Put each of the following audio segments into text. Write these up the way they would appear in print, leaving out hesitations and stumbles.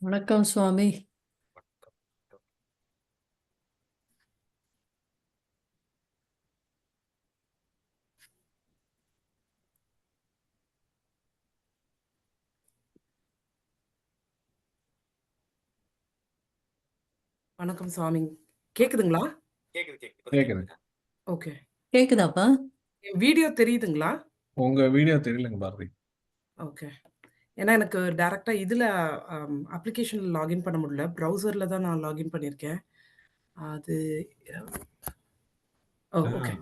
வணக்கம் சுவாமி. வணக்கம் சுவாமி. கேக்குதுங்களா? கேக்குது கேக்குது கேக்குது. ஓகே. கேக்குதாப்பா? என் வீடியோ தெரியுதுங்களா? உங்க வீடியோ தெரியலங்க பாரதி. ஓகே. ஏன்னா எனக்கு டைரக்ட்டா இதுல அப்ளிகேஷன்ல லாகின் பண்ண முடியல. ப்ரௌசர்ல தான் நான் லாகின் பண்ணியிருக்கேன். அது ஓகே.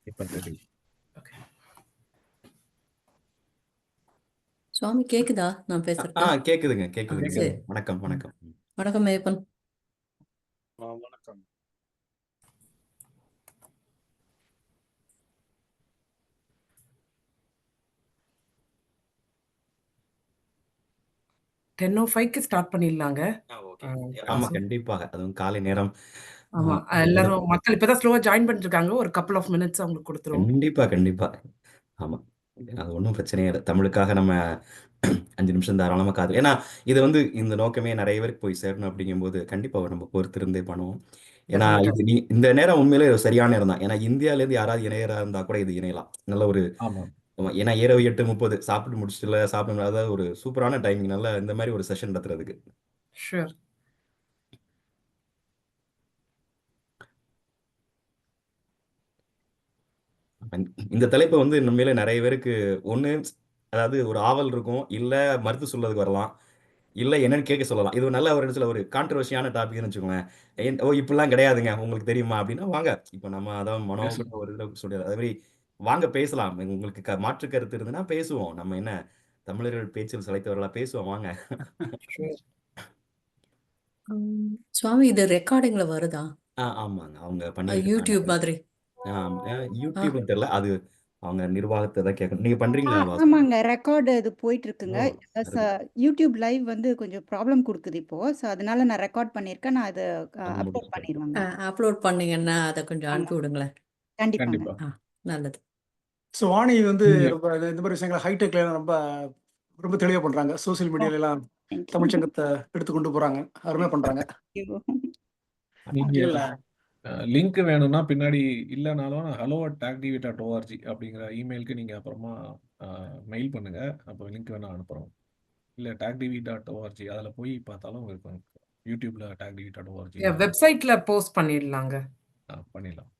இப்ப தெரியும். ஓகே. சுவாமி கேக்குதா நான் பேசுறது? கேக்குதுங்க சரி. கேக்குதுங்க. வணக்கம் வணக்கம். வணக்கம் மேப்பன். வணக்கம். டென் ஓ ஃபைவ்க்கு ஸ்டார்ட் பண்ணிடலாங்க. ஆமா கண்டிப்பாக. அதுவும் காலை நேரம். ஆமா. எல்லாரும் மக்கள் இப்பதான் ஸ்லோவா ஜாயின் பண்ணிட்டு இருக்காங்க. ஒரு கப்புள் ஆஃப் மினிட்ஸ் அவங்களுக்கு கொடுத்துருவோம். கண்டிப்பா கண்டிப்பா. ஆமா. அது ஒண்ணும் பிரச்சனையே இல்ல. தமிழுக்காக நம்ம 5 நிமிஷம் தாராளமா காது. ஏன்னா, இது வந்து இந்த நோக்கமே நெறைய பேருக்கு போய் சேரணும் அப்படிங்கும்போது, கண்டிப்பா நம்ம பொறுத்திருந்தே பண்ணுவோம். ஏன்னா, டெஃபினட்டா. இது இந்த நேரம் உண்மையிலே ஒரு சரியான நேரம் தான். ஏன்னா, இந்தியாலேருந்து யாராவது இணையரா இருந்தா கூட இது இணையலாம். நல்ல ஒரு ஆமா. ஏன்னா இரவு 8:30 சாப்பிட்டு முடிச்சுட்டுல சாப்பிட அதாவது ஒரு சூப்பரான டைமிங். நல்ல இந்த மாரி ஒரு செஷன் நடத்துறதுக்கு. ஷூர். இந்த தலைப்பு வந்து உண்மையிலே நெறைய பேருக்கு ஒண்ணு அதாவது ஒரு ஆவல் இருக்கும். இல்ல மறுத்து சொல்றதுக்கு வரலாம். இல்ல என்னன்னு கேட்க சொல்லலாம். இது ஒரு நல்ல ஒரு இடத்துல ஒரு கான்ட்ரோவர்ஷியான டாபிக்ன்னு வச்சுக்கோங்களேன். ஓ! இப்படிலாம் கிடையாதுங்க. உங்களுக்கு தெரியுமா? அப்படின்னா வாங்க. இப்ப நம்ம அதான் மனோ கூட பேசலாம். ஒரு இதில சொல்லிடுறாரு. அதே மாரி வாங்க பேசலாம். உங்களுக்கு மாற்று கருத்து இருந்ததுன்னா பேசுவோம். நம்ம என்ன தமிழர்கள் பேச்சில் சளைத்தவர்களா பேசுவோம் வாங்க. ஷூர். சுவாமி இது ரெக்கார்டிங்ல வருதா? ஆமாங்க. அவங்க பண்ணியிருக்காங்க. யூடியூப் மாதிரி. YouTubeன்னு தெரியல. அது அவங்க நிர்வாகத்த தான் கேட்கணும். நீங்க பண்றீங்களா வாசு? ஆமாங்க. ரெக்கார்டு இது போயிட்டுருக்குங்க. ஓ! அருமை. யூடியூப் லைவ் வந்து கொஞ்சம் ப்ராப்ளம் குடுக்குது இப்போ. அதனால நான் ரெக்கார்ட் பண்ணியிருக்கேன். நான் அத பண்ணி அப்லோட் முடிச்சுட்டு. பண்ணிருவேங்க. அப்லோட் பண்ணீங்கன்னா அதை கொஞ்சம் ஆமா. அனுப்பி விடுங்களேன். கண்டிப்பாங்க. கண்டிப்பா. நல்லது. வாணி வந்து நீங்க ரொம்ப இந்த மாதிரி விஷயங்களை ஹைடெக்ல ரொம்ப ரொம்ப தெளிவா பண்றாங்க. சோசியல் ஓ! மீடியால எல்லாம் தேங்க் யூ. தமிழ் சங்கத்தை எடுத்து கொண்டு போறாங்க. அருமையா பண்றாங்க. நீங்க இல்ல லிங்க் வேணும்னா பின்னாடி இல்லனாலும் hello@tagdv.org அப்படிங்கிற இமெயிலுக்கு நீங்க அப்புறமா மெயில் பண்ணுங்க. அப்போ லிங்க் வேணா அனுப்புறோம். இல்ல tagdv.org அதுல போய் பார்த்தாலும் இருக்கும். யூடியூப்ல tagdv.org வெப்சைட்ல போஸ்ட் பண்ணிடலாங்க. பண்ணிடலாம்.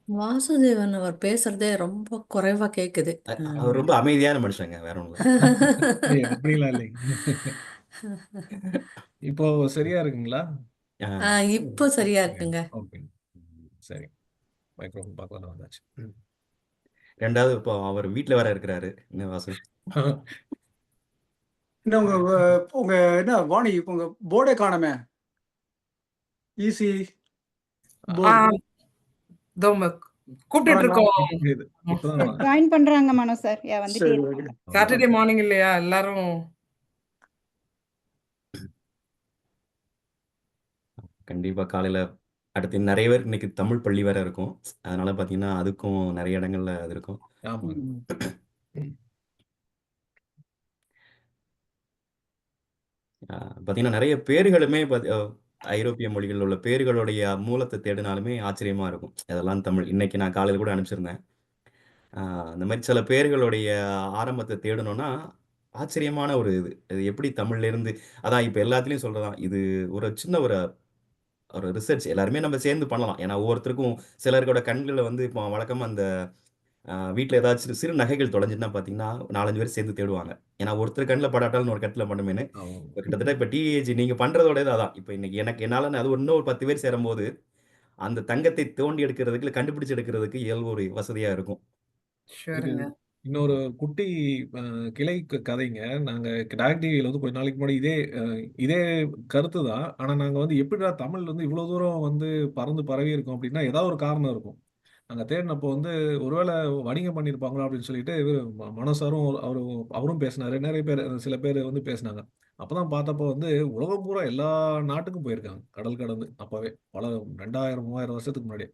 வாசுதேவன் அவர் பேசுறதே ரொம்ப குறைவா கேக்குது. அவர் ரொம்ப அமைதியான மனுஷங்க. வேற ஒண்ணும் இல்ல. அப்படிலாம் இல்லைங்க. இப்போ சரியா இருக்குங்களா? இப்போ சரியா இருக்குங்க. ஓகே. சரி. மைக்ரோஃபோன் பக்கத்துல வந்தாச்சு. 2வது இப்போ அவர் வீட்ல வேற இருக்கிறாரு. என்ன வாசு? என்ன உங்க உங்க என்ன வாணி உங்க போர்டே காணமே. ஈஸி போர்டு இதோ கூப்பிட்டுட்டு இருக்கோம். புரியுது. இப்பதான் ஜாயின் பண்றாங்க மனோ சார். வந்துட்டே சரி இருக்காங்க. ஓகே. சாட்டர்டே மார்னிங் இல்லையா? எல்லாரும் கண்டிப்பா காலையில அடுத்து நெறைய பேர் இன்னைக்கு தமிழ் பள்ளி வேற இருக்கும். அதனால பார்த்தீங்கன்னா, அதுக்கும் நெறைய இடங்கள்ல அது இருக்கும். ஆமாங்க. பார்த்தீங்கன்னா, நெறைய பேர்களுமே ஐரோப்பிய மொழிகள்ல உள்ள பேர்களுடைய மூலத்த தேடினாலுமே ஆச்சரியமா இருக்கும். அதெல்லாம் தமிழ். இன்னைக்கு நான் காலையில கூட அனுப்பிச்சிருந்தேன். ஆ அந்த மாரி சில பேர்களுடைய ஆரம்பத்த தேடணும்னா, ஆச்சரியமான ஒரு இது. இது எப்படி தமிழ்லேருந்து அதான் இப்ப எல்லாத்துலயும் சொல்றதான். இது ஒரு சின்ன ஒரு ஒரு ரிசர்ச் எல்லாருமே நம்ம சேர்ந்து பண்ணலாம். ஏன்னா ஒவ்வொருத்தருக்கும் சிலரோட கண்கள்ல வந்து இப்போ வழக்கமா அந்த வீட்ல ஏதாச்சும் சிறு நகைகள் தொலைஞ்சுதுன்னா பார்த்தீங்கன்னா, 4, 5 பேர் சேர்ந்து தேடுவாங்க. ஏன்னா ஒருத்தர் கண்ல படாட்டாலும் ஒரு கண்ல படுமேன்னு. ஆமா. இப்ப கிட்டத்தட்ட இப்ப டிஏஜி நீங்க பண்றதோட இது அதான். இப்ப இன்னைக்கு எனக்கு என்னால அது இன்னும் ஒரு 10 பேர் சேரும்போது, அந்த தங்கத்தை தோண்டி எடுக்கிறதுக்கு, இல்ல கண்டுபிடிச்சு எடுக்கிறதுக்கு இயல்பு ஒரு வசதியா இருக்கும். இது ஷூருங்க. இன்னொரு குட்டி அ கிளை கதைங்க. நாங்க டாக் டிவில வந்து கொஞ்ச நாளைக்கு முன்னாடி இதே கருத்து தான். ஆனா நாங்க வந்து எப்படிடா தமிழ் வந்து இவ்வளோ தூரம் வந்து பறந்து பரவி இருக்கோம் அப்படின்னா, ஏதாவது ஒரு காரணம் இருக்கும். நாங்க தேடினப்போ வந்து ஒருவேளை வணிகம் பண்ணியிருப்பாங்களோ அப்படின்னு சொல்லிட்டு இவரு மனோ சாரும் அவரும் பேசினாரு. நெறைய பேர் சில பேர் வந்து பேசினாங்க. அப்பதான் பார்த்தப்போ வந்து உலகம் பூரா எல்லா நாட்டுக்கும் போயிருக்காங்க. கடல் கடந்து அப்பவே. பல 2000, 3000 வருஷத்துக்கு முன்னாடியே.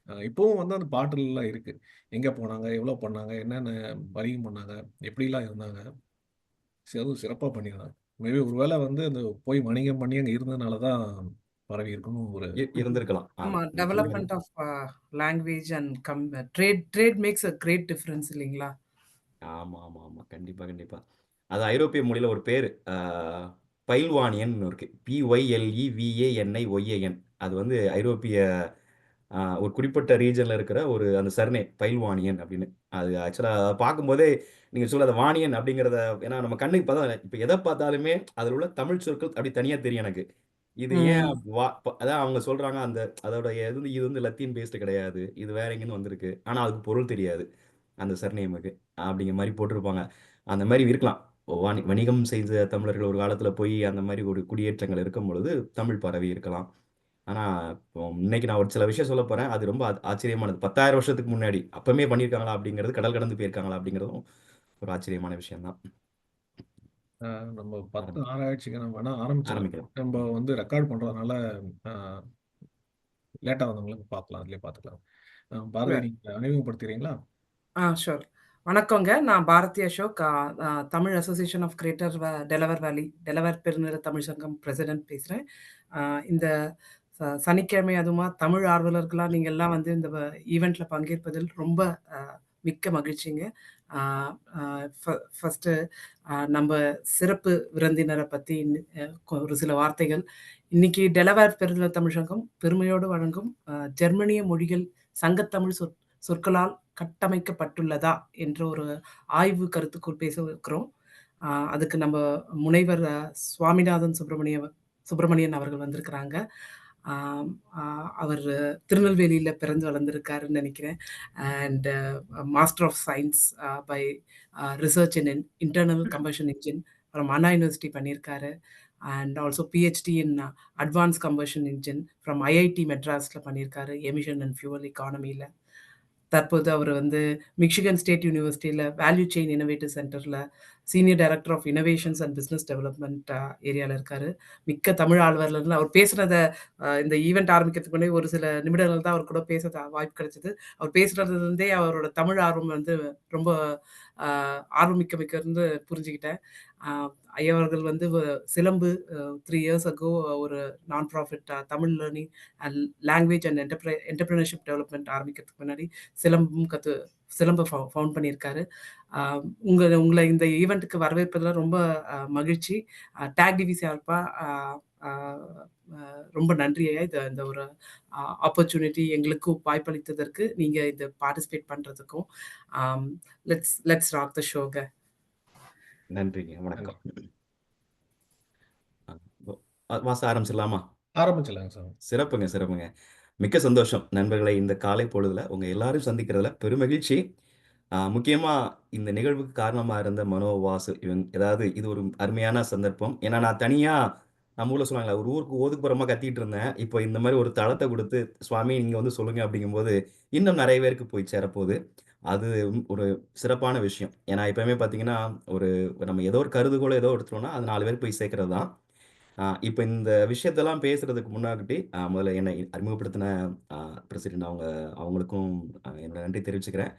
இப்பவும் வந்து அந்த பாட்டுலாம் இருக்கு. எங்க போனாங்க, எவ்வளோ பண்ணாங்க, என்னென்ன வணிகம் பண்ணாங்க, எப்படிலாம் இருந்தாங்க, அதுவும் சிறப்பா பண்ணியிருந்தாங்க. மேபி ஒருவேளை வந்து அந்த போய் வணிகம் பண்ணி அங்க இருந்ததுனால தான் பரவி இருக்குன்னு ஒரு இருந்திருக்கலாம். ஆமா. நீங்க சொல்றது development of language and trade makes a great difference இல்லைங்களா? ஆமா, ஆமா, ஆமா. கண்டிப்பா, கண்டிப்பா. அது ஐரோப்பிய மொழியில ஒரு பேரு. பைல்வானியன்னு இருக்கு. PYLEVANIYAN. அது வந்து ஐரோப்பிய ஒரு குறிப்பிட்ட ரீஜன்ல இருக்கிற ஒரு அந்த சர்நேம் பைல்வானியன் அப்படின்னு. அது ஆக்சுவலா பார்க்கும்போதே நீங்க சொல்ல அந்த வாணியன் அப்படிங்கிறத ஏன்னா நம்ம கண்ணுக்கு இப்ப எத பார்த்தாலுமே அதில உள்ள தமிழ் சொற்கள் அப்படி தனியா தெரியும் எனக்கு. இது ஏன் ம். அதான் அவங்க சொல்றாங்க அதோட இது வந்து லத்தீன் பேஸ்டு கிடையாது. இது வேற எங்கேருந்து வந்திருக்கு. ஆனா அதுக்கு பொருள் தெரியாது. அந்த சர்நேமுக்கு. அப்படிங்கிற மாரி போட்டிருப்பாங்க. அந்த மாரி இருக்கலாம். வணிகம் செய்த தமிழர்கள் ஒரு காலத்தில போய் அந்த மாரி ஒரு குடியேற்றங்கள் இருக்கும் பொழுது தமிழ் பரவி இருக்கலாம். ஆனா, இப்போ இன்னைக்கு நான் ஒரு சில விஷயம் சொல்லப் போறேன். அது ரொம்ப ஆச்சரியமானது. 10,000 வருஷத்துக்கு முன்னாடி அப்பமே பண்ணியிருக்காங்களா அப்படிங்கிறது, கடல் கடந்து போயிருக்காங்களா அப்படிங்கிறதும் ஒரு ஆச்சரியமான விஷயம் தான். நம்ம 10 ஆரம்பி ஆராய்ச்சிக்கு நம்ம வேணா ஆரம்பிச்சிடலாம். ஆரம்பிக்கலாம். நம்ம வந்து ரெக்கார்ட் பண்றதுனால லேட்டா வந்தவங்களுக்கு பார்க்கலாம், அதிலே பார்த்துக்கலாம். பாரதி, நீங்க அறிமுகப்படுத்துறீங்களா? ஷூர். வணக்கங்க. நான் Bharathi Ashok. Tamil association of greater Delaware Valley, Delaware பெருநில தமிழ் சங்கம் பிரசிடென்ட் பேசுறேன். இந்த சனிக்கிழமை அதுவுமா தமிழ் ஆர்வலர்களா நீங்க எல்லாம் வந்து இந்த ஈவென்ட்ல பங்கேற்பதில் ரொம்ப மிக்க மகிழ்ச்சிங்க. ஃபர்ஸ்ட்டு நம்ம சிறப்பு விருந்தினரை பத்தி ஒரு சில வார்த்தைகள். இன்னைக்கு டெலவேர் பெருநில தமிழ் சங்கம் பெருமையோடு வழங்கும் ஜெர்மனிய மொழிகள் சங்கத்தமிழ் சொற்களால் கட்டமைக்கப்பட்டுள்ளதா என்ற ஒரு ஆய்வு கருத்துக்குள் பேச இருக்கிறோம். அதுக்கு நம்ம முனைவர் சுவாமிநாதன் சுப்பிரமணியன் அவர்கள் வந்திருக்கிறாங்க. அவர் திருநெல்வேலியில பிறந்து வளர்ந்திருக்காருன்னு நினைக்கிறேன். And master of science by research in internal combustion engine from Anna university பண்ணியிருக்காரு. And also PhD in advance combustion engine from IIT மெட்ராஸ்ல பண்ணியிருக்காரு, எமிஷன் அண்ட் ஃபியூவல் எக்கானமியில். தற்போது அவர் வந்து மிச்சிகன் ஸ்டேட் யூனிவர்சிட்டியில் வேல்யூ செயின் இன்னோவேட்டிவ் சென்டரில் senior director of innovations and business development ஏரியாவில் இருக்காரு. மிக்க தமிழ் ஆழ்வர்லேருந்து அவர் பேசுனதை இந்த ஈவெண்ட் ஆரம்பிக்கிறதுக்கு முன்னாடி ஒரு சில நிமிடங்கள் தான் அவர் கூட பேச வாய்ப்பு கிடைச்சது. அவர் பேசுனதுலேருந்தே அவரோட தமிழ் ஆர்வம் வந்து ரொம்ப ஆர்வமிக்க இருந்து புரிஞ்சுக்கிட்டேன். ஐயா அவர்கள் வந்து சிலம்பு 3 இயர்ஸ் அகோ ஒரு நான் profit Tamil learning and language and entrepreneurship development ஆரம்பிக்கிறதுக்கு முன்னாடி சிலம்பை ஃபவுண்ட் பண்ணியிருக்காரு. உங்களை இந்த ஈவெண்ட்டுக்கு வரவேற்பதில் ரொம்ப மகிழ்ச்சி. டேக் டிவி சார்பாக ரொம்ப நன்றி ஐயா. இந்த ஒரு ஆப்பர்ச்சுனிட்டி எங்களுக்கு வாய்ப்பளித்ததற்கு, நீங்கள் இதை பார்ட்டிசிபேட் பண்ணுறதுக்கும். லெட்ஸ் ராக் த ஷோங்க. நன்றிங்க. வணக்கம். வாச ஆரம்பிச்சிடலாமா? ஆரம்பிச்சிடலாங்க சார். சிறப்புங்க, சிறப்புங்க. மிக்க சந்தோஷம் நண்பர்களை இந்த காலை பொழுதுல உங்க எல்லாரும் சந்திக்கிறதுல பெருமகிழ்ச்சி. முக்கியமா இந்த நிகழ்வுக்கு காரணமா இருந்த மனோ, வாசு ஏதாவது இது ஒரு அருமையான சந்தர்ப்பம். ஏன்னா நான் தனியா நம்ம ஊர்ல சொல்லுவாங்கல்ல, ஒரு ஊருக்கு ஒதுக்குப்புறமா கத்திட்டு இருந்தேன். இப்போ இந்த மாரி ஒரு தளத்த குடுத்து, "சுவாமி நீங்க வந்து சொல்லுங்க" அப்படிங்கும்போது, இன்னும் நெறைய பேருக்கு போய் சேரப்போகுது. அது ஒரு சிறப்பான விஷயம். ஏன்னா எப்பவுமே பார்த்தீங்கன்னா, ஒரு நம்ம ஏதோ ஒரு கருதுகோள ஏதோ எடுத்துட்டோம்னா, அது 4 பேர் போய் சேர்க்கிறது தான். இப்ப இந்த விஷயத்தெல்லாம் பேசுறதுக்கு முன்னாடி, முதல்ல என்னை அறிமுகப்படுத்தின அ பிரசிடென்ட் அவங்களுக்கும் என்னோட நன்றி தெரிவிச்சுக்கிறேன்.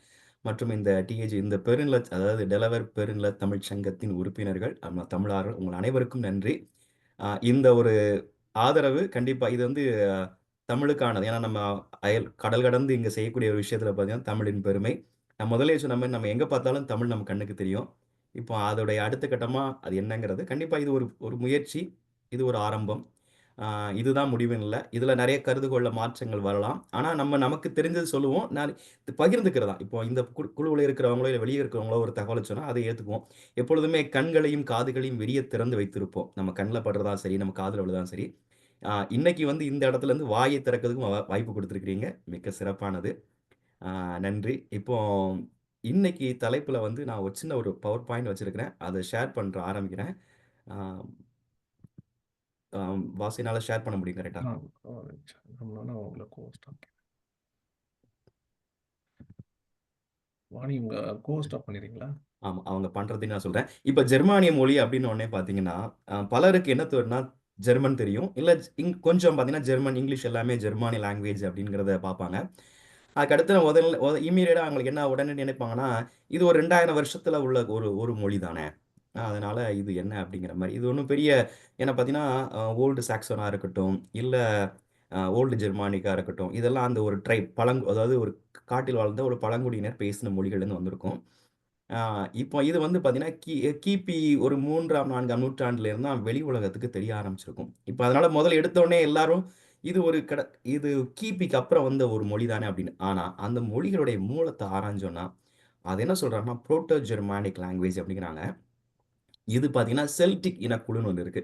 மற்றும் இந்த டிஏஜி இந்த பெருநில அதாவது டெலவேர் பெருநில தமிழ்ச் சங்கத்தின் உறுப்பினர்கள், தமிழார்கள் உங்கள் அனைவருக்கும் நன்றி. இந்த ஒரு ஆதரவு கண்டிப்பா இது வந்து தமிழுக்கானது. ஏன்னா நம்ம கடல் கடந்து இங்க செய்யக்கூடிய ஒரு விஷயத்துல பார்த்தீங்கன்னா, தமிழின் பெருமை. நான் முதல்லயே சொன்ன மாரி நம்ம எங்க பார்த்தாலும் தமிழ் நம்ம கண்ணுக்கு தெரியும். இப்போ அதோடைய அடுத்த கட்டமா அது என்னங்கிறது கண்டிப்பா இது ஒரு ஒரு முயற்சி. இது ஒரு ஆரம்பம். ஆ இதுதான் முடிவுன்னு இல்ல. இதுல நெறைய கருதுகோள்ல மாற்றங்கள் வரலாம். ஆனா நம்ம நமக்கு தெரிஞ்சது சொல்லுவோம். நான் பகிர்ந்துக்கிறது தான். இப்போ இந்த குழுவுல இருக்கிறவங்களோ, இல்ல வெளிய இருக்கிறவங்களோ ஒரு தகவல சொன்னா அதை ஏத்துக்குவோம். எப்பொழுதுமே கண்களையும், காதுகளையும் விரிய திறந்து வைத்திருப்போம். நம்ம கண்ல படுறதா சரி, நம்ம காதுல விழுறதா சரி. இன்னைக்கு வந்து இந்த இடத்துல இருந்து வாயை திறக்கிறதுக்கும் வாய்ப்பு குடுத்திருக்கிறீங்க. மிக்க சிறப்பானது. ஆ நன்றி. இப்போ இன்னைக்கு தலைப்புல வந்து நான் ஒரு சின்ன ஒரு பவர் பாயிண்ட் வச்சிருக்கிறேன். அத ஷேர் ஆரம்பிக்கிறேன். ஆ வாசு என்னால ஷேர் பண்ண முடியும் கரெக்ட்டா? நம்மளால உங்களை கோஸ்ட் வாணி உங்க கோஸ்ட் ஆஃப் பண்ணிடுறீங்களா? ஆமா. அவங்க பண்றதையும் நான் சொல்றேன். இப்ப ஜெர்மானிய மொழி அப்படின்னு உடனே பார்த்தீங்கன்னா, பலருக்கு என்ன தோணும்னா, ஜெர்மன் தெரியும். இல்ல கொஞ்சம் பார்த்தீங்கன்னா, ஜெர்மன், இங்கிலீஷ் எல்லாமே ஜெர்மானிய லாங்குவேஜ் அப்படிங்கிறத பார்ப்பாங்க. அதுக்கடுத்து இம்மீடியட்டாக அவங்களுக்கு என்ன உடனே நினைப்பாங்கன்னா, இது ஒரு 2000 வருஷத்துல உள்ள ஒரு ஒரு மொழி தானே. அதனால இது என்ன அப்படிங்கிற மாரி. இது ஒண்ணும் பெரிய ஏன்னா பார்த்தீங்கன்னா, ஓல்டு சாக்சனா இருக்கட்டும், இல்ல ஓல்டு ஜெர்மானிக்கா இருக்கட்டும், இதெல்லாம் அந்த ஒரு ட்ரைப் அதாவது ஒரு காட்டில் வாழ்ந்த ஒரு பழங்குடியினர் பேசின மொழிகள்லேருந்து வந்திருக்கும். ஆ இப்போ இது வந்து பார்த்தீங்கன்னா, கிபி ஒரு 3ஆம், 4ஆம் நூற்றாண்டுல இருந்து தான் வெளி உலகத்துக்கு தெரிய ஆரம்பிச்சிருக்கும். இப்ப அதனால முதல்ல எடுத்தோனே எல்லாரும் இது ஒரு இது கிபிக்கு அப்புறம் வந்த ஒரு மொழி தானே அப்படின்னு. ஆனா, அந்த மொழிகளுடைய மூலத்த ஆராய்ஞ்சோம்னா, அது என்ன சொல்றாங்கன்னா, புரோட்டோ ஜெர்மானிக் லாங்குவேஜ் அப்படிங்கிறாங்க. இது பார்த்தீங்கன்னா, செல்டிக் இனக்குழுன்னு ஒண்ணு இருக்கு.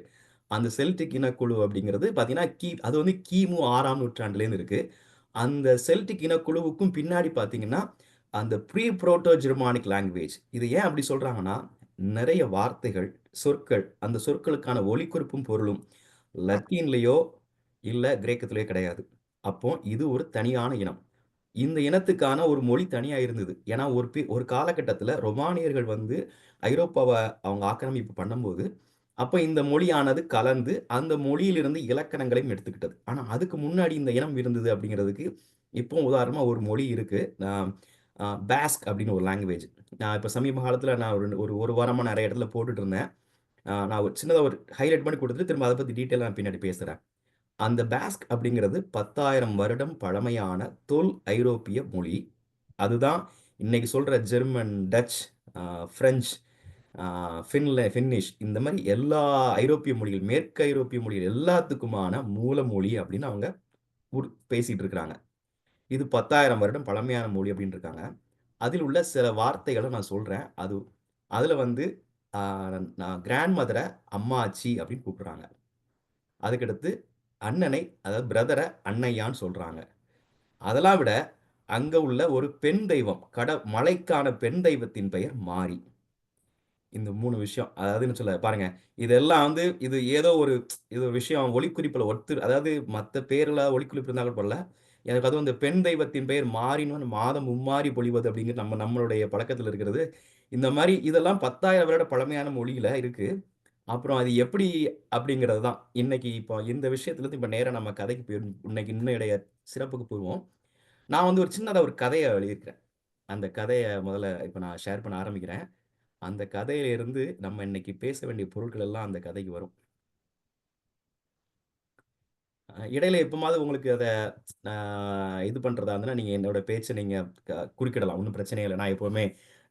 அந்த செல்டிக் இனக்குழு அப்படிங்கிறது பார்த்தீங்கன்னா, அது வந்து கிமு 6ஆம் நூற்றாண்டுலேருந்து இருக்கு. அந்த செல்டிக் இனக்குழுவுக்கும் பின்னாடி பார்த்தீங்கன்னா, அந்த ப்ரீ புரோட்டோ ஜெர்மானிக் லாங்குவேஜ். இது ஏன் அப்படி சொல்றாங்கன்னா, நெறைய வார்த்தைகள், சொற்கள், அந்த சொற்களுக்கான ஒலிக்குறிப்பும் பொருளும் லத்தீன்லயோ, இல்ல கிரேக்கத்திலயோ கிடையாது. அப்போ இது ஒரு தனியான இனம். இந்த இனத்துக்கான ஒரு மொழி தனியா இருந்தது. ஏன்னா, ஒரு காலகட்டத்தில ரொமானியர்கள் வந்து ஐரோப்பாவ அவங்க ஆக்கிரமிப்பு பண்ணும்போது, அப்ப இந்த மொழியானது கலந்து, அந்த மொழியிலிருந்து இலக்கணங்களையும் எடுத்துக்கிட்டது. ஆனா, அதுக்கு முன்னாடி இந்த இனம் இருந்தது அப்படிங்கிறதுக்கு, இப்போ உதாரணமா ஒரு மொழி இருக்கு. பாஸ்க் அப்படின்னு ஒரு லாங்குவேஜ். நான் இப்ப சமீப காலத்தில நான் ஒரு வாரமா நெறைய இடத்துல போட்டுட்டு இருந்தேன். நான் ஒரு சின்னதா ஒரு ஹைலைட் பண்ணி குடுத்துட்டு, திரும்ப அத பத்தி டீட்டெயிலா நான் பின்னாடி பேசுறேன். அந்த பாஸ்க் அப்படிங்கிறது 10,000 வருடம் பழமையான ஐரோப்பிய மொழி. அதுதான் இன்னைக்கு சொல்ற ஜெர்மன், டச், பிரெஞ்சு, ஃபின்னிஷ் இந்த மாரி எல்லா ஐரோப்பிய மொழிகள், மேற்கு ஐரோப்பிய மொழிகள் எல்லாத்துக்குமான மூல மொழி அப்படின்னு அவங்க பேசிட்டு இருக்கிறாங்க. இது 10,000 வருடம் பழமையான மொழி அப்படின்னு இருக்காங்க. அதில் உள்ள சில வார்த்தைகள நான் சொல்றேன். அதுல வந்து ஆ நான் கிராண்ட் மதர அம்மாச்சி அப்படின்னு கூப்பிடுறாங்க. அதுக்கடுத்து அண்ணனை, அதாவது பிரதர அண்ணையான்னு சொல்றாங்க. அதெல்லாம் விட அங்க உள்ள ஒரு பெண் தெய்வம், மழைக்கான பெண் தெய்வத்தின் பெயர் மாரி. இந்த 3 விஷயம். அதாவதுன்னு சொல்ல பாருங்க. இதெல்லாம் வந்து இது ஏதோ இது ஒரு விஷயம் ஒலிக்குறிப்புல அதாவது மத்த பேர்ல ஒலிக்குறிப்பு இருந்தா கூட பரவால்ல. எனக்கு அதுவும் இந்த பெண் தெய்வத்தின் பெயர் மாரின்னு மாதம் மும்மாரி பொழிவது அப்படிங்கிறது நம்மளுடைய பழக்கத்துல இருக்கிறது. இந்த மாரி இதெல்லாம் 10,000 வருட பழமையான மொழியில இருக்கு. அப்புறம் அது எப்படி அப்படிங்கிறது தான். இன்னைக்கு இப்போ இந்த விஷயத்துலருந்து இப்ப நேரா நம்ம கதைக்கு இன்னைக்கு இன்னைய சிறப்புக்கு போயிருவோம். நான் வந்து ஒரு சின்னதா ஒரு கதைய எழுதியிருக்கிறேன். அந்த கதைய முதல்ல இப்ப நான் ஷேர் பண்ண ஆரம்பிக்கிறேன். அந்த கதையில இருந்து நம்ம இன்னைக்கு பேச வேண்டிய பொருட்கள் எல்லாம் அந்த கதைக்கு வரும். இடையில எப்பமாவது உங்களுக்கு அத அ இது பண்றதா இருந்ததுன்னா, நீங்க என்னோட பேச்ச நீங்க குறுக்கிடலாம். ஒண்ணும் பிரச்சனையே இல்ல.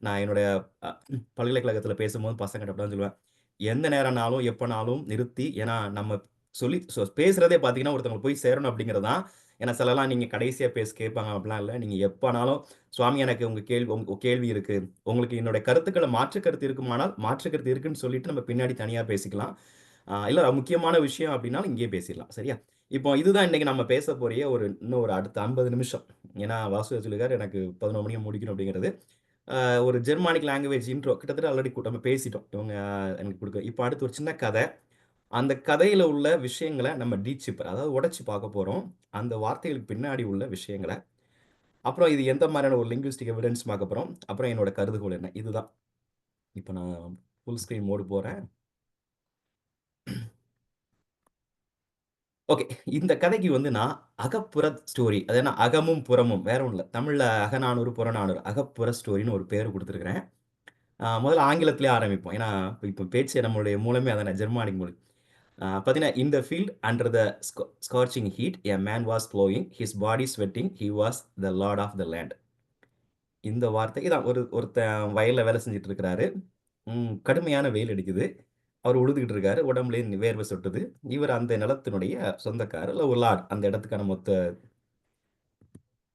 நான் என்னோட அ பல்கலைக்கழகத்தில பேசும்போது பசங்கட்ட அப்படிதான் சொல்லுவேன். எந்த நேரம்னாலும், எப்பனாலும் நிறுத்தி ஏன்னா நம்ம பேசுறதே பார்த்தீங்கன்னா, ஒருத்தவங்களுக்கு போய் சேரணும் அப்படிங்கிறது தான். ஏன்னா சிலர்லாம் நீங்க கடைசியா கேட்பாங்க அப்படிலாம் இல்ல. நீங்க எப்பனாலும், "சுவாமி எனக்கு உங்க கேள்வி இருக்கு. உங்களுக்கு என்னுடைய கருத்துக்கள மாற்று கருத்து இருக்குமானால், மாற்று கருத்து இருக்குன்னு சொல்லிட்டு நம்ம பின்னாடி தனியா பேசிக்கலாம். இல்ல முக்கியமான விஷயம் அப்படின்னாலும் இங்கேயே பேசிடலாம்." சரியா? இப்போ இதுதான் இன்னைக்கு நம்ம பேசப்போறிய இன்னும் ஒரு அடுத்த 50 நிமிஷம். ஏன்னா வாசு சொல்லிருக்காரு எனக்கு 11 மணிக்கு முடிக்கணும் அப்படிங்கிறது. ஒரு ஜெர்மானிக் லாங்குவேஜ் இன்ட்ரோ கிட்டத்தட்ட ஆல்ரெடி நம்ம பேசிட்டோம். இவங்க எனக்கு இப்போ அடுத்து ஒரு சின்ன கதை. அந்த கதையில உள்ள விஷயங்கள நம்ம டீசிப்பர் அதாவது உடைச்சு பார்க்க போறோம். அந்த வார்த்தைகளுக்கு பின்னாடி உள்ள விஷயங்கள. அப்புறம் இது எந்த மாதிரியான ஒரு லிங்குயிஸ்டிக் எவிடன்ஸ் பார்க்க போறோம். அப்புறம் என்னோட கருதுகோள் என்ன? இதுதான். இப்ப நான் ஃபுல் ஸ்கிரீன் மோடு போறேன். ஓகே. இந்த கதைக்கு வந்து நான் அகப்புற ஸ்டோரி. அது என்ன அகமும், புறமும் வேற ஒண்ணும் இல்ல. தமிழ்ல அகநானூறு, புறநானூறு. அகப்புற ஸ்டோரின்னு ஒரு பேரு குடுத்திருக்கிறேன். முதல்ல ஆங்கிலத்திலேயே ஆரம்பிப்போம். ஏன்னா, இப்ப பேச்சு நம்மளுடைய மூலமே அதானே ஜெர்மானிக் மொழி. பார்த்தீங்கன்னா, "in the field under the scorching heat, a man was ploughing, his body sweating, he was the lord of the land." இந்த வார்த்தை இதான் ஒருத்தன் வயல்ல வேலை செஞ்சுட்டு இருக்கிறாரு. கடுமையான வெயில் அடிக்குது. அவர் உழுதுகிட்டு இருக்காரு. உடம்புலேருந்து வேர்வை சொட்டுது. இவர் அந்த நிலத்தினுடைய சொந்தக்காரர், இல்ல ஒரு லார்ட். அந்த இடத்துக்கான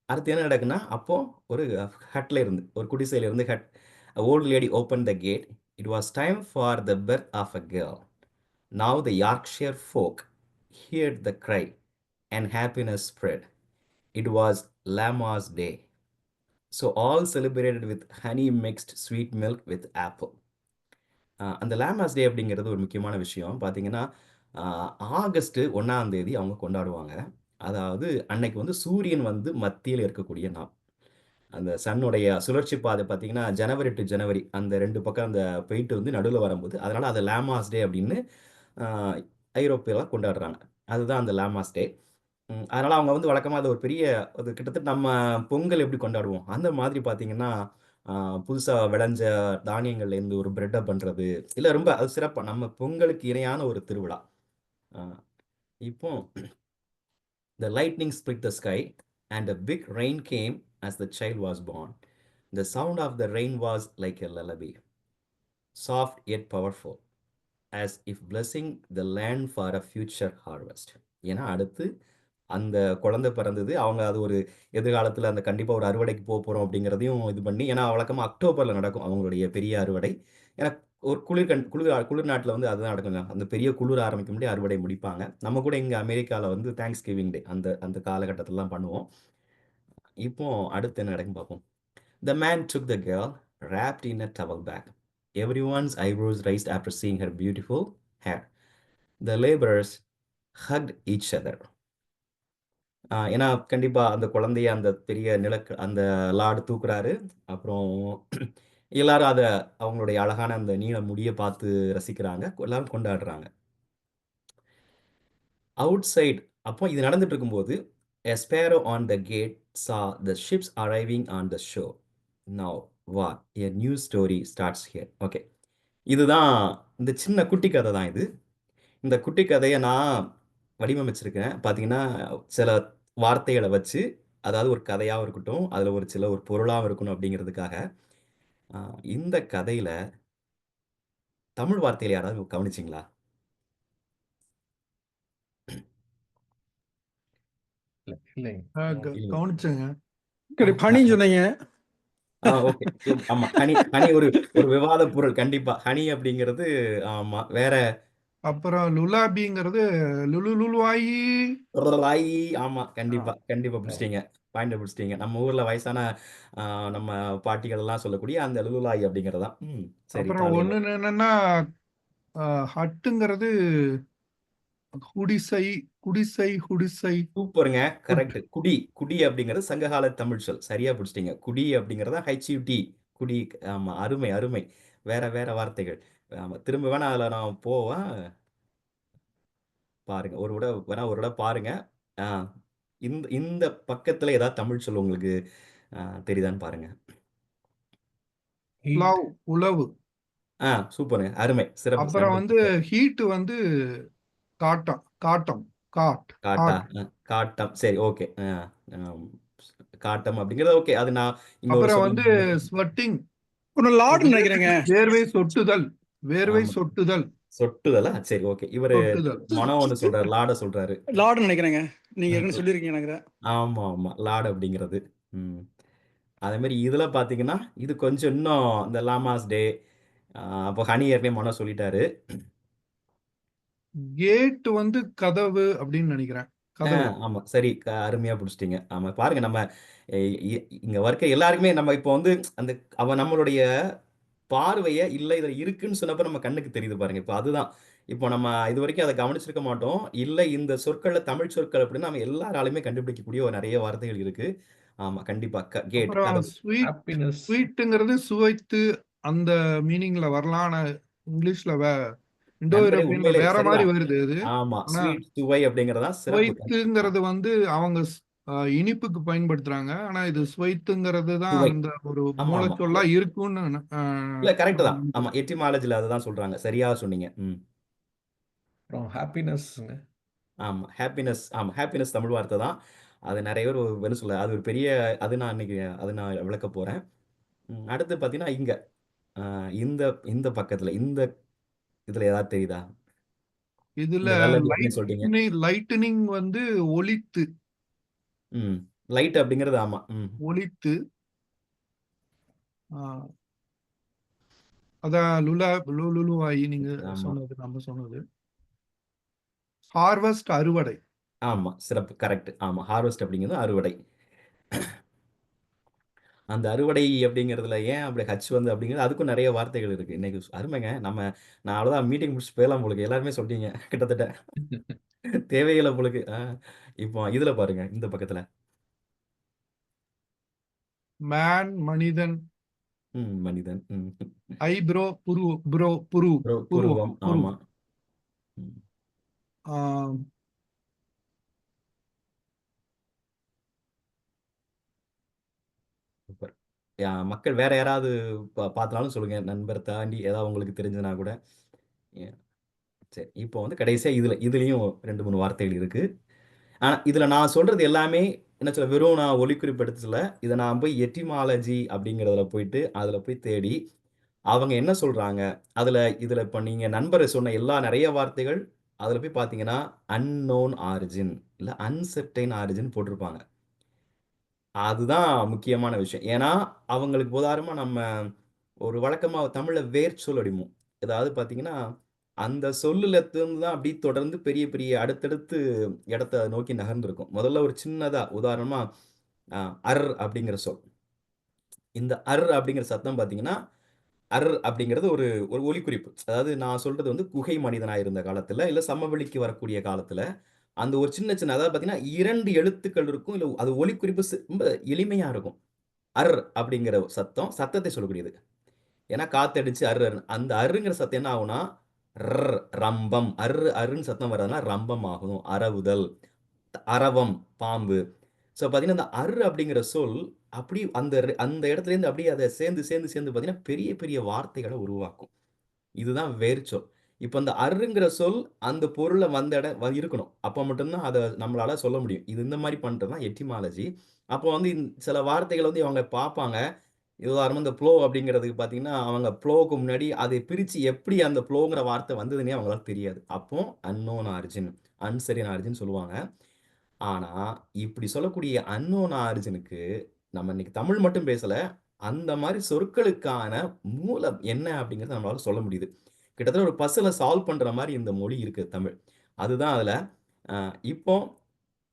அடுத்து என்ன நடக்குன்னா, அப்போ ஒரு ஹட்ல இருந்து, ஒரு குடிசையில இருந்து old lady open the gate. It was time for the birth of a girl. Now the Yorkshire folk heard the cry, and happiness spread. It was Lamma's day. So all celebrated with honey mixed sweet milk with apple. அந்த லேமாஸ் டே அப்படிங்கிறது ஒரு முக்கியமான விஷயம். பார்த்தீங்கன்னா, அ August 1ஆம் தேதி அவங்க கொண்டாடுவாங்க. அதாவது அன்னைக்கு வந்து சூரியன் வந்து மத்தியில இருக்கக்கூடிய நாள். அந்த சன்னுடைய சுழற்சி பாதை பார்த்தீங்கன்னா, ஜனவரி டூ ஜனவரி அந்த 2 பக்கம் அந்த போயிட்டு வந்து நடுவுல வரும்போது, அதனால அத லேமாஸ் டே அப்படின்னு அ ஐரோப்பியலாம் கொண்டாடுறாங்க. அதுதான் அந்த லேமாஸ் டே. அதனால அவங்க வந்து வழக்கமா அது ஒரு பெரிய அது கிட்டத்தட்ட நம்ம பொங்கல் எப்படி கொண்டாடுவோம், அந்த மாதிரி பார்த்தீங்கன்னா, ஆ புதுசா விளைஞ்ச தானியங்கள்லேருந்து ஒரு பிரெட்ட பண்றது, இல்ல ரொம்ப அது சிறப்பா நம்ம பொங்கலுக்கு இணையான ஒரு திருவிழா. ஆ இப்போ The lightning split the sky, and a big rain came as the child was born. The sound of the rain was like a lullaby, soft yet powerful, as if blessing the land for a future harvest. ஏன்னா அடுத்து அந்த குழந்தை பிறந்தது. அவங்க அது ஒரு எதிர்காலத்தில அந்த கண்டிப்பா ஒரு அறுவடைக்கு போறோம் அப்படிங்கிறதையும் இது பண்ணி ஏன்னா வழக்கமா அக்டோபர்ல நடக்கும் அவங்களுடைய பெரிய அறுவடை. ஏன்னா ஒரு குளிர் நாட்ல வந்து அதுதான் நடக்குங்க. அந்த பெரிய குளிர் ஆரம்பிக்கும் முன்னாடி அறுவடை முடிப்பாங்க. நம்ம கூட இங்க அமெரிக்கால வந்து தேங்க்ஸ் கிவிங் டே அந்த அந்த காலகட்டத்தில தான் பண்ணுவோம். இப்போ அடுத்து என்ன நடக்குன்னு பார்ப்போம். The man took the girl, wrapped in a towel bag. Everyone's eyebrows raised after seeing her beautiful hair. The laborers hugged each other. ஏன்னா கண்டிப்பா அந்த குழந்தைய அந்த பெரிய அந்த லார்டு தூக்குறாரு. அப்புறம் எல்லாரும் அவங்களுடைய அழகான அந்த நீள முடிய பார்த்து ரசிக்கிறாங்க. எல்லாரும் கொண்டாடுறாங்க. அவுட்சைட் அப்போ இது நடந்துட்டு இருக்கும்போது, A sparrow on the gate saw the ships arriving on the shore. Now what? A new story starts here. Okay. இதுதான் இந்த சின்ன குட்டி கதை தான் இது. இந்த குட்டி கதைய நான் வடிவமைச்சிருக்கேன். பார்த்தீங்கன்னா, சில வார்த்தைகள வச்சு, அதாவது ஒரு கதையாவும் இருக்கட்டும், அதுல ஒரு பொருளாவும் இருக்கணும் அப்படிங்கிறதுக்காக, அ இந்த கதையில தமிழ் வார்த்தைகள யாராவது கவனிச்சீங்களா? இல்லைங்க. இல்ல. கவனிச்சேங்க. அ ஹனின்னு சொன்னீங்க. ஓகே. ஆமா. ஹனி ஒரு விவாத பொருள் கண்டிப்பா. ஹனி அப்படிங்கிறது ஆமா. வேற அப்புறம் லுலாபிங்கிறது லுலு லுலுவாயி. ஐ ஆமா. ஆ, கண்டிப்பா பிடிச்சிட்டீங்க. பாயிண்ட்ட பிடிச்சிட்டீங்க. நம்ம ஊர்ல வயசான அ நம்ம பாட்டிகள் எல்லாம் சொல்லக்கூடிய அந்த லுலுலாய் அப்படிங்கிறது தான். சரி அப்புறம் காலையில ஒண்ணு என்னன்னா ஹட்டுங்கிறது குடிசை குடிசை குடிசை சூப்பருங்க. ஹுட். கரெக்ட். குடி அப்படிங்கிறது சங்ககால தமிழ் சொல். சரியா பிடிச்சிட்டீங்க. குடி அப்படிங்கிறது ஹெச்யூடி குடி. ஆமா. அருமை, அருமை. வேற வார்த்தைகள். ஆமா. திரும்ப வேணா அதுல நான் போவேன். பாருங்க. ஒரு தடவ பாருங்க. ஆ இந்த இந்த பக்கத்துல ஏதாவது தமிழ் சொல் உங்களுக்கு அ தெரியுதான்னு பாருங்க. ஹீட். உலவு உழவு. சூப்பருங்க. அருமை. சிறப்பு. அப்புறம் வந்து ஹீட் வந்து காட்டம் காட்டம் காட் காட்டா? காட். காட்டம். சரி, ஓகே. அம் காட்டம் அப்படிங்கிறது ஓகே. அது நான் இன்னொரு அப்புறம் சொல்ல வந்து ஸ்வெட்டிங் ஒன்று லார்டுன்னு நினைக்கிறேங்க. வேர்வை சொட்டுதல். வேர்வை ஆமா. சொட்டுதல். சொட்டுதலா? சரி, ஓகே. இவரு சொட்டுதல். மனோ ஒண்ணு சொல்றாரு. லாட சொல்றாரு. லார்டுன்னு நினைக்கிறேங்க. நீங்க ம். ஏற்கனவே சொல்லியிருக்கீங்க நினைக்கிறேன். ஆமா. லாட் அப்படிங்கிறது. ம். அதே மாரி இதுல பார்த்தீங்கன்னா, இது கொஞ்சம் இன்னும் இந்த லாமாஸ் டே, அ அப்போ ஹனி ஏற்கனவே மனோ சொல்லிட்டாரு. கேட் வந்து கதவு அப்படின்னு நினைக்கிறேன். கதவு. ஆமா. சரி. அருமையா புடிச்சிட்டீங்க. ஆமா. பாருங்க நம்ம எ இ இங்க இருக்க எல்லாருக்குமே நம்ம இப்போ வந்து அந்த நம்மளுடைய பார்வைய, இல்ல இதுல இருக்குன்னு சொன்னப்ப நம்ம கண்ணுக்கு தெரியுது பாருங்க. இப்ப அதுதான். இப்போ நம்ம இதுவரைக்கும் அத கவனிச்சிருக்க மாட்டோம். இல்ல இந்த சொற்கள்ல தமிழ் சொற்கள் அப்படின்னு நம்ம எல்லாராலுமே கண்டுபிடிக்கக்கூடிய ஒரு நெறைய வார்த்தைகள் இருக்கு. ஆமா. கண்டிப்பா. கேட் அப்புறம் கதவு. ஹாப்பினஸ். ஸ்வீட்டுங்கிறது சுவைத்து அந்த மீனிங்ல வரலாம். ஆனா இங்கிலீஷ்ல இந்தோ நண்பரே யூரோப்பியன்ல உண்மையிலே வேற மாதிரி சரிதான். வருது அது. ஆமா. ஆனா ஸ்வீட் சுவை அப்படிங்கிறது தான் சிறப்பு. சுவைத்துங்கிறது வந்து அவங்க இனிப்புக்கு பயன்படுத்துறாங்க. ஆனா இது சுவைத்துங்கிறது தான் சுவை. அந்த ஒரு ஆமா. மூலச்சொல்லா இருக்கும்னு இல்ல கரெக்ட் நான் தான். ஆமா. நினைக்கிறேன். எட்டிமாலஜில அதுதான் சொல்றாங்க. சரியா சொன்னீங்க. அப்புறம் ஹாப்பினஸ்ங்க. ஹேப்பினஸ் தமிழ் வார்த்தை தான். அது நெறைய பேர் என்ன சொல்ல அது ஒரு பெரிய நான் விளக்கப் போறேன். அடுத்து பார்த்தீங்கன்னா, இங்க அ இந்த இந்த பக்கத்துல இதுல ஏதாவது தெரியுதா? இதுல இந்த வெள்ள நிக்குதுன்னு சொல்ட்டீங்க. லைட்டனிங் வந்து ஒலித்து ம். லைட் அப்படிங்கிறது ஆமா. ஒலித்து ஆ, அதான் லுலுவாயி நீங்க ஆமா. சொன்னது நம்ம சொன்னது. ஹார்வெஸ்ட் அறுவடை. ஆமா. சிறப்பு. கரெக்ட். ஆமா. ஹார்வெஸ்ட் அப்படிங்கிறது அறுவடை. அந்த அறுவடை அப்படிங்கிறதுல ஏன் அப்படி வந்து அப்படிங்கிறது அதுக்கும் நெறைய வார்த்தைகள் இருக்கு. இன்னைக்கு அருமைங்க. நான் அவ்வளோதான் மீட்டிங் முடிச்சுட்டு போயிரலாம் போல இருக்கு. எல்லாருமே சொல்ட்டீங்க கிட்டத்தட்ட. தேவையில்ல போல இருக்கு. இப்போ இதுல பாருங்க, இந்த பக்கத்துல. மேன் மனிதன். மனிதன். ஐப்ரோ புருவம். புருவம். புருவம். ஆமா. ம். ஆம், மக்கள் வேற யாராவது பார்த்தாலும் சொல்லுங்க. நண்பர் தாண்டி ஏதாவது உங்களுக்கு தெரிஞ்சதுனா கூட. எ சரி. இப்போ வந்து கடைசியா இதுலயும் 2, 3 வார்த்தைகள் இருக்கு. ஆனா, இதுல நான் சொல்றது எல்லாமே என்ன சொல்ல வெறும் நான் ஒலிக்குறிப்பு எடுத்து சொல்ல. இத நான் போய் எட்டிமாலஜி அப்படிங்கிறதுல போயிட்டு, அதுல போய் தேடி, அவங்க என்ன சொல்றாங்க? இதுல இப்ப நீங்க நண்பர் சொன்ன நெறைய வார்த்தைகள், அதுல போய் பார்த்தீங்கன்னா, அன்னோன் ஆரிஜின் இல்ல அன்செர்டைன் ஆரிஜின் போட்டிருப்பாங்க. அதுதான் முக்கியமான விஷயம். ஏன்னா, அவங்களுக்கு உதாரணமா நம்ம ஒரு வழக்கமா தமிழ்ல வேர்ச்சொல் அடிப்போம். ஏதாவது பார்த்தீங்கன்னா, அந்த சொல்லுல இருந்து தான் அப்படியே தொடர்ந்து பெரிய, பெரிய அடுத்தடுத்து இடத்த நோக்கி நகர்ந்திருக்கும். முதல்ல ஒரு சின்னதா உதாரணமா, அ அர் அப்படிங்கிற சொல். இந்த அர் அப்படிங்கிற சத்தம் பார்த்தீங்கன்னா, அர் அப்படிங்கிறது ஒரு ஒரு ஒலிக்குறிப்பு. அதாவது நான் சொல்றது வந்து குகை மனிதனா இருந்த காலத்துல, இல்ல சமவெளிக்கு வரக்கூடிய காலத்துல, அந்த ஒரு சின்ன, சின்ன அதாவது பார்த்தீங்கன்னா 2 எழுத்துக்கள் இருக்கும். இல்ல அது ஒலிக்குறிப்பு ரொம்ப எளிமையா இருக்கும். அர் அப்படிங்கிற சத்தத்தை சொல்லக்கூடியது. ஏன்னா காத்தடிச்சு அர் அர்ன்னு. அந்த அர்ங்கிற சத்தம் என்ன ஆகும்னா, ரம்பம். அர்ன்னு சத்தம் வர்றதுனால ரம்பம் ஆகும். அரவுதல், அரவம், பாம்பு. ஸோ பார்த்தீங்கன்னா, அந்த அப்படிங்கிற சொல் அப்படி அந்த இடத்துலேருந்து அப்படியே அத சேர்ந்து, சேர்ந்து, சேர்ந்து பார்த்தீங்கன்னா, பெரிய, பெரிய வார்த்தைகள உருவாக்கும். இதுதான் வேர்ச்சொல். இப்ப அந்த அர்ங்கிற சொல் அந்த பொருள்ல வந்த இருக்கணும். அப்ப மட்டும் தான் அத நம்மளால சொல்ல முடியும். இது இந்த மாரி பண்றது தான் எட்டிமாலஜி. அப்போ வந்து சில வார்த்தைகள வந்து அவங்க பார்ப்பாங்க. உதாரணமா இந்த ப்ளோ அப்படிங்கிறதுக்கு பார்த்தீங்கன்னா, அவங்க ப்ளோவுக்கு முன்னாடி அதை பிரிச்சு எப்படி அந்த ப்ளோங்கிற வார்த்தை வந்ததுன்னே அவங்களுக்கு தெரியாது. அப்போ அன்னோன் ஆரிஜின், அன்செரின் ஆரிஜின் சொல்லுவாங்க. ஆனா, இப்படி சொல்லக்கூடிய அன்னோன் ஆரிஜினுக்கு நம்ம இன்னைக்கு தமிழ் மட்டும் பேசல. அந்த மாரி சொற்களுக்கான மூலம் என்ன அப்படிங்கிறத நம்மளால சொல்ல முடியுது. கிட்டத்தட்ட ஒரு பசில சால்வ் பண்ற மாரி இந்த மொழி இருக்கு தமிழ். அதுதான் அதுல. அ இப்போ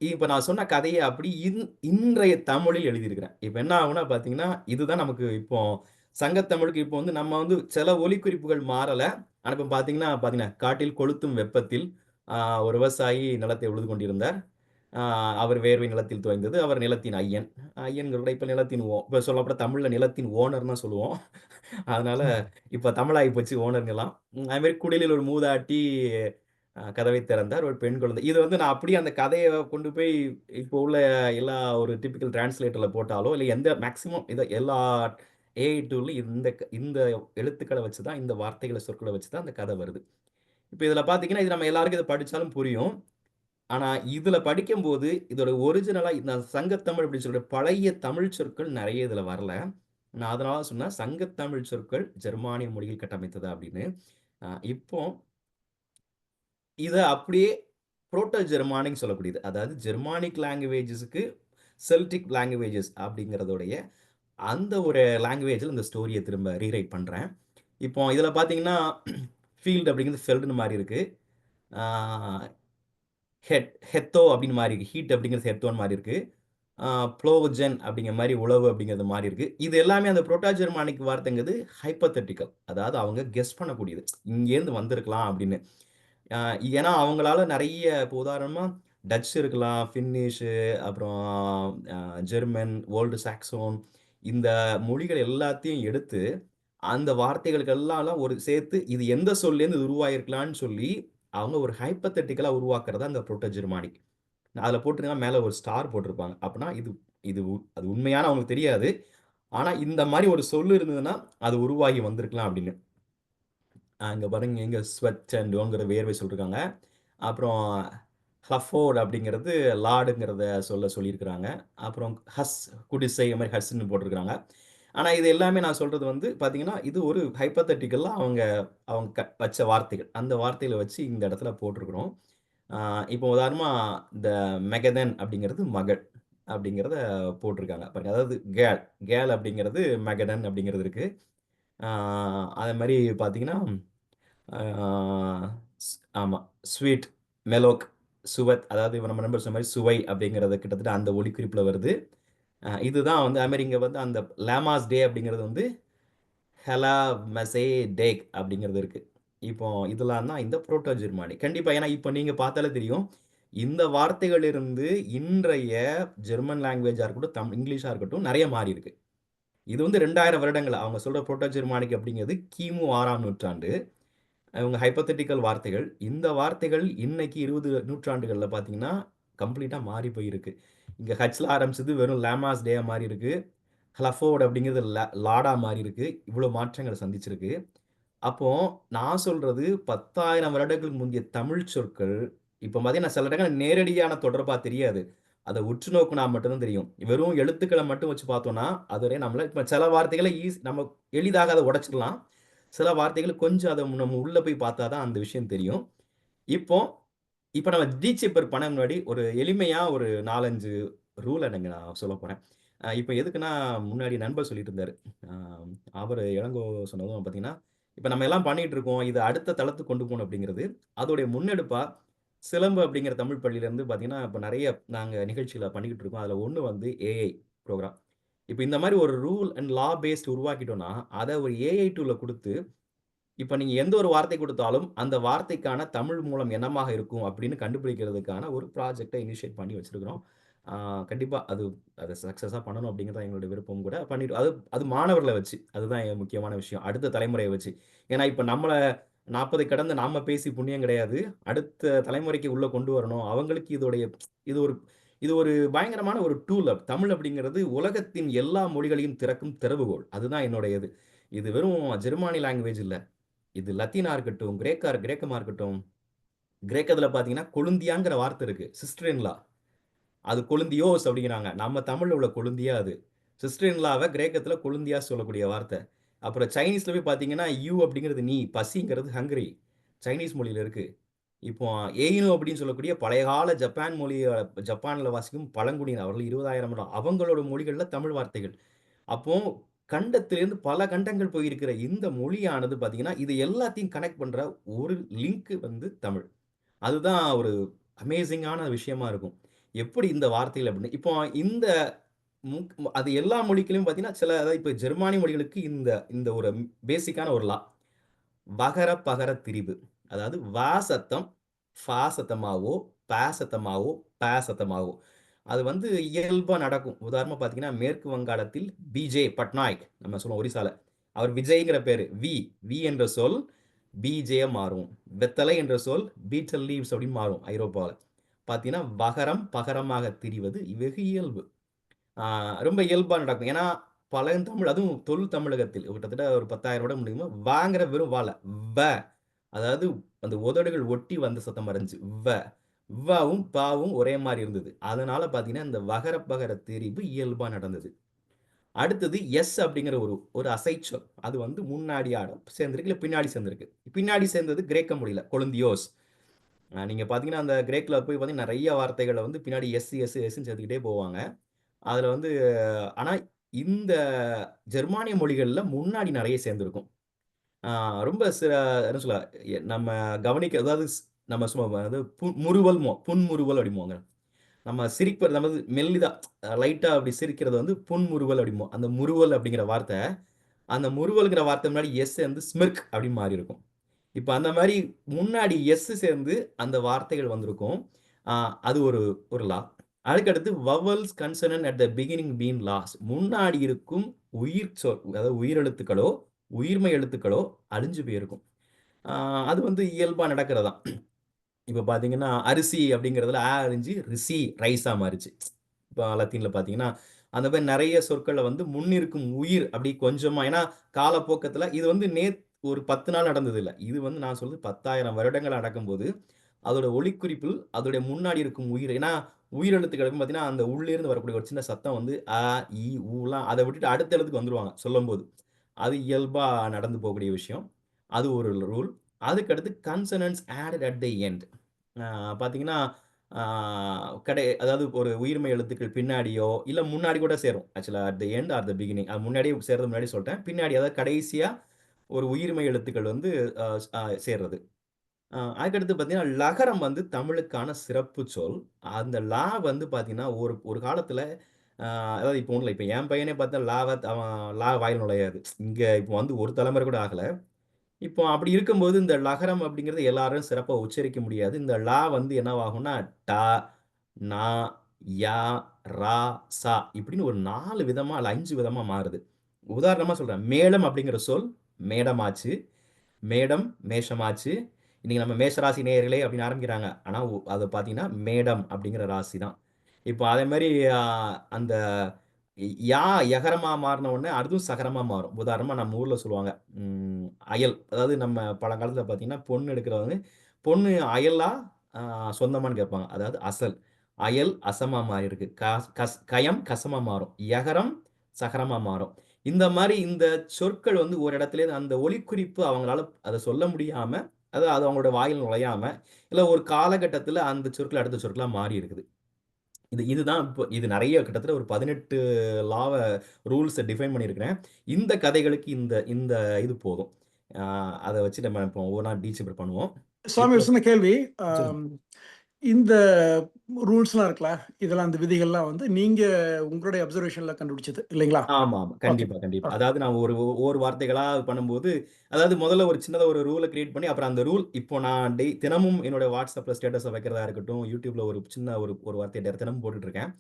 இப்ப நான் சொன்ன கதைய அப்படி இன்றைய தமிழில் எழுதியிருக்கிறேன். இப்ப என்ன ஆகும்னா பார்த்தீங்கன்னா, இதுதான் நமக்கு இப்போ சங்கத்தமிழுக்கு இப்போ வந்து நம்ம வந்து சில ஒலிக்குறிப்புகள் மாறல. ஆனா இப்ப பார்த்தீங்கன்னா, "காட்டில் கொளுத்தும் வெப்பத்தில் ஒரு விவசாயி நிலத்தை உழுது கொண்டிருந்தார். ஆ அவர் வேர்வை நிலத்தில் தோய்ந்தது. அவர் நிலத்தின் ஐயன்." ஐயன்கிறத இப்ப நிலத்தின் இப்ப சொல்லப்போனா தமிழ்ல நிலத்தின் ஓனர்ன்னு தான் சொல்லுவோம். அதனால இப்ப தமிழாகி போச்சு ஓனர்ங்கலாம். அது மாரி குடிலில் ஒரு மூதாட்டி கதவை திறந்தார். ஒரு பெண் குழந்தை. இது வந்து நான் அப்படியே அந்த கதைய கொண்டு போய் இப்போ உள்ள எல்லா ஒரு டிபிக்கல் டிரான்ஸ்லேட்டர்ல போட்டாலோ, இல்ல எந்த மேக்ஸிமம் எல்லா ஏஐ டூல்லும் இந்த எழுத்துக்கள வச்சு தான், இந்த வார்த்தைகள, சொற்கள வச்சு தான் அந்த கதை வருது. இப்ப இதுல பார்த்தீங்கன்னா, இது நம்ம எல்லாருக்கும் இத படிச்சாலும் புரியும். ஆனா, இதுல படிக்கும்போது, இதோட ஒரிஜினலா இந்த சங்கத்தமிழ் அப்படின்னு சொல்ற பழைய தமிழ் சொற்கள் நெறைய இதுல வரல. நான் அதனால தான் சொன்னேன், சங்கத்தமிழ் சொற்கள் ஜெர்மானிய மொழியில் கட்டமைத்தது அப்படின்னு. இப்போ இத அப்படியே புரோட்டோ ஜெர்மானிக் சொல்லக்கூடியது. அதாவது ஜெர்மானிக் லாங்குவேஜஸ்க்கு செல்டிக் லாங்குவேஜஸ் அப்படிங்கிறதோடைய அந்த ஒரு லாங்குவேஜ்ல இந்த ஸ்டோரிய திரும்ப ரீரைட் பண்றேன். இப்போ இதுல பார்த்தீங்கன்னா, ஃபீல்ட் அப்படிங்கிறது ஃபெல்டுன்னு மாறி இருக்கு. ஆ ஹெத்தோ அப்படின்னு மாறி இருக்கு. ஹீட் அப்படிங்கிறது ஹெத்தோன்னு மாறி இருக்கு. ஆ ப்ளோஜன் அப்படிங்கிற மாரி உழவு அப்படிங்கிறது மாறி இருக்கு. இது எல்லாமே அந்த புரோட்டோ ஜெர்மானிக் வார்த்தைங்கிறது ஹைப்போதெட்டிக்கல். அதாவது அவங்க கெஸ் பண்ணக்கூடியது. இங்கேருந்து வந்திருக்கலாம் அப்படின்னு. அ ஏன்னா அவங்களால நெறைய இப்போ உதாரணமா டச் இருக்கலாம், ஃபின்னிஷு, அப்புறம் அ ஜெர்மன், ஓல்டு சாக்சோன் இந்த மொழிகள் எல்லாத்தையும் எடுத்து, அந்த வார்த்தைகளுக்கெல்லாம் ஒரு சேர்த்து இது எந்த சொல்லேருந்து இது உருவாகியிருக்கலாம்ன்னு சொல்லி, அவங்க ஒரு ஹைப்போதெட்டிக்கலா உருவாக்குறது தான் இந்த புரோட்டோ ஜெர்மானிக். அதில போட்டிருந்தீங்கன்னா மேல ஒரு ஸ்டார் போட்டிருப்பாங்க. அப்பன்னா இது இது அது உண்மையான்னு அவங்களுக்கு தெரியாது. ஆனா இந்த மாரி ஒரு சொல் இருந்ததுன்னா, அது உருவாகி வந்திருக்கலாம் அப்படின்னு. இங்க பாருங்க இங்க ஸ்வெட் அண்ட் டோங்கிற வேர்வை சொல்லிருக்காங்க. அப்புறம் ஹஃபோர்ட் அப்படிங்கிறது லார்டுங்கிறத சொல்லியிருக்கிறாங்க. அப்புறம் குடிசை அது மாரி ஹஸ்ன்னு போட்டிருக்காங்க. ஆனா இது எல்லாமே நான் சொல்றது வந்து பார்த்தீங்கன்னா, இது ஒரு ஹைப்போதெட்டிக்கல்லா அவங்க அவங்க வச்ச வார்த்தைகள். அந்த வார்த்தைகள வச்சு இந்த இடத்துல போட்டிருக்கிறோம். ஆ இப்போ உதாரணமா இந்த மெகதன் அப்படிங்கிறது மகள் அப்படிங்கிறத போட்டிருக்காங்க. பாருங்க அதாவது கேல் அப்படிங்கிறது மெகடன் அப்படிங்கிறது இருக்கு. ஆ அதே மாரி பார்த்தீங்கன்னா, ஆ ஸ் ஆமா. ஸ்வீட், மெலோக், சுவத் அதாவது இப்ப நம்ம நண்பர் சொன்ன மாரி சுவை அப்படிங்கிறது கிட்டத்தட்ட அந்த ஒலிக்குறிப்புல வருது. இதுதான் வந்து அது மாரி இங்க வந்து அந்த லாமாஸ் டே அப்படிங்கிறது வந்து ஹெலா மெசே டேக் அப்படிங்கிறது இருக்கு. இப்போ இதெல்லாம் தான் இந்த புரோட்டோ ஜெர்மானி. கண்டிப்பா. ஏன்னா, இப்ப நீங்க பார்த்தாலே தெரியும். இந்த வார்த்தைகளிலிருந்து இன்றைய ஜெர்மன் லாங்குவேஜா இருக்கட்டும், இங்கிலீஷா இருக்கட்டும் நெறைய மாறியிருக்கு. இது வந்து 2000 வருடங்கள். அவங்க சொல்ற புரோட்டோ ஜெர்மானிக் அப்படிங்கிறது கிமு 6ஆம் நூற்றாண்டு. இவங்க ஹைப்போதெட்டிக்கல் வார்த்தைகள். இந்த வார்த்தைகள் இன்னைக்கு 20 நூற்றாண்டுகள்ல பார்த்தீங்கன்னா, கம்ப்ளீட்டா மாறி போயிருக்கு. இங்க ஹச்ல ஆரம்பிச்சது வெறும் லாமாஸ் டேயா மாறியிருக்கு. ஹலஃபோர்ட் அப்படிங்கிறது லாடா மாறி இருக்கு. இவ்வளோ மாற்றங்களை சந்திச்சிருக்கு. அப்போ நான் சொல்றது 10,000 வருடங்களுக்கு முந்தைய தமிழ் சொற்கள், இப்போ பார்த்தீங்கன்னா சில இடங்கள்ல நேரடியான தொடர்பா தெரியாது. அத உற்று நோக்குனா மட்டும் தான் தெரியும். வெறும் எழுத்துக்கள மட்டும் வச்சு பார்த்தோம்னா, அதுவரை நம்மள இப்ப சில வார்த்தைகள நம்ம எளிதாக அத உடைச்சிடலாம். சில வார்த்தைகள் கொஞ்சம் அத நம்ம உள்ள போய் பார்த்தா தான் அந்த விஷயம் தெரியும். இப்போ இப்ப நம்ம டீச்சேப்பர் பண்ண முன்னாடி ஒரு எளிமையா ஒரு 4, 5 ரூல் எனக்கு நான் சொல்லப் போறேன். இப்ப எதுக்குன்னா, முன்னாடி நண்பர் சொல்லிட்டு இருந்தாரு. அ அவரு இளங்கோ சொன்னதும் பார்த்தீங்கன்னா, இப்ப நம்ம எல்லாம் பண்ணிட்டு இருக்கோம். இத அடுத்த தளத்துக்கு கொண்டு போணும் அப்படிங்கிறது, அதோடைய முன்னெடுப்பா சிலம்பு அப்படிங்கிற தமிழ் பள்ளியிலருந்து பார்த்தீங்கன்னா, இப்ப நெறைய நாங்க நிகழ்ச்சிகள பண்ணிக்கிட்டு இருக்கோம். அதுல ஒண்ணு வந்து ஏஐ புரோகிராம். இப்ப இந்த மாரி ஒரு ரூல் அண்ட் லா பேஸ்ட் உருவாக்கிட்டோம்னா, அத ஒரு ஏஐ டூல்ல குடுத்து இப்ப நீங்க எந்த ஒரு வார்த்தை குடுத்தாலும், அந்த வார்த்தைக்கான தமிழ் மூலம் என்னமாக இருக்கும் அப்படின்னு கண்டுபிடிக்கிறதுக்கான ஒரு ப்ராஜெக்ட்ட இனிஷியேட் பண்ணி வச்சிருக்கிறோம். ஆ கண்டிப்பா அத சக்சஸா பண்ணணும் அப்படிங்கிறது தான் எங்களுடைய விருப்பம் கூட. பண்ணிட்டு அது அது மாணவர்கள வச்சு. அதுதான் முக்கியமான விஷயம். அடுத்த தலைமுறைய வச்சு. ஏன்னா இப்ப நம்மள 40 கடந்து நாம பேசி புண்ணியம் கிடையாது. அடுத்த தலைமுறைக்கு உள்ள கொண்டு வரணும். அவங்களுக்கு இது ஒரு இது ஒரு பயங்கரமான ஒரு டூல். தமிழ் அப்படிங்கிறது உலகத்தின் எல்லா மொழிகளையும் திறக்கும் திறவுகோல். அதுதான் என்னுடைய இது. இது வெறும் ஜெர்மானி லாங்குவேஜ் இல்ல. இது லத்தீனா இருக்கட்டும், கிரேக்கமா இருக்கட்டும். கிரேக்கத்துல பார்த்தீங்கன்னா, கொழுந்தியாங்கிற வார்த்தை இருக்கு. சிஸ்டர் இன் லா. அது கொழுந்தியோஸ் அப்படிங்கிறாங்க. நம்ம தமிழ்ல உள்ள கொழுந்தியா அது. சிஸ்டர் இன் லாவ கிரேக்கத்துல கொழுந்தியா சொல்லக்கூடிய வார்த்தை. அப்புறம் சைனீஸ்ல போய் பார்த்தீங்கன்னா, யூ அப்படிங்கிறது நீ, பசிங்கிறது ஹங்கரி. சைனீஸ் மொழியில இருக்கு. இப்போ ஏயினு அப்படின்னு சொல்லக்கூடிய பழைய கால ஜப்பான் ஜப்பான்ல வசிக்கும் பழங்குடியினர். அவர்கள் 20,000 வருடம். அவங்களோட மொழிகள்ல தமிழ் வார்த்தைகள். அப்போ கண்டத்திலிருந்து பல கண்டங்கள் போயிருக்கிற இந்த மொழியானது பார்த்தீங்கன்னா, இது எல்லாத்தையும் கனெக்ட் பண்ற ஒரு லிங்க் வந்து தமிழ். அதுதான் ஒரு அமேசிங்கான விஷயமா இருக்கும். எப்படி இந்த வார்த்தைகள் அப்படின்னு இப்போ இந்த அது எல்லா மொழிகளையும் பார்த்தீங்கன்னா, அதாவது இப்ப ஜெர்மானி மொழிகளுக்கு இந்த இந்த ஒரு பேசிக்கான ஒரு லா. வகர, பகர திரிபு. அதாவது வா சத்தம், ஃபா சத்தமாவோ, ப சத்தமாவோ, ப சத்தமாவோ. அது வந்து இயல்பா நடக்கும். உதாரணமா பார்த்தீங்கன்னா, மேற்கு வங்காளத்தில் பிஜே பட்நாயக் நம்ம சொல்லுவோம் ஒரிசால. அவர் விஜய்ங்கிற பேரு. வி என்ற சொல் பிஜேயா மாறும். வெத்தலை என்ற சொல் பீட்டல் லீவ்ஸ் அப்படின்னு மாறும் ஐரோப்பால. பார்த்தீங்கன்னா, வகரம், பகரமாக திரிவது வெகு இயல்பு. ஆ ரொம்ப இயல்பா நடக்கும். ஏன்னா, பழந்தமிழ் அதுவும் தொல் தமிழகத்தில் கிட்டத்தட்ட ஒரு 10,000 வருடம் முடியுமா, வாங்கிற வெறும் வா இல்ல. வ. அதாவது அந்த உதடுகள் ஒட்டி வந்த சத்தம் இருந்துச்சு. வ. வவும், பாவும் ஒரே மாரி இருந்தது. அதனால பார்த்தீங்கன்னா, இந்த வகர, பகர திரிபு இயல்பா நடந்தது. அடுத்தது எஸ் அப்படிங்கிற ஒரு ஒரு அசைச்சொல். அது வந்து முன்னாடி சேர்ந்திருக்கு, இல்ல பின்னாடி சேர்ந்திருக்கு. பின்னாடி சேர்ந்தது கிரேக்க மொழியில கொழுந்தியோஸ். நீங்க பார்த்தீங்கன்னா, அந்த கிரேக்ல போய் பார்த்தீங்கன்னா, நெறைய வார்த்தைகள வந்து பின்னாடி எஸ்ன்னு சேர்த்துக்கிட்டே போவாங்க. அதுல வந்து ஆனா இந்த ஜெர்மானிய மொழிகள்ல முன்னாடி நெறைய சேர்ந்திருக்கும். ஆ ரொம்ப என்ன சொல்ல நம்ம அதாவது நம்ம சும்மா அதாவது புன்முறுவல் அப்படிம்போங்க. நம்ம சிரிப்பது நமது மெல்லிதா லைட்டா அப்படி சிரிக்கிறது வந்து புன்முறுவல் அப்படிம்போம். அந்த முறுவல் அப்படிங்கிற வார்த்தை, அந்த முறுவல்ங்கிற வார்த்தை முன்னாடி வந்து ஸ்மிர்க் அப்படின்னு மாறி இருக்கும். இப்ப அந்த மாரி முன்னாடி சேர்ந்து அந்த வார்த்தைகள் வந்திருக்கும். ஆ அது ஒரு ஒரு லா. அதுக்கடுத்து vowels consonant at the beginning been last. முன்னாடி இருக்கும் உயிர் சொல் அதாவது உயிரெழுத்துக்களோ, உயிர்மெய் எழுத்துக்களோ அழிஞ்சு போயிருக்கும். ஆ அது வந்து இயல்பா நடக்கிறது தான். இப்ப பார்த்தீங்கன்னா, அரிசி அப்படிங்கிறதுல அழிஞ்சு ரைஸா மாறுச்சு. இப்ப லத்தீன்ல பார்த்தீங்கன்னா, அந்த மாரி நெறைய சொற்கள்ல வந்து முன்னிருக்கும் உயிர் அப்படி கொஞ்சமா ஏன்னா காலப்போக்கத்துல இது வந்து ஒரு 10 நாள் நடந்தது இல்ல. இது வந்து நான் சொல்றது 10,000 வருடங்கள் நடக்கும்போது, அதோட ஒலிக்குறிப்பில் அதோடைய முன்னாடி இருக்கும் உயிர் ஏன்னா உயிரெழுத்துக்கள் பார்த்தீங்கன்னா, அந்த உள்ளேருந்து வரக்கூடிய ஒரு சின்ன சத்தம் வந்து அ, இ, ஊலாம் அத விட்டுட்டு அடுத்த எழுத்துக்கு வந்துருவாங்க சொல்லும்போது. அது இயல்பா நடந்து போகக்கூடிய விஷயம். அது ஒரு ரூல். அதுக்கடுத்து கன்சனன்ட்ஸ் ஆடட் அட் த எண்ட். ஆ பார்த்தீங்கன்னா, ஆ அதாவது ஒரு உயிர்மெய் எழுத்துக்கள் பின்னாடியோ, இல்ல முன்னாடி கூட சேரும். ஆக்சுவலா at the end R the beginning. அது முன்னாடியே சேர்றது முன்னாடி சொல்ட்டேன். பின்னாடி அதாவது கடைசியா ஒரு உயிர்மெய் எழுத்துக்கள் வந்து அ அ சேர்றது. அதுக்கடுத்து பார்த்தீங்கன்னா, லகரம் வந்து தமிழுக்கான சிறப்பு சொல். அந்த லா வந்து பார்த்தீங்கன்னா, ஒரு ஒரு காலத்தில அதாவது இப்போ ஒண்ணும் இல்ல. இப்ப என் பையனே பார்த்தா அவன் வாயில நுழையாது. இங்க இப்போ வந்து ஒரு தலைமுறை கூட ஆகல. இப்போ அப்படி இருக்கும்போது, இந்த லகரம் அப்படிங்கிறது எல்லாரும் சிறப்பா உச்சரிக்க முடியாது. இந்த வந்து என்னவாகும்னா, ட, ந, ய, ரா, சா இப்படின்னு ஒரு 4 விதமா இல்ல 5 விதமா மாறுது. உதாரணமா சொல்றேன். மேளம் அப்படிங்கிற சொல் மேடமாச்சு. மேடம் மேஷமாச்சு. இன்னைக்கு நம்ம மேஷ ராசி நேயர்களே அப்படின்னு ஆரம்பிக்கிறாங்க. ஆனா அது பார்த்தீங்கன்னா, மேடம் அப்படிங்கிற ராசி தான். இப்போ அதே மாரி அ அந்த யா எகரமா மாறின உடனே அதுவும் சகரமா மாறும். உதாரணமா நம்ம ஊர்ல சொல்லுவாங்க. அயல். அதாவது நம்ம பழங்காலத்துல பார்த்தீங்கன்னா, பொண்ணு எடுக்கிறவங்க பொண்ணு அயலா அ சொந்தமான்னு கேட்பாங்க. அதாவது அசல். அயல் அசமா மாறியிருக்கு. கயம் கசமா மாறும். எகரம் சகரமா மாறும். இந்த மாரி இந்த சொற்கள் வந்து ஒரு இடத்திலே அந்த ஒலிக்குறிப்பு அவங்களால அத சொல்ல முடியாம, அது அவங்களோட வாயில் நுழையாம, இல்ல ஒரு காலகட்டத்தில அந்த சொற்கள் அடுத்த சொற்களா மாறி இருக்குது. இதுதான் இப்போ இது நெறைய கிட்டத்தட்ட ஒரு 18 லாவ ரூல்ஸ டிஃபைன் பண்ணியிருக்கிறேன். இந்த கதைகளுக்கு இந்த இந்த இது போதும். அ அத வச்சு நம்ம இப்போ ஒவ்வொன்னா டீகோடர் பண்ணுவோம். சுவாமி இப்போ ஒரு சின்ன கேள்வி. சொல்லுங்க. இந்த ரூல்ஸ்லாம் இருக்குல்ல, இதெல்லாம் அந்த விதிகள்லாம் வந்து நீங்க உங்களுடைய அப்சர்வேஷன்ல கண்டுபிடிச்சது இல்லைங்களா? ஆமா. ஓகே. கண்டிப்பா. ஓகே. அதாவது நான் ஒரு வார்த்தைகளா பண்ணும்போது, அதாவது முதல்ல ஒரு சின்னதா ஒரு ரூல கிரியேட் பண்ணி, அப்புறம் அந்த ரூல் இப்போ நான் தினமும் என்னோட WhatsAppல ஸ்டேட்டஸ வைக்கிறதா இருக்கட்டும், YouTubeல ஒரு சின்ன ஒரு வார்த்தைய தினமும் போட்டுட்டு இருக்கேன்.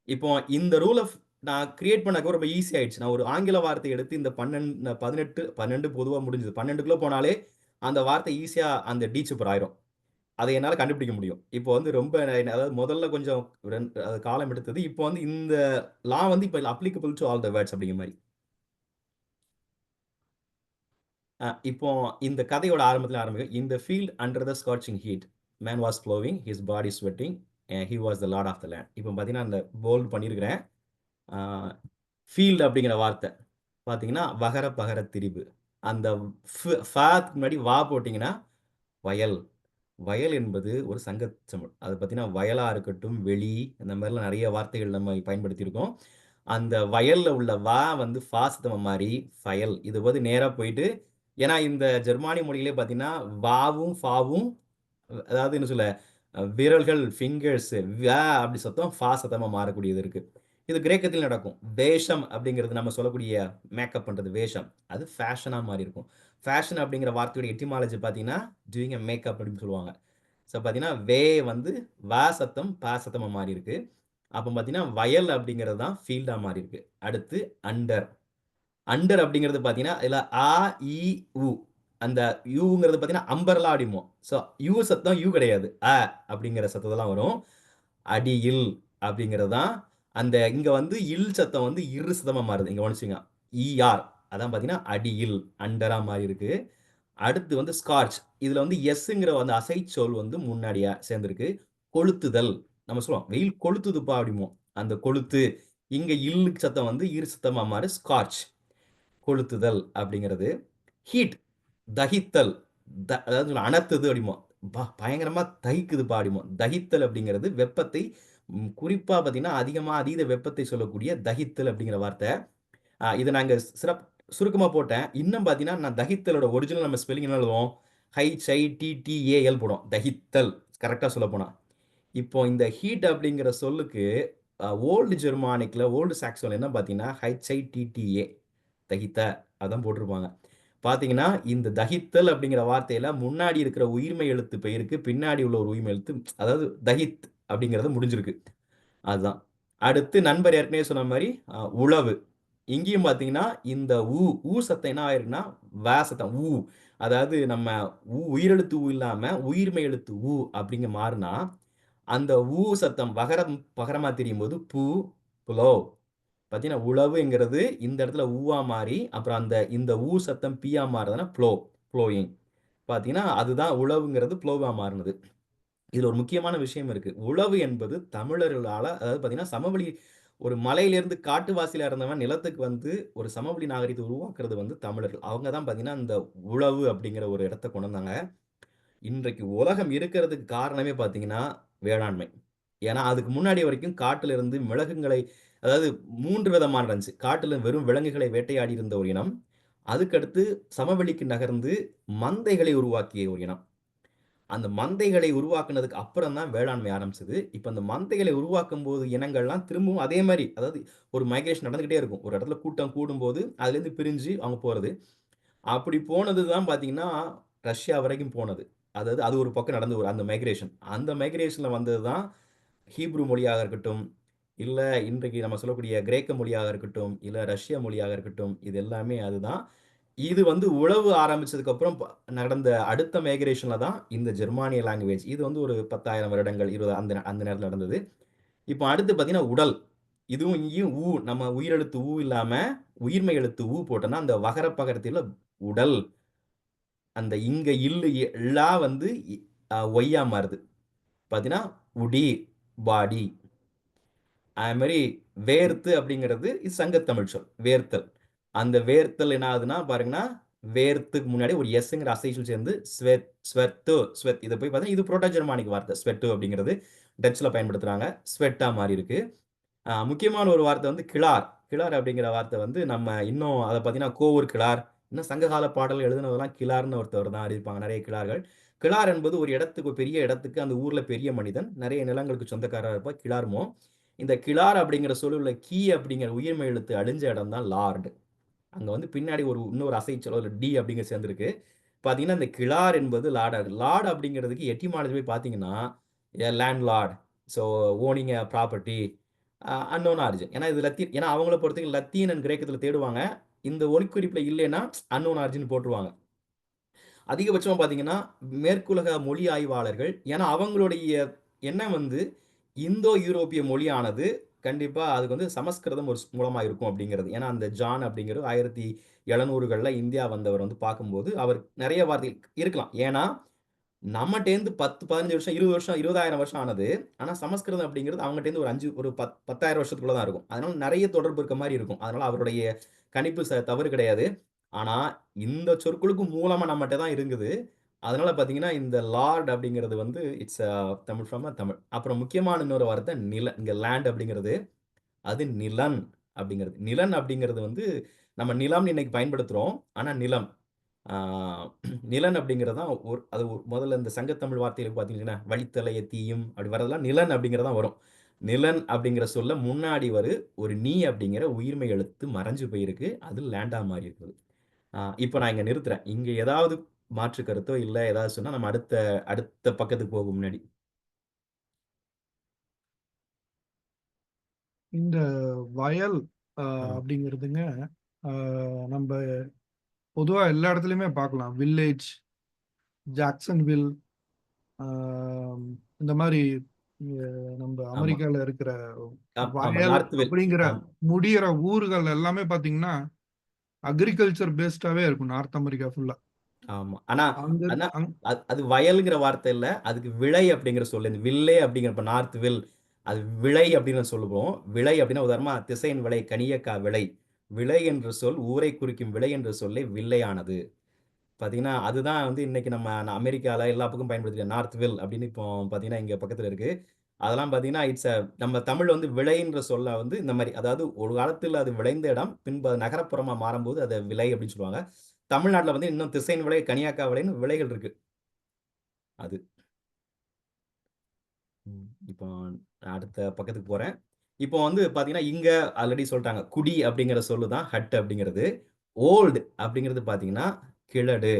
இப்போ இந்த ரூல நான் கிரியேட் பண்ணக்கு ரொம்ப ஈஸி ஆயிடுச்சு. நான் ஒரு ஆங்கில வார்த்தை எடுத்து இந்த 12 பொதுவா முடிஞ்சது. 12க்குள்ள போனாலே அந்த வார்த்தை ஈஸியா அந்த டீச்சூப்பர் ஆயிரும். அத என்னால கண்டுபிடிக்க முடியும். இப்போ வந்து ரொம்ப அதாவது முதல்ல கொஞ்சம் அது காலம் எடுத்தது. இப்போ வந்து இந்த லா வந்து இப்ப applicable to all the words அப்படிங்கிற மாரி. இப்போ இந்த கதையோட ஆரம்பத்துல ஆரம்பிக்கும். "In the field under the scorching heat, man was ploughing, his body sweating, he was the lord of the land." இப்போ பார்த்தீங்கன்னா, அந்த போல்ட் பண்ணியிருக்கிறேன். ஆ ஃபீல்ட் அப்படிங்கிற வார்த்தை பார்த்தீங்கன்னா, வகர, பகர, திரிபு. அந்த ஃப முன்னாடி வா போட்டீங்கன்னா, வயல். வயல் என்பது ஒரு சங்கச் தமிழ். அது பார்த்தீங்கன்னா, வயலா இருக்கட்டும், வெளி இந்த மாரிலாம் நெறைய வார்த்தைகள் நம்ம பயன்படுத்தியிருக்கோம். அந்த வயல்ல உள்ள வா வந்து ஃபா சத்தமா மாறி, ஃபயல். இது வந்து நேரா போயிட்டு ஏன்னா இந்த ஜெர்மானி மொழியிலே பார்த்தீங்கன்னா, வாவும், ஃபாவும் அதாவது என்ன சொல்ல விரல்கள், ஃபிங்கர்ஸ் அப்படி சத்தம் ஃபா சத்தமா மாறக்கூடியது இருக்கு. இது கிரேக்கத்தில் நடக்கும். வேஷம் அப்படிங்கிறது நம்ம சொல்லக்கூடிய மேக்கப் பண்றது வேஷம். அது ஃபேஷனா மாறியிருக்கும். ஃபேஷன் அப்படிங்கிற வார்த்தையோட எட்டிமாலஜி பார்த்தீங்கன்னா, டூயிங் எ மேக்கப் அப்படின்னு சொல்லுவாங்க. ஸோ பார்த்தீங்கன்னா, வந்து வ சத்தம், ப சத்தமா மாறியிருக்கு. அப்ப பார்த்தீங்கன்னா, வயல் அப்படிங்கிறது தான் ஃபீல்டா மாறியிருக்கு. அடுத்து அண்டர். அண்டர் அப்படிங்கிறது பார்த்தீங்கன்னா, இதுல ஆ, இ, உ. அந்த யூங்கிறது பார்த்தீங்கன்னா, அம்பர்லா அப்படிம்போம். ஸோ யூ சத்தம் யூ கிடையாது. அப்படிங்கிற சத்தத்தெல்லாம் வரும். அடியில் அப்படிங்கிறது தான் அந்த இங்க வந்து இல் சத்தம் வந்து இரு சத்தமா மாறுது. இங்க கவனிச்சுங்க. ஈஆர் அதான் பார்த்தீங்கன்னா, அடியில் அண்டரா மாறியிருக்கு. அடுத்து வந்து ஸ்கார்ச். இதுல வந்து எஸ்ங்கிற அந்த அசைச்சொல் வந்து முன்னாடியா சேர்ந்திருக்கு. கொளுத்துதல். நம்ம சொல்லுவோம், "வெயில் கொளுத்துதுப்பா" அப்படிம்போம். அந்த கொளுத்து. இங்க இல்லு சத்தம் வந்து இரு சத்தமா மாறு ஸ்கார்ச். கொளுத்துதல் அப்படிங்கிறது. ஹீட் தகித்தல். அதாவது அனத்துது அப்படிம்போம். பயங்கரமா தகிக்குதுப்பா அப்படிம்போம். தகித்தல் அப்படிங்கிறது வெப்பத்தை குறிப்பா பார்த்தீங்கன்னா, அதீத வெப்பத்தை சொல்லக்கூடிய தகித்தல் அப்படிங்கிற வார்த்தை. இத நாங்க சுருக்கமா போட்டேன். இன்னும் பார்த்தீங்கன்னா, நான் தகித்தலோட ஒரிஜினல் நம்ம ஸ்பெல்லிங் என்ன எழுதுவோம்? HITTAL போடுவோம். தகித்தல் கரெக்ட்டா சொல்லப்போனா. இப்போ இந்த ஹீட் அப்படிங்கிற சொல்லுக்கு ஓல்டு ஜெர்மானிக்ல, ஓல்டு சாக்சன்ல என்ன பார்த்தீங்கன்னா, HITTA தகித்த அதான் போட்டிருப்பாங்க. பார்த்தீங்கன்னா, இந்த தகித்தல் அப்படிங்கிற வார்த்தையில முன்னாடி இருக்கிற உயிர்மெய் எழுத்து பெயருக்கு பின்னாடி உள்ள ஒரு உயிர்மெய் எழுத்து அதாவது தகித் அப்படிங்கிறது முடிஞ்சிருக்கு. அதுதான். அடுத்து நண்பர் ஏற்கனவே சொன்ன மாரி உழவு. இங்கேயும் பார்த்தீங்கன்னா, இந்த சத்தம் என்ன ஆயிருக்குன்னா, சத்தம் அதாவது நம்ம உயிரெழுத்து இல்லாம உயிர்மெய் எழுத்து அப்படிங்க மாறுனா, அந்த சத்தம் வகரம் பகரமா தெரியும்போது புலோ. பார்த்தீங்கன்னா, உழவுங்கிறது இந்த இடத்துல மாறி, அப்புறம் இந்த சத்தம் மாறுதுன்னா ப்ளோயிங். பார்த்தீங்கன்னா, அதுதான் உழவுங்கிறது ப்ளோவா மாறுனது. இதுல ஒரு முக்கியமான விஷயம் இருக்கு. உழவு என்பது தமிழர்களால அதாவது பார்த்தீங்கன்னா, சமவெளி ஒரு மலையிலிருந்து காட்டுவாசியில இருந்தவன் நிலத்துக்கு வந்து ஒரு சமவெளி நாகரிகத்த உருவாக்குறது வந்து தமிழர்கள். அவங்க தான் பார்த்தீங்கன்னா, இந்த உழவு அப்படிங்கிற ஒரு இடத்த கொண்டு வந்தாங்க. இன்றைக்கு உலகம் இருக்கிறதுக்கு காரணமே பார்த்தீங்கன்னா, வேளாண்மை. ஏன்னா, அதுக்கு முன்னாடி வரைக்கும் காட்டுல இருந்து மிளகுங்களை அதாவது 3 விதமான இருந்துச்சு. காட்டுல வெறும் விலங்குகளை வேட்டையாடி இருந்த ஒரு இனம். அதுக்கடுத்து சமவெளிக்கு நகர்ந்து மந்தைகளை உருவாக்கிய ஒரு இனம். அந்த மந்தைகளை உருவாக்குனதுக்கு அப்புறம் தான் வேளாண்மை ஆரம்பிச்சது. இப்ப அந்த மந்தைகளை உருவாக்கும்போது இனங்கள்லாம் திரும்பவும் அதே மாரி, அதாவது ஒரு மைக்ரேஷன் நடந்துகிட்டே இருக்கும். ஒரு இடத்துல கூட்டம் கூடும்போது, அதுலேருந்து பிரிஞ்சு அவங்க போறது. அப்படி போனது தான் பார்த்தீங்கன்னா, ரஷ்யா வரைக்கும் போனது. அதாவது அது ஒரு பக்கம் நடந்த ஒரு அந்த மைக்ரேஷன். அந்த மைக்ரேஷன்ல வந்தது தான் ஹீப்ரு மொழியாக இருக்கட்டும், இல்ல இன்றைக்கு நம்ம சொல்லக்கூடிய கிரேக்க மொழியாக இருக்கட்டும், இல்ல ரஷ்ய மொழியாக இருக்கட்டும், இது எல்லாமே அதுதான். இது வந்து உழவு ஆரம்பிச்சதுக்கு அப்புறம் நடந்த அடுத்த மைக்ரேஷன்ல தான் இந்த ஜெர்மானிய லாங்குவேஜ். இது வந்து ஒரு 10,000 வருடங்கள், 20 அந்த அந்த நேரத்துல நடந்தது. இப்போ அடுத்து பார்த்தீங்கன்னா, உடல். இதுவும் இங்கேயும் ஊ நம்ம உயிரெழுத்து ஊ இல்லாம உயிர்மெய் எழுத்து ஊ போட்டோம்னா அந்த வகர பகரத்தில உடல். அந்த இங்க இல்லு லா வந்து ஒய்யா மாறுது. பார்த்தீங்கன்னா, உடி, பாடி. அது மாரி வேர்த்து அப்படிங்கிறது இது சங்கத்தமிழ் சொல். வேர்த்தல். அந்த வேர்த்தல் என்ன ஆகுதுன்னா பாருங்கன்னா, வேர்த்துக்கு முன்னாடி ஒரு எஸ்ங்கிற அசை சொல் சேர்ந்து ஸ்வெட்டு, ஸ்வெட். இத போய் பார்த்தீங்கன்னா, இது புரோட்டோ ஜெர்மானிக் வார்த்தை. ஸ்வெட்டு அப்படிங்கிறது டச்ல பயன்படுத்துறாங்க. ஸ்வெட்டா மாறியிருக்கு. முக்கியமான ஒரு வார்த்தை வந்து கிளார். கிளார் அப்படிங்கிற வார்த்தை வந்து நம்ம இன்னும் அத பார்த்தீங்கன்னா, கோவூர் கிளார், இன்னும் சங்ககால பாடல் எழுதினதெல்லாம் கிளார்ன்னு ஒருத்தவர் தான் எழுதியிருப்பாங்க. நெறைய கிளார்கள். கிளார் என்பது ஒரு இடத்துக்கு ஒரு பெரிய இடத்துக்கு அந்த ஊர்ல பெரிய மனிதன். நெறைய நிலங்களுக்கு சொந்தக்காரரா இருப்பார். கிளார்மோ. இந்த கிளார் அப்படிங்கிற சொல்லுல கி அப்படிங்கிற உயிர்மெய் எழுத்து அழிஞ்ச இடம் தான் லார்ட். அங்க வந்து பின்னாடி இன்னொரு அசைச்சொல் ஒரு டி அப்படிங்கிறது சேர்ந்திருக்கு. பார்த்தீங்கன்னா, இந்த கிளார் என்பது லார்ட். லார்ட் அப்படிங்கிறதுக்கு எட்டிமாலஜி போய் பார்த்தீங்கன்னா, எ land Lord. So owning a property unknown origin. ஏன்னா இது லத்தீன். ஏன்னா அவங்கள பொறுத்தவரைக்கும் லத்தீன் அண்ட் கிரேக்கத்தில தேடுவாங்க. இந்த ஒலிக்குறிப்புல இல்லைன்னா அன்னோன் ஆரிஜின் போட்டுருவாங்க. அதிகபட்சமா பார்த்தீங்கன்னா, மேற்குலக மொழி ஆய்வாளர்கள் ஏன்னா அவங்களுடைய எண்ணம் வந்து இந்தோ யூரோப்பிய மொழியானது கண்டிப்பா அதுக்கு வந்து சமஸ்கிருதம் ஒரு மூலமா இருக்கும் அப்படிங்கிறது. ஏன்னா அந்த ஜான் அப்படிங்கிறது 1700கள்ல இந்தியா வந்தவர் வந்து பார்க்கும்போது, அவர் நெறைய வார்த்தைகள் இருக்கலாம். ஏன்னா நம்மட்டேருந்து 10, 15 வருஷம், 20 வருஷம், 20,000 வருஷம் ஆனது. ஆனா சமஸ்கிருதம் அப்படிங்கிறது அவங்கட்டேருந்து ஒரு 5 ஒரு 10,000 வருஷத்துக்குள்ள தான் இருக்கும். அதனால நெறைய தொடர்பு இருக்க மாரி இருக்கும். அதனால அவருடைய கணிப்பு தவறு கிடையாது. ஆனா இந்த சொற்களுக்கு மூலமா நம்மட்ட தான் இருக்குது. அதனால பார்த்தீங்கன்னா, இந்த லார்ட் அப்படிங்கிறது வந்து இட்ஸ் தமிழ் ஃப்ரம் தமிழ். அப்புறம் முக்கியமான இன்னொரு வார்த்தை இங்க லேண்ட் அப்படிங்கிறது, அது நிலன் அப்படிங்கிறது. நிலன் அப்படிங்கிறது வந்து நம்ம நிலம்னு இன்னைக்கு பயன்படுத்துறோம். ஆனா நிலம். ஆ நிலன் அப்படிங்கிறது தான் முதல்ல இந்த சங்கத்தமிழ் வார்த்தையில பார்த்தீங்கன்னா, வழித்தலைய தீயும் அப்படி வரதெல்லாம் நிலன் அப்படிங்கிறது தான் வரும். நிலன் அப்படிங்கிற சொல்ல முன்னாடி ஒரு நீ அப்படிங்கிற உயிர்மெய் எழுத்து மறைஞ்சு போயிருக்கு. அது லேண்டா மாறி இருக்குது. இப்ப நான் இங்க நிறுத்துறேன். இங்க ஏதாவது மாற்று கருத்தோ, இல்ல ஏதாவது சொன்னா நம்ம அடுத்த அடுத்த பக்கத்துக்கு போகும் முன்னாடி. இந்த வயல் ஆமா, அப்படிங்கிறதுங்க நம்ம பொதுவா எல்லா இடத்துலயுமே பார்க்கலாம். வில்லேஜ், ஜாக்சன்வில், ஆம், இந்த மாதிரி நம்ம ஆமா. அமெரிக்கால இருக்கிற ஆமா. வயல் நார்த்வில். அப்படிங்கிற ஆம், முடியிற ஊர்கள் எல்லாமே பாத்தீங்கன்னா அக்ரிகல்ச்சர் பேஸ்டாவே இருக்கும் நார்த் அமெரிக்கா ஃபுல்லா. ஆமா. ஆனா அங்க ஆனா இருக்க அது வயல்ங்கிற வார்த்தை இல்ல. அதுக்கு விளை அப்படிங்கிற சொல். இந்த வில்லே அப்படிங்கிற இப்ப நார்த் வில். அது விளை அப்படின்னு சொல்லுவோம். விளை அப்படின்னா உதாரணமா திசையன் விளை, கணியக்கா விளை. விளை என்ற சொல் ஊரை குறிக்கும் விளை என்ற சொல்லே வில்லையானது. பார்த்தீங்கன்னா, அதுதான் வந்து இன்னைக்கு நம்ம அமெரிக்கால எல்லா பக்கமும் பயன்படுத்துற நார்த் வில் அப்படின்னு இப்போ பார்த்தீங்கன்னா, இங்க பக்கத்துல இருக்கு. அதெல்லாம் பார்த்தீங்கன்னா, நம்ம தமிழ்ல வந்து விளைன்ற சொல்ல வந்து இந்த மாரி அதாவது ஒரு காலத்துல அது விளைந்த இடம், பின்பு அது நகரப்புறமா மாறும்போது அத விளை அப்படின்னு சொல்லுவாங்க. தமிழ்நாட்டுல வந்து இன்னும் திசையன் விளை, கனியாக்கா விளைன்னு விளைகள் இருக்கு. அது. இப்போ அடுத்த பக்கத்துக்கு போறேன். இப்போ வந்து பார்த்தீங்கன்னா, இங்க ஆல்ரெடி சொல்ட்டாங்க. குடி அப்படிங்கிற சொல்லு தான் ஹட் அப்படிங்கிறது. ஓல்ட் அப்படிங்கிறது பார்த்தீங்கன்னா, கிழடு.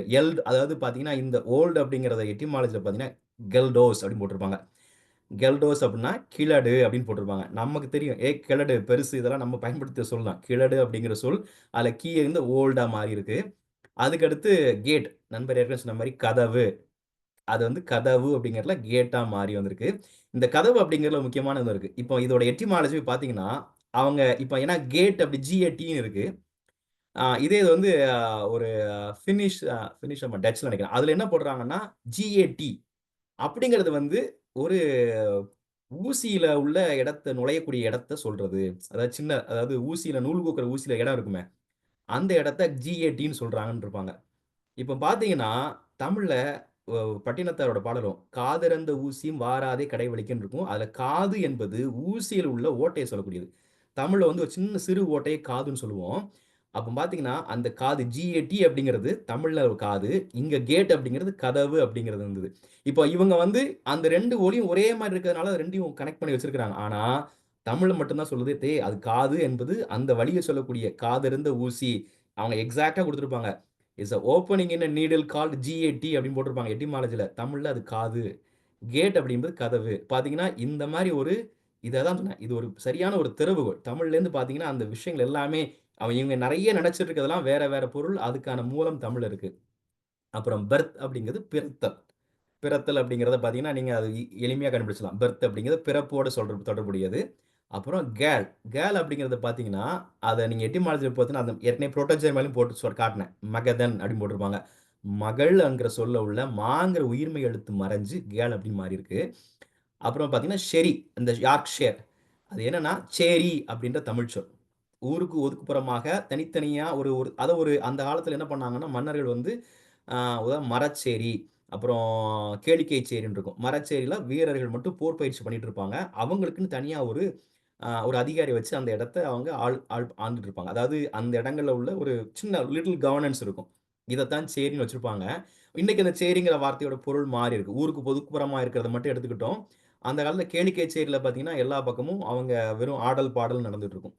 அதாவது பார்த்தீங்கன்னா, இந்த ஓல்ட் அப்படிங்கிறத எட்டிமாலஜில பார்த்தீங்கன்னா, கெல்டோஸ் அப்படின்னு போட்டிருப்பாங்க. கெல்டோஸ் அப்படின்னா கிழடு அப்படின்னு போட்டிருப்பாங்க. நமக்கு தெரியும். கிழடு பெருசு இதெல்லாம் நம்ம பயன்படுத்திய சொல் தான். கிழடு அப்படிங்கிற சொல் அதுல கீ இருந்து ஓல்டா மாறியிருக்கு. அதுக்கடுத்து கேட். நண்பர் ஏற்கனவே சொன்ன மாரி கதவு. அது வந்து கதவு அப்படிங்கிறதுல கேட்டா மாறி வந்திருக்கு. இந்த கதவு அப்படிங்கிறதுல முக்கியமானது இருக்கு. இப்போ இதோட எட்டிமாலஜி பார்த்தீங்கன்னா, அவங்க இப்ப ஏன்னா கேட் அப்படி ஜிஏடின்னு இருக்கு. இதே இது வந்து ஒரு ஃபினிஷ் நம்ம டச்ல நெனைக்கிறேன். அதுல என்ன போடுறாங்கன்னா, ஜிஏடி அப்படிங்கிறது வந்து ஒரு ஊசியில உள்ள நுழையக்கூடிய இடத்த சொல்றது. அதாவது ஊசியில நூல் கோக்குற ஊசியில இடம் இருக்குமே, அந்த இடத்த ஜிஏடின்னு சொல்றாங்கன்னு இருப்பாங்க. இப்ப பார்த்தீங்கன்னா, தமிழ்ல ஒ பட்டினத்தாரோட பாடல் வரும். "காதிறந்த ஊசியும் வாராதே கடைவழிக்குன்னு" இருக்கும். அதுல காது என்பது ஊசியில உள்ள ஓட்டைய சொல்லக்கூடியது. தமிழ்ல வந்து ஒரு சின்ன சிறு ஓட்டைய காதுன்னு சொல்லுவோம். அப்ப பார்த்தீங்கன்னா, அந்த காது ஜிஏடி அப்படிங்கிறது தமிழ்ல ஒரு காது. இங்க கேட் அப்படிங்கிறது கதவு அப்படிங்கிறது இருந்தது. இப்போ இவங்க வந்து அந்த 2 ஒலியும் ஒரே மாரி இருக்கிறதுனால 2யும் கனெக்ட் பண்ணி வச்சிருக்காங்க. ஆனா, தமிழ்ல மட்டும் தான் சொல்லுது, அது காது என்பது அந்த வழிய சொல்லக்கூடிய காதருந்த ஊசி. அவங்க எக்ஸாக்ட்டா குடுத்திருப்பாங்க. Is opening in a needle called GAT அப்படின்னு போட்டிருப்பாங்க எட்டிமாலஜில. தமிழ்ல அது காது. கேட் அப்படிங்கிறது கதவு. பார்த்தீங்கன்னா, இந்த மாரி இத தான் சொன்னேன். இது ஒரு சரியான ஒரு திறவுகோல். தமிழ்லேருந்து பார்த்தீங்கன்னா, அந்த விஷயங்கள் எல்லாமே இவங்க நெறைய நெனச்சிட்டு இருக்கிறதெல்லாம் வேற வேற பொருள். அதுக்கான மூலம் தமிழ்ல இருக்கு. அப்புறம் பெர்த் அப்படிங்கிறது பிறத்தல். பிறத்தல் அப்படிங்கிறத பார்த்தீங்கன்னா, நீங்க அது எளிமையா கண்டுபிடிச்சிடலாம். பெர்த் அப்படிங்கிறது பிறப்போடு தொடர்புடையது. அப்புறம் கேல். கேல் அப்படிங்கிறது பார்த்தீங்கன்னா, அத நீங்க எட்டிமாலஜில பார்த்தீங்கன்னா, அந்த ஏற்கனவே புரோட்டோஜெர்மாலையும் போட்டு காட்டினேன். மகதன் அப்படின்னு போட்டிருப்பாங்க. மகள்ங்கிற சொல்ல உள்ள மாங்கிற உயிர்மெய் எழுத்து மறைஞ்சு கேல் அப்படின்னு மாறியிருக்கு. அப்புறம் பார்த்தீங்கன்னா, ஷெரி இந்த யார்க்ஷயர். அது என்னன்னா, சேரி அப்படின்ற தமிழ் சொல். ஊருக்கு ஒதுக்குப்புறமாக தனித்தனியா ஒரு ஒரு அத ஒரு அந்த காலத்தில என்ன பண்ணாங்கன்னா, மன்னர்கள் வந்து உதாரணம் மரச்சேரி, அப்புறம் கேளிக்கை சேரின்னு இருக்கும். மரச்சேரியில வீரர்கள் மட்டும் போர் பயிற்சி பண்ணிட்டு இருப்பாங்க. அவங்களுக்குன்னு தனியா ஒரு அதிகாரி வச்சு அந்த இடத்த அவங்க ஆண்டுட்டு இருப்பாங்க. அதாவது அந்த இடங்கள்ல உள்ள ஒரு சின்ன லிட்டில் கவர்னன்ஸ் இருக்கும். இதத்தான் சேரின்னு வச்சிருப்பாங்க. இன்னைக்கு அந்த சேரிங்கிற வார்த்தையோட பொருள் மாறி இருக்கு. ஊருக்கு ஒதுக்குப்புறமா இருக்கிறத மட்டும் எடுத்துக்கிட்டோம். அந்த காலத்துல கேளிக்கை சேரில பார்த்தீங்கன்னா, எல்லா பக்கமும் அவங்க வெறும் ஆடல், பாடல் நடந்துட்டு இருக்கும்.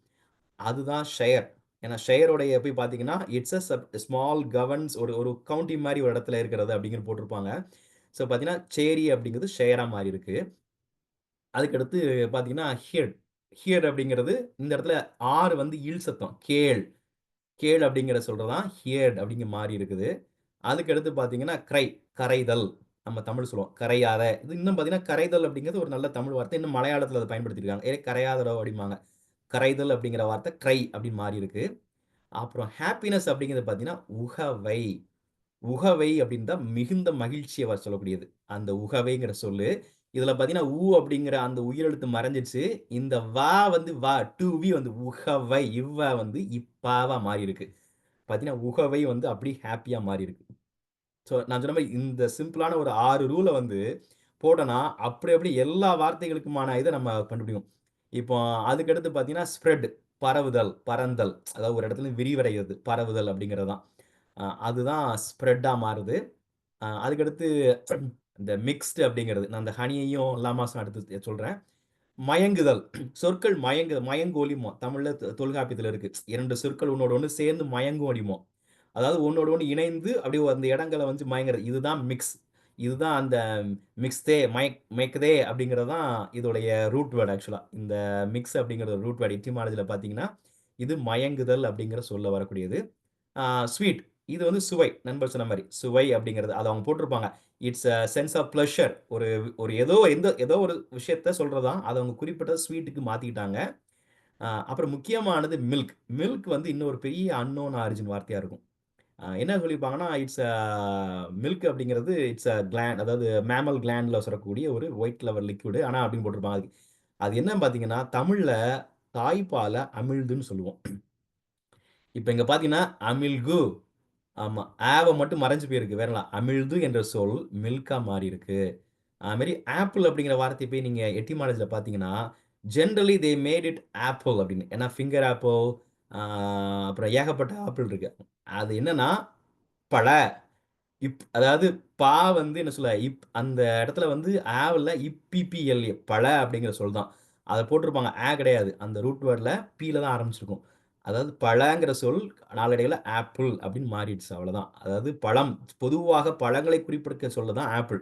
அதுதான் ஷயர். ஏன்னா ஷயருடைய போய் பார்த்தீங்கன்னா, இட்ஸ் ஸ்மால் கவர்ன்ஸ் ஒரு ஒரு கவுண்டி மாரி ஒரு இடத்துல இருக்கிறது அப்படிங்கிறது போட்டிருப்பாங்க. ஸோ பார்த்தீங்கன்னா, சேரி அப்படிங்கிறது ஷயரா மாறியிருக்கு. அதுக்கடுத்து பார்த்தீங்கன்னா, ஹியர். ஹியர் அப்படிங்கிறது இந்த இடத்துல ஆர் வந்து இல் சத்தம். கேள். கேள் அப்படிங்கிற சொல்றது தான் ஹியர்ட் அப்படிங்க மாறி இருக்குது. அதுக்கடுத்து பார்த்தீங்கன்னா, கரைதல். நம்ம தமிழ் சொல்லுவோம். கரையாத. இது இன்னும் பார்த்தீங்கன்னா, கரைதல் அப்படிங்கிறது ஒரு நல்ல தமிழ் வார்த்தை. இன்னும் மலையாளத்தில அத பயன்படுத்தியிருக்காங்க. கரையாதடா அப்படிம்பாங்க. கரைதல் அப்படிங்கிற வார்த்தை கிரை அப்படின்னு மாறியிருக்கு. அப்புறம் ஹேப்பினஸ் அப்படிங்கிறது பார்த்தீங்கன்னா, உகவை. உகவை அப்படின்னு தான் மிகுந்த மகிழ்ச்சிய சொல்லக்கூடியது. அந்த உகவைங்கிற சொல்லு. இதுல பார்த்தீங்கன்னா, அப்படிங்கிற அந்த உயிரெழுத்து மறைஞ்சிருச்சு. இந்த வந்து டூ வி வந்து உகவை. வந்து இப்பாவா மாறியிருக்கு. பார்த்தீங்கன்னா, உகவை வந்து அப்படியே ஹேப்பியா மாறியிருக்கு. ஸோ நான் சொன்ன மாரி இந்த சிம்பிளான ஒரு 6 ரூல வந்து போட்டோம்னா, அப்படி எல்லா வார்த்தைகளுக்குமான இத நம்ம கண்டுபிடிக்கும். இப்போ அதுக்கடுத்து பார்த்தீங்கன்னா, ஸ்ப்ரெட் பரவுதல், பரந்தல். அதாவது ஒரு இடத்துல விரிவடைவது, பரவுதல் அப்படிங்கிறது தான். அதுதான் ஸ்ப்ரெட்டா மாறுது. அதுக்கடுத்து இந்த மிக்ஸ்டு அப்படிங்கிறது. நான் அந்த ஹனியையும், லாமாஸும் அடுத்து சொல்றேன். மயங்குதல். சொற்கள் மயங்கோலிம்போம். தமிழ்ல தொல்காப்பியத்துல இருக்கு. 2 சொற்கள் ஒண்ணோட ஒண்ணு சேர்ந்து மயங்கும் அப்படிம்போம். அதாவது ஒண்ணோட ஒண்ணு இணைந்து அப்படியே அந்த இடங்கள வந்து மயங்குறது. இதுதான் மிக்ஸ். இதுதான் அந்த மிக்ஸ்தே மயக்குதே அப்படிங்கிறது தான் இதோடைய ரூட் வேர்ட் ஆக்சுவலா. இந்த மிக்ஸ் அப்படிங்கிற ரூட் வேர்ட் எட்டிமாலஜில பார்த்தீங்கன்னா, இது மயங்குதல் அப்படிங்கிற சொல்ல வரக்கூடியது. ஆ ஸ்வீட். இது வந்து சுவை. நண்பர் சொன்ன மாரி. சுவை அப்படிங்கிறது. அத அவங்க போட்டிருப்பாங்க. It's a sense of pleasure. ஒரு ஒரு ஏதோ ஒரு விஷயத்த சொல்றதாம். அத அவங்க குறிப்பிட்ட ஸ்வீட்டுக்கு மாத்திக்கிட்டாங்க. அப்புறம் முக்கியமானது மில்க். மில்க் வந்து இன்னொரு பெரிய அன்னோன் ஆரிஜின் வார்த்தையா இருக்கும். என்ன சொல்லியிருப்பாங்கன்னா, இட்ஸ் மில்க் அப்படிங்கிறது இட்ஸ் கிளாண்ட் அதாவது மேமல் கிளாண்ட்ல சுரக்கக்கூடிய ஒரு ஒயிட் கலர் லிக்விட். ஆனா அப்படின்னு போட்டிருப்பாங்க. அது அது என்னன்னு பார்த்தீங்கன்னா, தமிழ்ல தாய்ப்பால அமிழ்துன்னு சொல்லுவோம். இப்ப இங்க பார்த்தீங்கன்னா, அமிழ்கு ஆமா. மட்டும் மறைஞ்சு போயிருக்கு. வேற அமிழ்து என்ற சொல் மில்க்கா மாறியிருக்கு. அது மாரி ஆப்பிள் அப்படிங்கிற வார்த்தைய போய் நீங்க எட்டிமாலஜில பார்த்தீங்கன்னா, generally they made it apple அப்படின்னு. ஏன்னா ஃபிங்கர் ஆப்பிள் ஆ அப்புறம் ஏகப்பட்ட ஆப்பிள் இருக்கு. அது என்னன்னா, பழ அதாவது வந்து என்ன சொல்ல, அந்த இடத்துல வந்து ஆவுல இப்பிபிஎல்ஏ பழ அப்படிங்கிற சொல் தான். அத போட்டிருப்பாங்க. கிடையாது. அந்த ரூட் வேர்ட்ல பில தான் ஆரம்பிச்சிருக்கும். அதாவது பழங்கிற சொல் நாளடைவில ஆப்பிள் அப்படின்னு மாறிடுச்சு அவ்வளோதான். அதாவது பழம் பொதுவாக பழங்களை குறிப்பிடுக்க சொல்ல தான் ஆப்பிள்.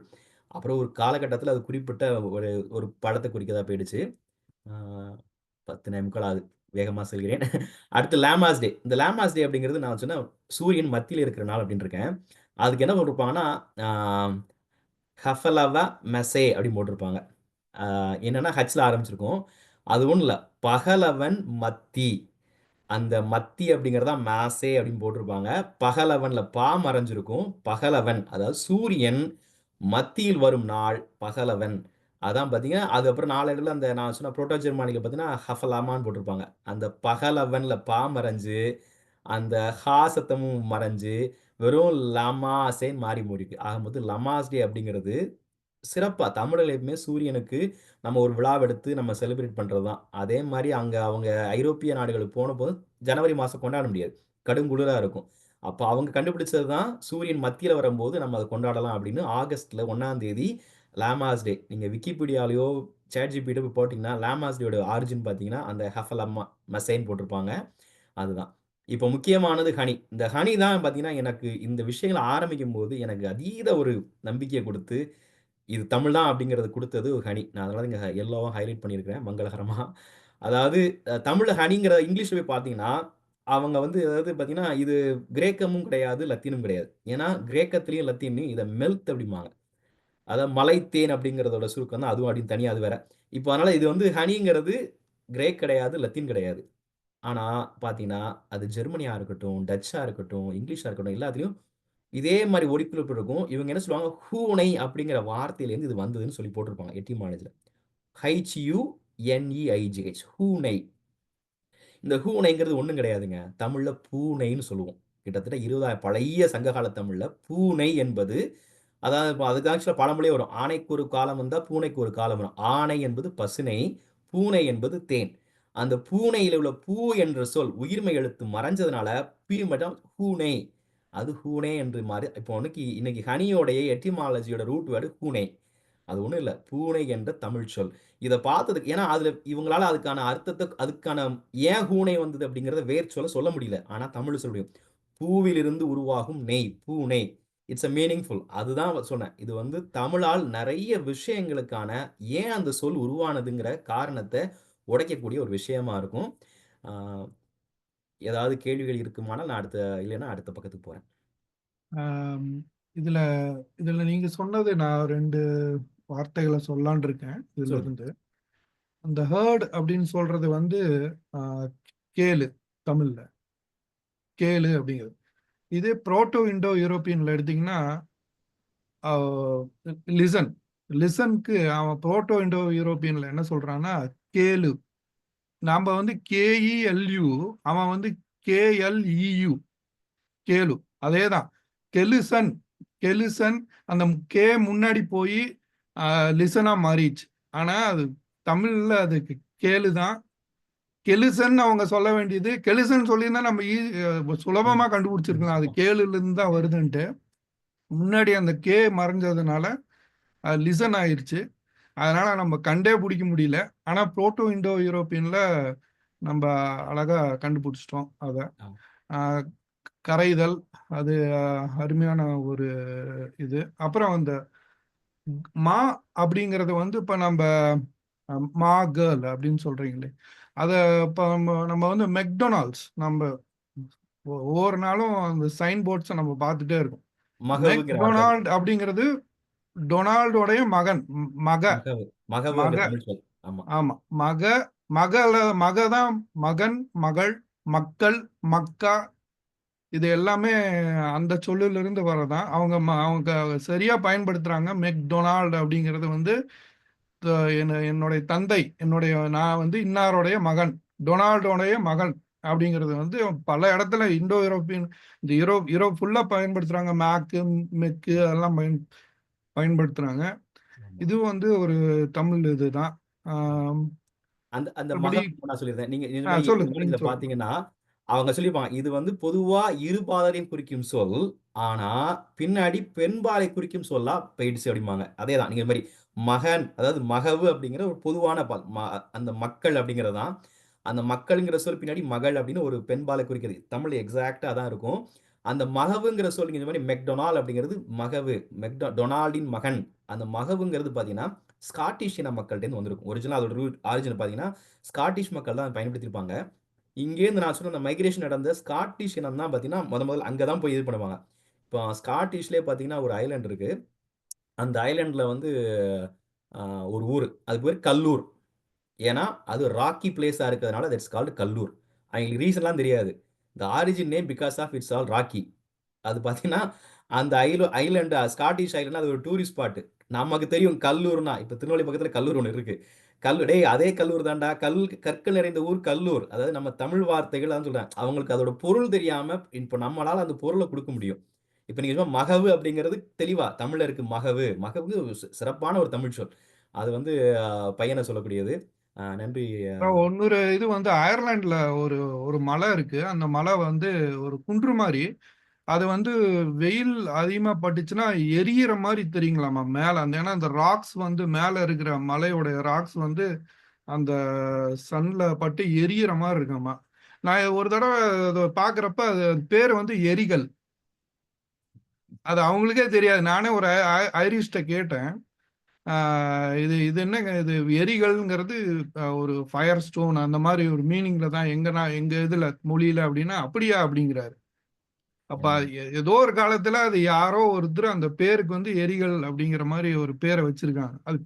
அப்புறம் ஒரு காலகட்டத்தில அது குறிப்பிட்ட ஒரு ஒரு பழத்த குறிக்கதா போயிடுச்சு. ஆ 10:45 ஆகுது. வேகமா செல்கிறேன். அடுத்து லாமாஸ் டே. இந்த லாமாஸ் டே அப்படிங்கிறது நான் சொன்ன சூரியன் மத்தியில இருக்கிற நாள் அப்படின்னு இருக்கேன். அதுக்கு என்ன போட்டிருப்பாங்கன்னா, ஆ ஹஃபலவ மெசே அப்படின்னு போட்டிருப்பாங்க. என்னன்னா ஹச்ல ஆரம்பிச்சிருக்கும். அது ஒண்ணும் இல்ல. பகலவன் மத்தி. அந்த மத்தி அப்படிங்கிறது தான் மாசே அப்படின்னு போட்டிருப்பாங்க. பகலவன்ல மறைஞ்சிருக்கும். பகலவன் அதாவது சூரியன் மத்தியில் வரும் நாள் பகலவன். அதான் பார்த்தீங்கன்னா, அதுக்கப்புறம் நாளடைவில அந்த நான் சொன்ன புரோட்டோ ஜெர்மானில பார்த்தீங்கன்னா, ஹஃபலாமான்னு போட்டிருப்பாங்க. அந்த பகலவன்ல மறைஞ்சு, அந்த சத்தமும் மறைஞ்சு, வெறும் லமாசேன்னு மாறி போயிருக்கு. ஆக மொத்தம் லமாஸ் டே அப்படிங்கிறது சிறப்பா தமிழ்ல எப்பவுமே சூரியனுக்கு நம்ம ஒரு விழாவெடுத்து நம்ம செலிப்ரேட் பண்றது தான். அதே மாரி அங்க அவங்க ஐரோப்பிய நாடுகளுக்கு போனபோது ஜனவரி மாசம் கொண்டாட முடியாது. கடும் குளிரா இருக்கும். அப்ப அவங்க கண்டுபிடிச்சது தான் சூரியன் மத்தியில வரும்போது நம்ம அத கொண்டாடலாம் அப்படின்னு ஆகஸ்ட்ல 1ஆம் தேதி லாமாஸ் டே. நீங்க விக்கிபீடியாலயோ, ChatGPTலயோ போய் போட்டீங்கன்னா, லாமாஸ் டேயோட ஆரிஜின் பார்த்தீங்கன்னா, அந்த ஹஃபலம்மா மசைன்னு போட்டிருப்பாங்க. அதுதான். இப்ப முக்கியமானது ஹனி. இந்த ஹனி தான் பார்த்தீங்கன்னா, எனக்கு இந்த விஷயங்கள ஆரம்பிக்கும்போது எனக்கு அதீத ஒரு நம்பிக்கைய குடுத்து இது தமிழ் தான் அப்படிங்கிறது குடுத்தது ஹனி. நான் அதனால இங்க எல்லோவா ஹைலைட் பண்ணியிருக்கிறேன் மங்களகரமா. அதாவது தமிழ்ல ஹனிங்கிற இங்கிலீஷ்ல போய் பார்த்தீங்கன்னா, அவங்க வந்து அதாவது பார்த்தீங்கன்னா, இது கிரேக்கமும் கிடையாது, லத்தீனும் கிடையாது. ஏன்னா கிரேக்கத்திலயும், லத்தீன்லயும் இத மெல்த் அப்படிம்பாங்க. அதாவது மலைத்தேன் அப்படிங்கிறதோட சுருக்கம் தான் அதுவும் அப்படின்னு தனியா அது வேற. இப்போ அதனால இது வந்து ஹனிங்கிறது கிரேக் கிடையாது, லத்தீன் கிடையாது. ஆனா பார்த்தீங்கன்னா, அது ஜெர்மனியா இருக்கட்டும், டச்சா இருக்கட்டும், இங்கிலீஷா இருக்கட்டும், எல்லாத்துலயும் இதே மாரி ஒலிப்பிழப்பு இருக்கும். இவங்க என்ன சொல்லுவாங்க, "ஹூனை" அப்படிங்கிற வார்த்தையிலேருந்து இது வந்ததுன்னு சொல்லி போட்டிருப்பாங்க எட்டிமாலஜில. HUNEIGH ஹூனை. இந்த பூனைங்கிறது ஒண்ணும் கிடையாதுங்க. தமிழ்ல பூனைன்னு சொல்லுவோம். கிட்டத்தட்ட 20 பழைய சங்ககால தமிழ்ல பூனை என்பது அதாவது இப்ப அதுக்கு ஆக்சுவலா பழமொழியே வரும். ஆனைக்கு ஒரு காலம் வந்தா பூனைக்கு ஒரு காலம் வரும். ஆனை என்பது பசுனை, பூனை என்பது தேன். அந்த பூனையில உள்ள பூ என்ற சொல் உயிர்மெய் எழுத்து மறைஞ்சதுனால மட்டும் பூனை. அது பூனே என்று மாறி இப்போ இன்னைக்கு ஹனியோடைய எட்டிமாலஜியோட ரூட் வேர்ட் பூனை. அது ஒண்ணும் இல்ல. பூனை என்ற தமிழ் சொல். இத பார்த்ததுக்கு ஏன்னா அதுல இவங்களால அதுக்கான அர்த்தத்த அதுக்கான ஏன் பூனை வந்தது அப்படிங்கிறத வேர் சொல்ல சொல்ல முடியல. ஆனா தமிழ்ல சொல்ல முடியும். பூவிலிருந்து உருவாகும் நெய், பூனை. It's a meaningful. அதுதான் சொன்னேன். இது தமிழால் நெறைய விஷயங்களுக்கான ஏன் அந்த சொல் உருவானதுங்கிற காரணத்த உடைக்கக்கூடிய ஒரு விஷயமா இருக்கும். ஆ ஏதாவது கேள்விகள் இருக்குமானால் நான் இல்லைன்னா அடுத்த பக்கத்துக்கு போறேன். ஆம், இதுல இதுல நீங்க சொன்னது நான் 2 வார்த்தைகளை சொல்லலாம்னு இருக்கேன் இதுல சொல்லுங்க. இருந்து. அந்த ஹேர்ட் அப்படின்னு சொல்றது கேளு, தமிழ்ல கேளு அப்படிங்கிறது. இதே புரோட்டோ இண்டோ யூரோப்பியன்ல எடுத்தீங்கன்னா லிசன். லிசனுக்கு அவன் புரோட்டோ இண்டோ யூரோப்பியன்ல என்ன சொல்றான்னா கேளு. நாம KELU, அவன் KLEU, கேளு. அதேதான் கெலுசன். கெலுசன் அந்த கே முன்னாடி போய் லிசனா மாறிடுச்சு. ஆனா அது தமிழ்ல அதுக்கு கேளுதான். கெலுசன் அவங்க சொல்ல வேண்டியது கெலுசன் சொல்லியிருந்தா நம்ம சுலபமா கண்டுபிடிச்சிருக்கலாம் அது கேளுல இருந்து தான் வருதுன்ட்டு. முன்னாடி அந்த கே மறைஞ்சதுனால லிசன் ஆயிருச்சு. அதனால நம்ம கண்டே பிடிக்க முடியல. ஆனா புரோட்டோ இண்டோ யூரோப்பியன்ல நம்ம அழகா கண்டுபிடிச்சிட்டோம் அத. ஆ. ஆஹ் கரைதல் அது அருமையான ஒரு இது. அப்புறம் அந்த மா அப்படிங்கறது இப்ப நம்ம மா கேர்ள் அப்படின்னு சொல்றீங்களே, அத இப்ப நம்ம மெக்டொனால்ட்ஸ் நம்ம ஒவ்வொரு நாளும் அந்த சைன் போர்ட்ஸை நம்ம பார்த்துட்டே இருக்கோம். மகவுங்கிற வார்த்தை. மெக்டொனால்ட் அப்படிங்கிறது டொனால்டோடைய மகன். மக மகவு. மகவு மக அங்க தமிழ் சொல். ஆமா. ஆமா மக. மகதான் மகன், மகள், மக்கள், மக்கா. இது எல்லாமே அந்த சொல்லிலிருந்து இருந்து வரதான். அவங்க சரியா பயன்படுத்துறாங்க. மெக்டொனால்டு அப்படிங்கிறது என்னுடைய தந்தை, நான் இன்னாருடைய மகன், டொனால்டோடைய மகன் அப்படிங்கிறது பல இடத்துல இந்தோ யூரோப்பியன் இந்த யூரோப் ஃபுல்லா பயன்படுத்துறாங்க. மேக்கு, மெக்கு அதெல்லாம் பயன்படுத்துறாங்க. ஆமா. இது ஒரு தமிழ் இதுதான். ஆம், அந்த அந்த மறுபடி மகவு நான் சொல்லியிருந்தேன். நீங்க இந்த மாரி சொல்லுங்க, நீங்க எட்டிமாலஜில சொல்லுங்க. பார்த்தீங்கன்னா, அவங்க சொல்லியிருப்பாங்க. இது பொதுவா இருபாலரையும் குறிக்கும் சொல். ஆனா, பின்னாடி பெண்பாலை குறிக்கும் சொல்லா போயிடுச்சு அப்படிம்பாங்க. அதேதான். நீங்க இது மாரி மகன், அதாவது மகவு அப்படிங்கிற ஒரு பொதுவான பால். அந்த மக்கள் அப்படிங்கிறது தான். அந்த மக்கள்ங்கிற சொல் பின்னாடி மகள் அப்படின்னு ஒரு பெண்பாலை குறிக்கிறது. தமிழ்ல எக்ஸாக்ட்டா அதான் இருக்கும். அந்த மகவுங்கிற சொல் நீங்க இந்த மாரி மெக்டொனால் அப்படிங்கிறது மகவு. டொனால்டின் மகன். அந்த மகவுங்கிறது பார்த்தீங்கன்னா, ஸ்காட்டிஷ் இன மக்கள்ட்டேருந்து வந்திருக்கும். ஒரிஜினலா அதோட ஆரிஜின் பார்த்தீங்கன்னா, ஸ்காட்டிஷ் மக்கள் தான் பயன்படுத்தியிருப்பாங்க. இங்கேருந்து நான் சொன்ன அந்த மைக்ரேஷன் நடந்த ஸ்காட்டிஷ் இனம் தான் பார்த்தீங்கன்னா, முதல்ல அங்க தான் போய் இது பண்ணுவாங்க. இப்போ ஸ்காட்டிஷ்லயே பார்த்தீங்கன்னா, ஒரு ஐலேண்ட் இருக்கு. அந்த ஐலேண்ட்ல அ ஒரு ஊரு. அதுக்கு பேரு கல்லூர். ஏன்னா, அது ராக்கி பிளேஸா இருக்கிறதுனால தட்ஸ் கால்ட் கல்லூர். அவங்களுக்கு ரீசன்லாம் தெரியாது. The origin name because of its all rocky. அது பார்த்தீங்கன்னா, அந்த ஐலேண்ட் ஸ்காட்டிஷ் ஐலேண்ட் அது ஒரு டூரிஸ்ட் ஸ்பாட். நமக்கு தெரியும் கல்லூர்னா, இப்ப திருநெல்வேலி பக்கத்துல கல்லூர் ஒண்ணு இருக்கு. டேய் அதே கல்லூர் தான்டா. கற்கள் நிறைந்த ஊர் கல்லூர். அதாவது நம்ம தமிழ் வார்த்தைகள் அதான் சொல்றேன். அவங்களுக்கு அதோட பொருள் தெரியாம, இப்ப நம்மளால அந்த பொருள குடுக்க முடியும். இப்ப நீங்க சொன்ன மகவு அப்படிங்கிறது தெளிவா தமிழ்ல இருக்கு மகவு. மகவு சிறப்பான ஒரு தமிழ் சொல். அது அ பையன சொல்லக்கூடியது. நன்றி. அப்புறம் இன்னொரு இது அயர்லாந்துல ஒரு ஒரு மலை இருக்கு. அந்த மலை ஒரு குன்று மாதிரி. அது வெயில் அதிகமா பட்டுச்சுன்னா எரியிற மாதிரி தெரியுங்களாமா மேல. ஏன்னா அந்த ராக்ஸ் மேல இருக்கிற மலையோட ராக்ஸ் அந்த சன்ல பட்டு எரியிற மாதிரி இருக்காமா. நான் ஒரு தடவை அதை பாக்குறப்ப அது பேர் எரிகல். அது அவங்களுக்கே தெரியாது. நானே ஒரு ஐரிஷ்ட கேட்டேன். இது இது என்னங்க இது எரிகல்ங்கிறது ஒரு ஃபயர் ஸ்டோன் அந்த மாதிரி ஒரு மீனிங்ல தான் எங்க இதுல மொழியில அப்படின்னா அப்படியா அப்படிங்கிறாரு. அப்ப ஏதோ ஒரு காலத்துல அது யாரோ ஒருத்தர் அந்த பேருக்கு வந்து எரிகள் அப்படிங்கிற மாதிரி ஒரு பேரை வச்சிருக்காங்க. அது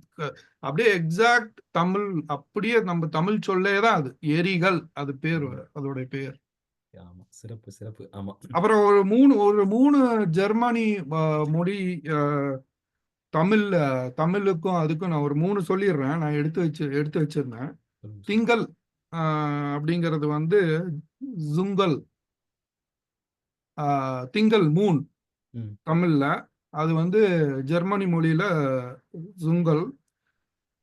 அப்படியே எக்ஸாக்ட் தமிழ், அப்படியே நம்ம தமிழ் சொல்லே தான் அது எரிகள், அது பேர், அதோட பேர். ஆமா, சிறப்பு சிறப்பு. ஆமா. அப்புறம் ஒரு மூணு ஜெர்மனி மொழி தமிழுக்கும் அதுக்கும் நான் ஒரு 3 சொல்லிடுறேன். நான் எடுத்து வச்சிருந்தேன். திங்கள் அப்படிங்கிறது வந்து ஜுங்கல், திங்கள் மூன் தமிழ்ல, அது வந்து ஜெர்மனி மொழியில ஜுங்கல்.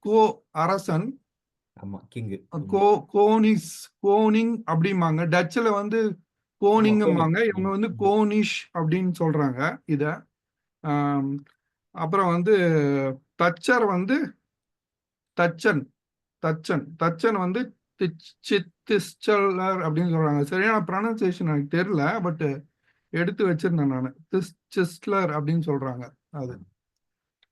கோ அரசன், ஆமா, கிங். கோனிங் அப்படிம்பாங்க. டச்சுல வந்து கோனிங்பாங்க, இவங்க வந்து கோனிஷ் அப்படின்னு சொல்றாங்க இத. அப்புறம் வந்து தச்சர் வந்து தச்சன் வந்து திஸ்டலர் அப்படின்னு சொல்றாங்க. சரியான ப்ரொனன்சியேஷன் எனக்கு தெரியல, பட் எடுத்து வச்சிருந்தேன் நான். திஸ்டலர் அப்படின்னு சொல்றாங்க. அது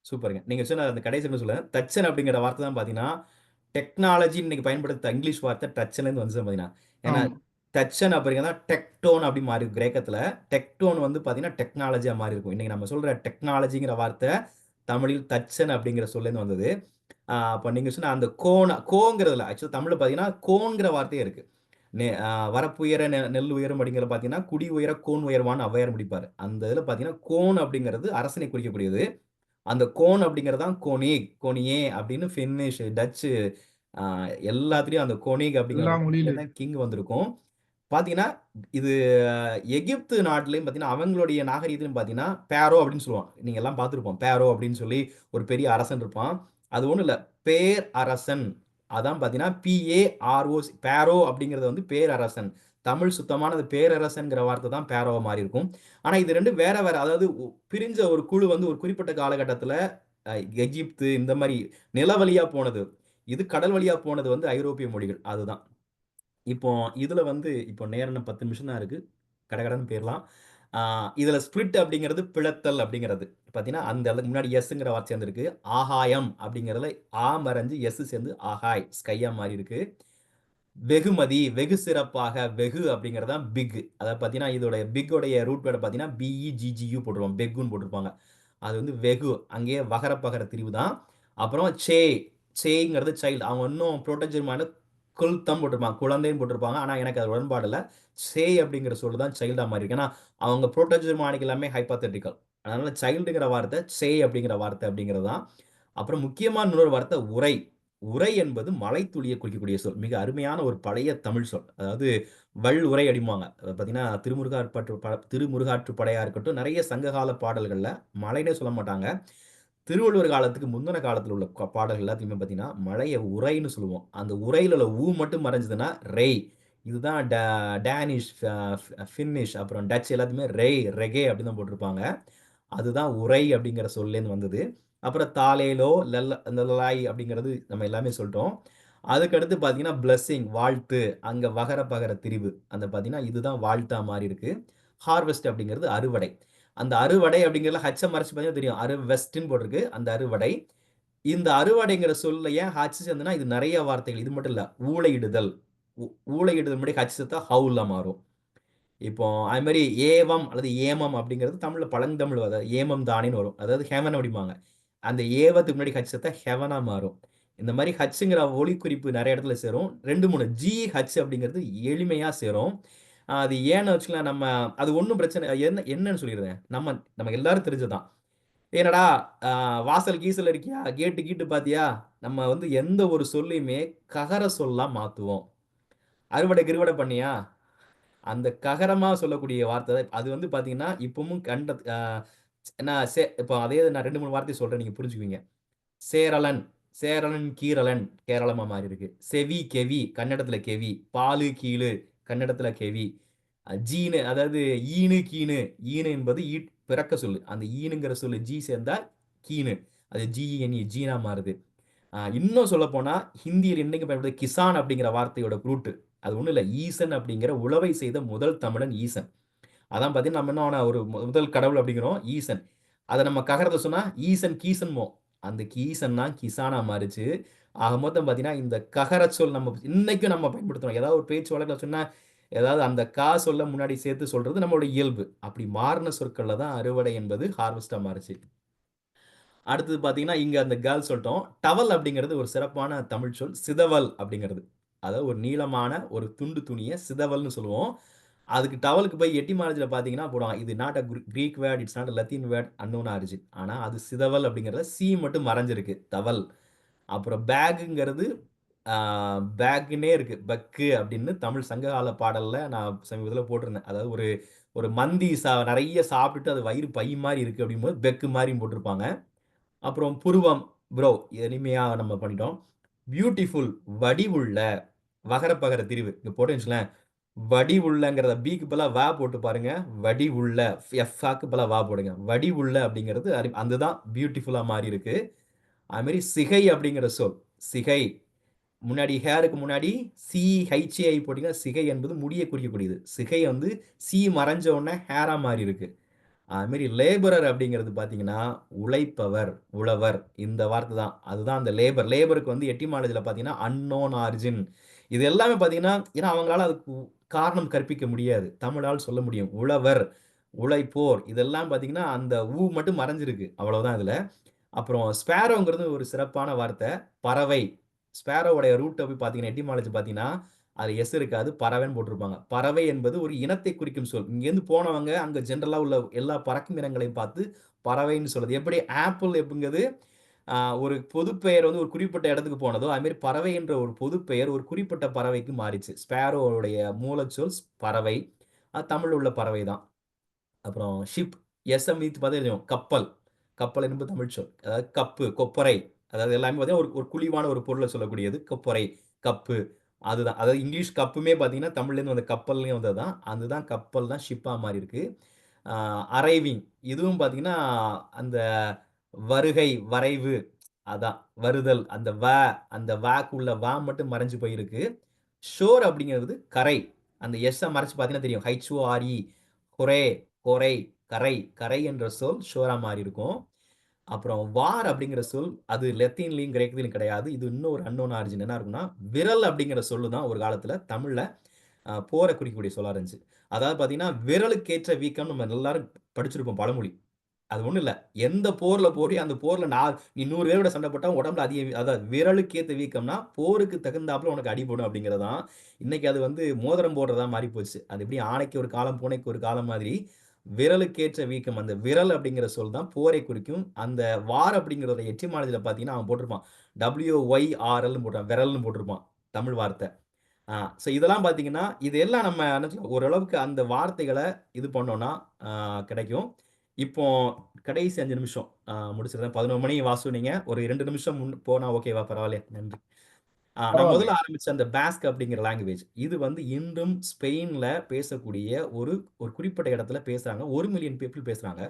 சூப்பருங்க. நீங்க சொன்ன அந்த கடைசி சொல்ல தச்சன் அப்படிங்கிற வார்த்தை தான் பாத்தீங்கன்னா டெக்னாலஜி இன்னைக்கு பயன்படுத்த இங்கிலீஷ் வார்த்தை டச்சன்ல இருந்து வந்து பாத்தீங்கன்னா, ஏன்னா டச்சன் அப்படிங்கிறதா டெக்டோன் அப்படி மாறி இருக்கும் கிரேக்கத்துல. டெக்டோன் வந்து பாத்தீங்கன்னா டெக்னாலஜியா மாறி இருக்கும். இன்னைக்கு நம்ம சொல்ற டெக்னாலஜிங்கிற வார்த்தை தமிழில் தச்சன் அப்படிங்கிற சொல்லேருந்து வந்தது. அப்ப நீங்க சொன்ன அந்த கோங்கிறதுல ஆக்சுவலா தமிழ்ல பாத்தீங்கன்னா கோங்கிற வார்த்தையே இருக்கு. வரப்புயர நெல் உயரும் அப்படிங்கிற பாத்தீங்கன்னா குடி உயர கோன் உயர்வான்னு ஔவையார் முடிப்பாரு. அந்த இதுல பாத்தீங்கன்னா கோன் அப்படிங்கிறது அரசனை குறிக்கக்கூடியது. அந்த கோன் அப்படிங்கிறது தான் கோனியே அப்படின்னு ஃபின்னிஷ், டச்சு எல்லாத்துலயும் அந்த கோனிக் அப்படிங்கிற கிங் வந்திருக்கும். பாத்தீங்கன்னா இது எகிப்து நாட்டிலையும் பாத்தீங்கன்னா அவங்களுடைய நாகரீகத்திலும் பாத்தீங்கன்னா பேரோ அப்படின்னு சொல்லுவாங்க. நீங்க எல்லாம் பார்த்திருப்போம். பேரோ அப்படின்னு சொல்லி ஒரு பெரிய அரசன் இருப்பான். அது ஒண்ணும் இல்ல, பேர் அரசன். அதான் பாத்தீங்கன்னா PARO, பேரோ அப்படிங்கிறது வந்து பேரரசன். தமிழ் சுத்தமானது பேரரசன்கிற வார்த்தை தான் பேரோவா மாறி இருக்கும். ஆனா இது ரெண்டும் வேற வேற, அதாவது பிரிஞ்ச ஒரு குழு வந்து ஒரு குறிப்பிட்ட காலகட்டத்துல எகிப்து இந்த மாதிரி நில வழியா போனது, இது கடல் வழியா போனது வந்து ஐரோப்பிய மொழிகள். அதுதான். இப்போ இதுல வந்து இப்போ நேரம் 10 நிமிஷம் தான் இருக்கு. கடகடன்னு போயிரலாம். இதுல ஸ்பிளிட் அப்படிங்கிறது பிளத்தல் அப்படிங்கிறது பாத்தீங்கன்னா அந்த இடத்துக்கு முன்னாடி எஸ்ங்கிற வார்த்தை சேர்ந்துருக்கு. ஆகாயம் அப்படிங்கிறதுல மறைஞ்சு எஸ் சேர்ந்து ஆகாய், ஸ்கையா மாறி இருக்கு. வெகுமதி, வெகு சிறப்பாக, வெகு அப்படிங்கிறது தான் பிக். அதாவது பாத்தீங்கன்னா இதோட பிக்கோடைய ரூட் வேர்டு பாத்தீங்கன்னா BEGGU போட்டுருவாங்க, பெக்குன்னு போட்டிருப்பாங்க. அது வந்து வெகு, அங்கேயே வகர பகர திரிவு தான். அப்புறம் சேங்கிறது சைல்டு. அவங்க இன்னும் புரோட்டோஜெர்மான குல்தம் போட்டிருப்பாங்க, குழந்தைன்னு போட்டிருப்பாங்க. ஆனா எனக்கு அது உடன்பாடு இல்லை. சே அப்படிங்கிற சொல்லு தான் சைல்டா மாறி இருக்கு. ஏன்னா அவங்க புரோட்டோஜெர்மானிக் எல்லாமே ஹைபாத்தட்டிக்கல். அதனால சைல்டுங்கிற வார்த்தை சே அப்படிங்கிற வார்த்தை அப்படிங்கிறது தான். அப்புறம் முக்கியமான இன்னொரு வார்த்தை உரை. உரை என்பது மலைத்துளியை குறிக்கக்கூடிய சொல். மிக அருமையான ஒரு பழைய தமிழ் சொல். அதாவது வள் உரை அடிமாங்க. பாத்தீங்கன்னா திருமுருகாற்றுப்படையா இருக்கட்டும், நிறைய சங்ககால பாடல்கள்ல மலைனே சொல்ல மாட்டாங்க. திருவள்ளுவர் காலத்துக்கு முந்தின காலத்துல உள்ள பாடல்கள் எல்லாத்தையுமே பாத்தீங்கன்னா மலையை உரைன்னு சொல்லுவோம். அந்த உரையில உள்ள ஊ மட்டும் மறைஞ்சதுன்னா ரெய். இதுதான் டேனிஷ், ஃபின்னிஷ், அப்புறம் டச் எல்லாத்தையுமே ரெகே அப்படின்னு தான் போட்டிருப்பாங்க. அதுதான் உரை அப்படிங்கிற சொல்லேருந்து வந்தது. அப்புறம் தாலேலோ லல்லாய் அப்படிங்கிறது நம்ம எல்லாமே சொல்லிட்டோம். அதுக்கடுத்து பார்த்தீங்கன்னா பிளஸ்ஸிங், வாழ்த்து. அங்க வகர பகர திரிவு. அந்த பார்த்தீங்கன்னா இதுதான் வாழ்த்தா மாறி இருக்கு. ஹார்வெஸ்ட் அப்படிங்கிறது அறுவடை. அந்த அறுவடை அப்படிங்கிறதுல ஹச்ச மறைச்சு பார்த்தீங்கன்னா தெரியும். வெஸ்ட்ன்னு போட்டிருக்கு. அந்த அறுவடை. இந்த அறுவடைங்கிற சொல்ல ஏன் ஹச் சேர்ந்துன்னா இது நிறைய வார்த்தைகள். இது மட்டும் இல்ல. ஊளையிடுதல். ஊளையிடுதல் முன்னாடி ஹச் சேர்த்தா ஹவுல்ல மாறும். இப்போ அது மாதிரி ஏவம் அல்லது ஏமம் அப்படிங்கிறது தமிழ்ல பழந்தமிழ், அதாவது ஏமம் தானேன்னு வரும். அதாவது ஹெவன் அப்படிம்பாங்க. அந்த ஏவத்துக்கு முன்னாடி ஹச் சேர்த்தா ஹெவனா மாறும். இந்த மாதிரி ஹச்சுங்கிற ஒலி குறிப்பு நிறைய இடத்துல சேரும். 2, 3 GH அப்படிங்கிறது எளிமையா சேரும். அது ஏன்னு வச்சுக்கலாம். நம்ம அது ஒன்றும் பிரச்சனை என்னன்னு சொல்லிடுறேன். நம்ம எல்லாரும் தெரிஞ்சதுதான். ஏனடா வாசல் கீசல் இருக்கியா, கேட்டு கீட்டு பாத்தியா, நம்ம வந்து எந்த ஒரு சொல்லையுமே ககர சொல்லா மாத்துவோம். அறுவடை கிருவடை பண்ணியா, அந்த ககரமா சொல்லக்கூடிய வார்த்தை அது வந்து பாத்தீங்கன்னா இப்பவும் இப்போ அதே நான் 2, 3 வார்த்தை சொல்றேன், நீங்க புரிஞ்சுக்குவீங்க. சேரலன், கீரலன் கேரளமா மாறி இருக்கு. செவி, கெவி கன்னடத்துல கெவி. பாலு, கீழு கன்னடத்துல கெவி. ஜீனு, அதாவது ஈனு, கீனு. ஈனு என்பது பிறக்க சொல்லு. அந்த ஈனுங்கிற சொல்லு ஜி சேர்ந்தா கீனு. அது GENE ஜீனா மாறுது. இன்னும் சொல்ல போனா ஹிந்தியில் இன்னைக்கு பயன்படுத்த கிசான் அப்படிங்கிற வார்த்தையோட ரூட் அது ஒண்ணும் இல்ல, ஈசன் அப்படிங்கிற உழவை செய்த முதல் தமிழன் ஈசன். அதான் பாத்தீங்கன்னா நம்ம என்ன ஒரு முதல் கடவுள் அப்படிங்கிறோம் ஈசன். அதை நம்ம ககரத்தை சொன்னா ஈசன் கீசன்மோ. அந்த கீசன் தான் கிசானா மாறிச்சு. ஆக மொத்தம் பாத்தீங்கன்னா இந்த ககர சொல் நம்ம இன்னைக்கும் நம்ம பயன்படுத்துறோம். ஏதாவது ஒரு பேச்சு வழக்கில் சொன்னா ஏதாவது அந்த கா சொல்ல முன்னாடி சேர்த்து சொல்றது நம்மளோட இயல்பு. அப்படி மாறின சொற்கள்ல தான் அறுவடை என்பது ஹார்வெஸ்ட்டா மாறுச்சு. அடுத்தது பார்த்தீங்கன்னா, இங்க அந்த கேர்ள் சொல்ட்டோம். டவல் அப்படிங்கிறது ஒரு சிறப்பான தமிழ் சொல். சிதவல் அப்படிங்கிறது. அதாவது ஒரு நீளமான ஒரு துண்டு துணிய சிதவல்னு சொல்லுவோம். அதுக்கு டவலுக்கு போய் எட்டிமாலஜில பார்த்தீங்கன்னா போடுவாங்க. இது not a Greek word, it's not a Latin word, unknown origin. ஆனா அது சிதவல் அப்படிங்கிறதுல சி மட்டும் மறைஞ்சிருக்கு. தவல். அப்புறம் பேக்குங்கிறது ஆ பேக்குன்னே இருக்கு. பக்கு அப்படின்னு தமிழ் சங்ககால பாடல்ல நான் சமீபத்தில போட்டிருந்தேன். அதாவது ஒரு ஒரு மந்தி நெறைய சாப்பிட்டுட்டு அது வயிறு பை மாரி இருக்கு அப்படிங்கும்போது பெக்கு மாரியும் போட்டிருப்பாங்க. அப்புறம் புருவம், ப்ரோ எளிமையா நம்ம பண்ணிட்டோம். பியூட்டிஃபுல் வடிவுள்ள, வகர பகர திரிவு. இங்க போட்டேன்னு வச்சுக்கோங்களேன், வடிவுள்ளங்கிறத பிக்கு பதிலா வ போட்டு பாருங்க. வடிவுள்ள எஃப்க்கு பதிலா வ போடுங்க. வடிவுள்ள அப்படிங்கிறது அதுதான் பியூட்டிஃபுல்லா மாறியிருக்கு. அது மாரி சிகை அப்படிங்கிற சொல். சிகை முன்னாடி ஹேருக்கு முன்னாடி சிஹெச்ஏஐ போட்டீங்கன்னா, சிகை என்பது முடிய குறிக்கக்கூடியது. சிகை வந்து சி மறைஞ்ச உடனே ஹேரா மாறியிருக்கு. அது மாரி லேபரர் அப்படிங்கிறது பார்த்தீங்கன்னா, உழைப்பவர், உழவர் இந்த வார்த்தை தான். அதுதான் அந்த லேபர். லேபருக்கு வந்து எட்டிமாலஜில பார்த்தீங்கன்னா, அன்னோன் ஆரிஜின். இது எல்லாமே பார்த்தீங்கன்னா, ஏன்னா அவங்களால அதுக்கு காரணம் கற்பிக்க முடியாது. தமிழால் சொல்ல முடியும். உழவர், உழைப்போர் இதெல்லாம் பார்த்தீங்கன்னா, அந்த மட்டும் மறைஞ்சிருக்கு. அவ்வளவுதான் இதுல. அப்புறம் ஸ்பேரோங்கிறது ஒரு சிறப்பான வார்த்தை. பறவை. ஸ்பேரோவுடைய ரூட்ட போய் பார்த்தீங்கன்னா, எட்டிமாலஜி பார்த்தீங்கன்னா, அதுல எஸ் இருக்காது. பறவைன்னு போட்டிருப்பாங்க. பறவை என்பது ஒரு இனத்தை குறிக்கும் சொல். இங்கேருந்து போனவங்க அங்க ஜெனரலா உள்ள எல்லா பறக்கும் இனங்களையும் பார்த்து பறவைன்னு சொல்லுது. எப்படி ஆப்பிள் எப்படிங்கிறது ஒரு பொதுப்பெயர் வந்து ஒரு குறிப்பிட்ட இடத்துக்கு போனதோ, அது மாரி பறவை என்ற ஒரு பொதுப்பெயர் ஒரு குறிப்பிட்ட பறவைக்கு மாறிச்சு. ஸ்பேரோவுடைய மூலச்சொல் பறவை. அது தமிழ்ல உள்ள பறவை தான். அப்புறம் ஷிப் எஸ்எம் ஈத் பார்த்தா தெரியும். கப்பல். கப்பல் என்பது தமிழ் சொல். அதாவது கப்பு, கொப்பரை. அதாவது எல்லாமே பார்த்தீங்கன்னா, ஒரு ஒரு குழிவான ஒரு பொருள சொல்லக்கூடியது. கொப்பரை, கப்பு. அதுதான். அதாவது இங்கிலீஷ் கப்புமே பார்த்தீங்கன்னா, தமிழ்லேருந்து வந்த கப்பல்லேயும் வந்தது தான். அதுதான் கப்பல் தான் ஷிப்பா மாறியிருக்கு. அ அரைவிங் இதுவும் பார்த்தீங்கன்னா, அந்த வருகை, வரைவு அதான் வருதல். அந்த க்குள்ள மட்டும் மறைஞ்சு போயிருக்கு. ஷோர் அப்படிங்கிறது கரை. அந்த மறைச்சு பார்த்தீங்கன்னா தெரியும். HORE ஹொரே, கொரை, கரை. கரை என்ற சொல் ஷோரா மாறியிருக்கும். அப்புறம் வார் அப்படிங்கிற சொல் அது லத்தீன்லயும், கிரேக்கத்திலும் கிடையாது. இது இன்னும் ஒரு அன்னோன் ஆரிஜின் என்ன இருக்கும்னா, விரல் அப்படிங்கிற சொல்லு தான் ஒரு காலத்துல தமிழ்ல போர குறிக்கக்கூடிய சொல்லா இருந்துச்சு. அதாவது பார்த்தீங்கன்னா, விரலுக்கேற்ற வீக்கம் நம்ம எல்லாரும் படிச்சிருப்போம் பழமொழி. அது ஒண்ணும் இல்ல. எந்த போர்ல போறியோ, அந்த போர்ல நீ 100 பேரோட சண்டை போட்டா உடம்புல அதாவது விரலுக்கு ஏத்த வீக்கம்னா, போருக்கு தகுந்தாப்புல உனக்கு அடிபடும் அப்படிங்கிறது தான். இன்னைக்கு அது வந்து மோதிரம் போடுறதா மாறி போச்சு. அது எப்படி ஆனைக்கு ஒரு காலம், பூனைக்கு ஒரு காலம் மாதிரி, விரலுக்கேற்ற வீக்கம். அந்த விரல் அப்படிங்கிற சொல் தான் போரை குறிக்கும். அந்த வார் அப்படிங்கிறத எட்டிமாலஜில பார்த்தீங்கன்னா, அவன் போட்டிருப்பான். WYRLன்னு போட்டான். விரல்ன்னு போட்டிருப்பான். தமிழ் வார்த்தை. ஆ ஸோ இதெல்லாம் பார்த்தீங்கன்னா, இது எல்லாம் நம்ம என்ன சொல்ல ஓரளவுக்கு அந்த வார்த்தைகள இது பண்ணோம்னா, ஆ கிடைக்கும். இப்போ கடைசி 5 நிமிஷம் முடிச்சிடுறேன். 11 மணி வாசு நீங்க. ஒரு 2 நிமிஷம் போனா ஓகேவா? பரவாயில்லையா? நன்றி. நான் பரவாயில்லை. முதல்ல ஆரம்பிச்ச அந்த பாஸ்க் அப்படிங்கிற லாங்குவேஜ். இது வந்து இன்றும் ஸ்பெயின்ல பேசக்கூடிய ஒரு ஒரு குறிப்பிட்ட இடத்துல பேசுறாங்க. 1 மில்லியன் பீப்பிள் பேசுறாங்க.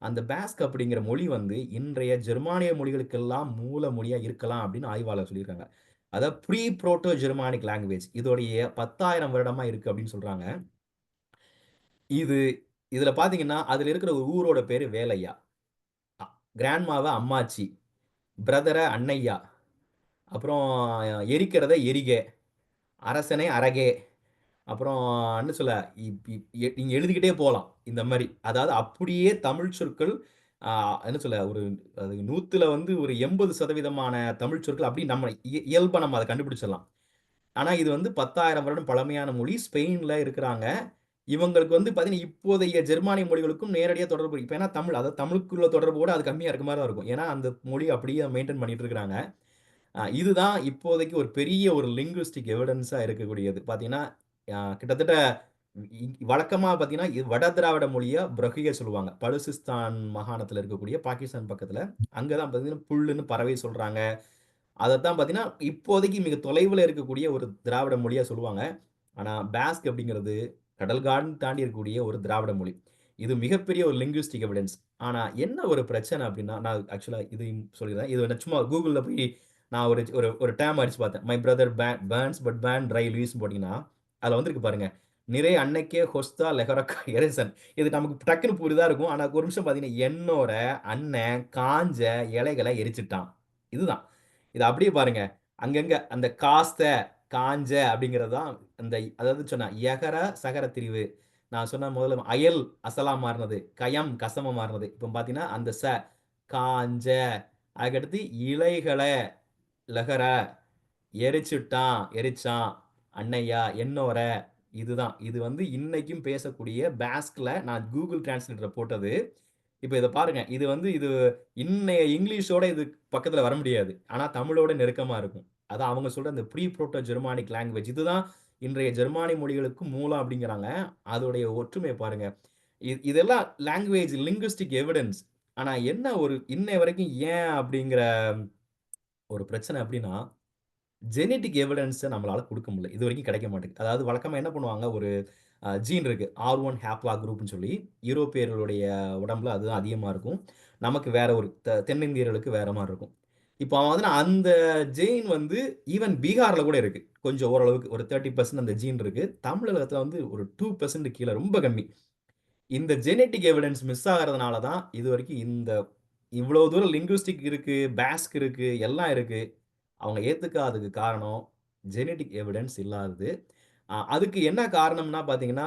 அந்த பாஸ்க் அப்படிங்கிற மொழி வந்து இன்றைய ஜெர்மானிய மொழிகளுக்கெல்லாம் மூல மொழியா இருக்கலாம் அப்படின்னு ஆய்வாளர் சொல்லியிருக்காங்க. அதாவது புரோட்டோ ஜெர்மானிக் லாங்குவேஜ். இதோடைய 10,000 வருடமா இருக்கு அப்படின்னு சொல்றாங்க. இது இதுல பார்த்தீங்கன்னா, அதுல இருக்கிற ஒரு ஊரோட பேரு வேலையா. அ கிராண்ட்மாவ அம்மாச்சி, பிரதர அண்ணையா, அப்புறம் எரிக்கிறத எரிகே, அரசனை அரகே, அப்புறம் என்ன சொல்ல இப் இப் நீங்க எழுதிக்கிட்டே போலாம். இந்த மாரி. அதாவது அப்படியே தமிழ் சொற்கள் ஆ என்ன சொல்ல ஒரு அது 100ல வந்து ஒரு 80% தமிழ் சொற்கள் அப்படி நம்ம இயல்பா நம்ம அத கண்டுபிடிச்சிடலாம். ஆனா இது வந்து 10,000 வருடம் பழமையான மொழி. ஸ்பெயின்ல இருக்கிறாங்க. இவங்களுக்கு வந்து பார்த்தீங்கன்னா, இப்போதைய ஜெர்மானிய மொழிகளுக்கும் நேரடியா தொடர்பு இப்ப ஏன்னா தமிழ் அதாவது தமிழுக்குள்ள தொடர்பு கூட அது கம்மியா இருக்க மாரி தான் இருக்கும். ஏன்னா அந்த மொழி அப்படியே மெயின்டெயின் பண்ணிட்டு இருக்கிறாங்க. இதுதான் இப்போதைக்கு ஒரு பெரிய ஒரு லிங்குயிஸ்டிக் எவிடன்ஸா இருக்கக்கூடியது. பார்த்தீங்கன்னா, கிட்டத்தட்ட வழக்கமா பார்த்தீங்கன்னா, வட திராவிட மொழிய பிரஹிய சொல்லுவாங்க. பலுசிஸ்தான் மாகாணத்தில இருக்கக்கூடிய பாகிஸ்தான் பக்கத்தில. அங்க தான் பார்த்தீங்கன்னா, புல்லுன்னு பறவை சொல்றாங்க. அதத்தான் பார்த்தீங்கன்னா, இப்போதைக்கு மிக தொலைவில இருக்கக்கூடிய ஒரு திராவிட மொழியா சொல்லுவாங்க. ஆனா, பாஸ்க் அப்படிங்கிறது கடல்காடன் தாண்டி இருக்கக்கூடிய ஒரு திராவிட மொழி. இது மிகப்பெரிய ஒரு லிங்குயிஸ்டிக் எவிடன்ஸ். ஆனா, என்ன ஒரு பிரச்சனை அப்படின்னா, நான் ஆக்சுவலா இதையும் சொல்லிறேன். இது நான் சும்மா Googleல போய் நான் ஒரு ஒரு ஒரு டேர்ம் அடிச்சு பார்த்தேன். My brother burns but burn dry லீவ்ஸ்ன்னு போட்டீங்கன்னா, அதுல வந்திருக்கு பாருங்க. நிறை அன்னைக்கே ஹொஸ்தா லெஹரக்கா எரேசன். இது நமக்கு டக்குனு புரிதா இருக்கும். ஆனா, ஒரு நிமிஷம் பார்த்தீங்கன்னா, என்னோட அண்ணன் காஞ்ச இலைகள எரிச்சுட்டான். இதுதான். இத அப்படியே பாருங்க. அங்கங்க அந்த காஸ்த, காஞ்ச அப்படிங்கிறது தான் அந்த அதாவது சொன்னேன் யகர சகர திரிவு. நான் சொன்ன முதல்ல அயல் அசலா மாறினது, கயம் கசம மாறினது. இப்போ பார்த்தீங்கன்னா அந்த காஞ்ச. அதுக்கடுத்து இலைகள லகர, எரிச்சுட்டான் எரிச்சான் அன்னையா என்னோர. இதுதான் இது வந்து இன்னைக்கும் பேசக்கூடிய பேஸ்க்ல நான் கூகுள் டிரான்ஸ்லேட்டரை போட்டது. இப்போ இதை பாருங்க, இது வந்து இது இன்னைய இங்கிலீஷோட இது பக்கத்துல வர முடியாது, ஆனா தமிழோட நெருக்கமா இருக்கும். அதான் அவங்க சொல்ற அந்த ப்ரீ புரோட்டோ ஜெர்மானிக் லாங்குவேஜ், இதுதான் இன்றைய ஜெர்மானி மொழிகளுக்கு மூலம் அப்படிங்கிறாங்க. அதோடைய ஒற்றுமை பாருங்க. இதெல்லாம் லாங்குவேஜ் லிங்குஸ்டிக் எவிடன்ஸ். ஆனா என்ன ஒரு இன்னை வரைக்கும் ஏன் அப்படிங்கிற ஒரு பிரச்சனை அப்படின்னா, ஜெனடிக் எவிடன்ஸ நம்மளால குடுக்க முடியல. இதுவரைக்கும் கிடைக்க மாட்டேங்குது. அதாவது வழக்கமா என்ன பண்ணுவாங்க, ஒரு ஜீன் இருக்கு. R1 ஹேப்லா குரூப்ன்னு சொல்லி, யூரோப்பியர்களுடைய உடம்புல அதுதான் அதிகமா இருக்கும். நமக்கு வேற ஒரு தென்னிந்தியர்களுக்கு வேற மாரி இருக்கும். இப்போ அவன் வந்து அந்த ஜீன் வந்து ஈவன் பீகார்ல கூட இருக்கு. கொஞ்சம் ஓரளவுக்கு ஒரு 30% அந்த ஜீன் இருக்கு. தமிழகத்துல வந்து ஒரு 2% கீழ ரொம்ப கம்மி. இந்த ஜெனடிக் எவிடன்ஸ் மிஸ் ஆகுறதுனால தான் இதுவரைக்கும் இவ்வளோ தூரம் லிங்குஸ்டிக் இருக்கு, பேஸ்க் இருக்கு, எல்லாம் இருக்கு. அவங்க ஏத்துக்காததுக்கு காரணம் ஜெனடிக் எவிடன்ஸ் இல்லாதது. அதுக்கு என்ன காரணம்னா பார்த்தீங்கன்னா,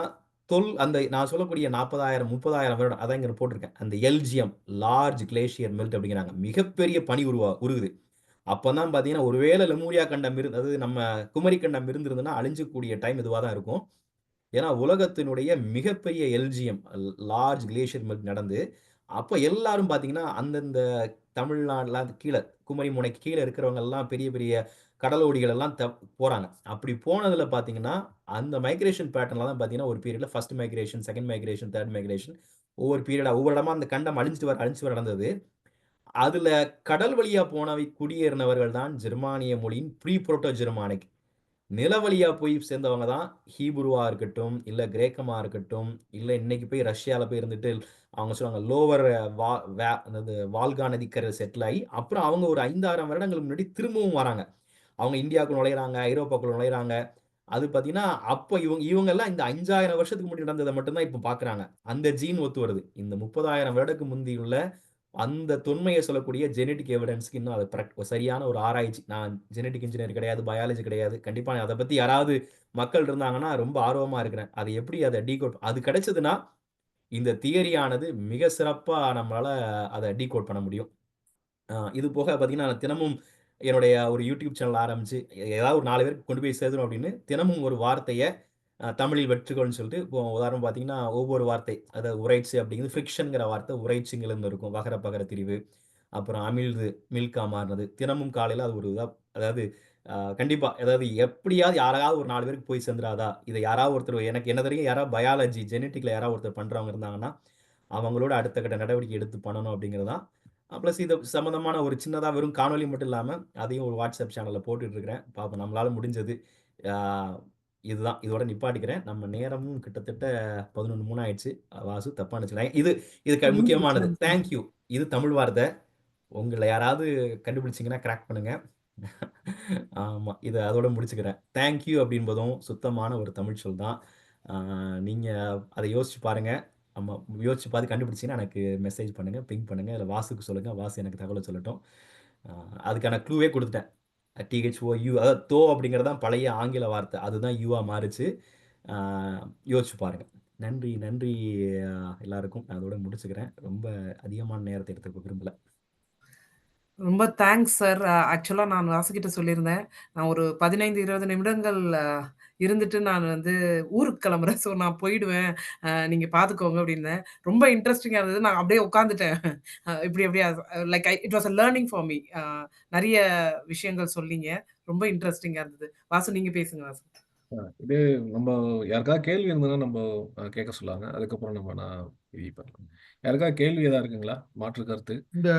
அந்த நான் சொல்லக்கூடிய 40,000, 30,000 வருடம் அதான் இங்க போட்டிருக்கேன். அந்த எல்ஜிஎம் லார்ஜ் கிளேசியர் மெல்ட் அப்படிங்கிறாங்க. மிகப்பெரிய பனி உருகுது. அப்பதான் பார்த்தீங்கன்னா, ஒருவேளை லெமூரியா கண்டம் அதாவது நம்ம குமரி கண்டம் இருந்திருந்ததுன்னா, அழிஞ்சக்கூடிய டைம் இதுவா தான் இருக்கும். ஏன்னா, உலகத்தினுடைய மிகப்பெரிய எல்ஜிஎம் லார்ஜ் கிளேசியர் மெல்ட் நடந்து, அப்ப எல்லாரும் பார்த்தீங்கன்னா, அந்தந்த தமிழ்நாடுலாம் கீழ குமரி முனைக்கு கீழ இருக்கிறவங்க எல்லாம் பெரிய பெரிய கடலோடிகள் எல்லாம் போறாங்க. அப்படி போனதுல பார்த்தீங்கன்னா, அந்த மைக்ரேஷன் பேட்டர்ன்ல தான் பார்த்தீங்கன்னா, ஒரு பீரியட்ல 1 மைக்ரேஷன், 2 மைக்ரேஷன், 3 மைக்ரேஷன் ஒவ்வொரு இடமா அந்த கண்டம் அழிஞ்சுட்டு வர நடந்தது. அதுல கடல் வழியா குடியேறினவர்கள் தான் ஜெர்மானிய மொழியின் ப்ரீ புரோட்டோ ஜெர்மானிக். நிலவழியா போய் சேர்ந்தவங்க தான் ஹீப்ருவா இருக்கட்டும், இல்ல கிரேக்கமா இருக்கட்டும், இல்ல இன்னைக்கு போய் ரஷ்யால போய் இருந்துட்டு அவங்க சொல்லுவாங்க லோவர் வா வே அதாவது வால்கா நதிக்கரையில செட்டில் ஆகி, அப்புறம் அவங்க ஒரு 5, 6 வருடங்களுக்கு முன்னாடி திரும்பவும் வராங்க. அவங்க இந்தியாவுக்குள்ள நுழையிறாங்க, ஐரோப்பாக்குள்ள நுழையிறாங்க. அது பார்த்தீங்கன்னா, அப்ப இவங்கெல்லாம் இந்த 5,000 வருஷத்துக்கு முன்னாடி நடந்தத மட்டும் தான் இப்ப பார்க்குறாங்க. அந்த ஜீன் ஒத்து வருது. இந்த 30,000 வருடத்துக்கு முந்தியுள்ள அந்த தொன்மைய சொல்லக்கூடிய ஜெனடிக் எவிடன்ஸ்க்கு இன்னும் அது சரியான ஒரு ஆராய்ச்சி. நான் ஜெனடிக் இன்ஜினியர் கிடையாது, பயாலஜி கிடையாது. கண்டிப்பா அத பத்தி யாராவது மக்கள் இருந்தாங்கன்னா ரொம்ப ஆர்வமா இருக்கிறேன். அது எப்படி அத டீகோட் அது கிடைச்சதுன்னா, இந்த தியரியானது மிக சிறப்பா நம்மளால அத டீகோட் பண்ண முடியும். இது போக பார்த்தீங்கன்னா, நான் தினமும் என்னுடைய ஒரு யூடியூப் சேனல் ஆரம்பிச்சு, ஏதாவது ஒரு 4 பேருக்கு கொண்டு போய் சேர்க்கணும் அப்படின்னு, தினமும் ஒரு வார்த்தைய தமிழில் வெற்றுகள்னு சொல்லிட்டு, இப்போ உதாரணம் பார்த்தீங்கன்னா, ஒவ்வொரு வார்த்தை, அதாவது உரைச்சு அப்படிங்கிறது ஃப்ரிக்ஷன்ங்கிற வார்த்தை உரைச்சுங்கிலிருந்து இருக்கும். வகர, பகர திரிவு. அப்புறம் அமிழ்து, மில்கா மாறுனது. தினமும் காலையில அது ஒரு இதா அதாவது கண்டிப்பா. அதாவது எப்படியாவது யாராவது ஒரு 4 பேருக்கு போய் சேர்ந்துராதா? இத யாராவது ஒருத்தர் எனக்கு என்ன தெரியும் யாராவது பயாலஜி, ஜெனடிக்ல யாராவது ஒருத்தர் பண்றவங்க இருந்தாங்கன்னா, அவங்களோட அடுத்த கட்ட நடவடிக்கை எடுத்து பண்ணணும் அப்படிங்கிறது தான். பிளஸ் இது சம்மந்தமான ஒரு சின்னதா வெறும் காணொளி மட்டும் இல்லாம, அதையும் ஒரு வாட்ஸ்அப் சேனல்ல போட்டுட்டு இருக்கிறேன். பார்ப்போம் நம்மளால முடிஞ்சது. ஆ இதுதான். இதோட நிப்பாட்டிக்கிறேன். நம்ம நேரமும் கிட்டத்தட்ட 11:03 ஆயிடுச்சு. வாசு தப்பா நினைச்சுக்கிறாங்க. இது முக்கியமானது. Thank you. இது தமிழ் வார்த்தை. உங்கள யாராவது கண்டுபிடிச்சீங்கன்னா கிராக் பண்ணுங்க. ஆமா. இத அதோட முடிச்சுக்கிறேன். தேங்க் யூ அப்படின்பதும் சுத்தமான ஒரு தமிழ் சொல் தான். ஆ நீங்க அத யோசிச்சு பாருங்க. ஆமா. யோசிச்சு பார்த்து கண்டுபிடிச்சீங்கன்னா எனக்கு மெசேஜ் பண்ணுங்க, பிங் பண்ணுங்க. இல்ல வாசுக்கு சொல்லுங்க. வாசு எனக்கு தகவல சொல்லட்டும். ஆ அதுக்கான க்ளூவே குடுத்துட்டேன். THOU அதாவது அப்படிங்கிறது தான் பழைய ஆங்கில வார்த்தை. அதுதான் யூவா மாறுச்சு. ஆ யோசிச்சு பாருங்க. நன்றி, நன்றி எல்லாருக்கும். நான் அதோட முடிச்சுக்கிறேன். ரொம்ப அதிகமான நேரத்த எடுத்துக்க விரும்பல. ரொம்ப தேங்க்ஸ் சார். ஆக்சுவலா நான் வாசுகிட்ட சொல்லியிருந்தேன். நான் ஒரு 15, 20 நிமிடங்கள் இருந்துட்டு நான் வந்து ஊருக்கு கிளம்புறேன். ஸோ நான் போயிடுவேன். நீங்க பார்த்துக்கோங்க அப்டின்னேன். ரொம்ப இன்ட்ரஸ்டிங்கா இருந்தது. நான் அப்படியே உட்காந்துட்டேன். இப்படி அப்படியே like it was a learning for me. நெறைய விஷயங்கள் சொன்னீங்க. ரொம்ப இன்ட்ரஸ்டிங்கா இருந்தது. வாசு நீங்க பேசுங்க வாசு. இது நம்ம யாருக்காவது கேள்வி இருந்ததுன்னா நம்ம கேட்க சொல்லாங்க. அதுக்கப்புறம் நான் இது பண்ணலாம். யாருக்காவது கேள்வி ஏதாவது இருக்குங்களா? மாற்று கருத்து? இந்த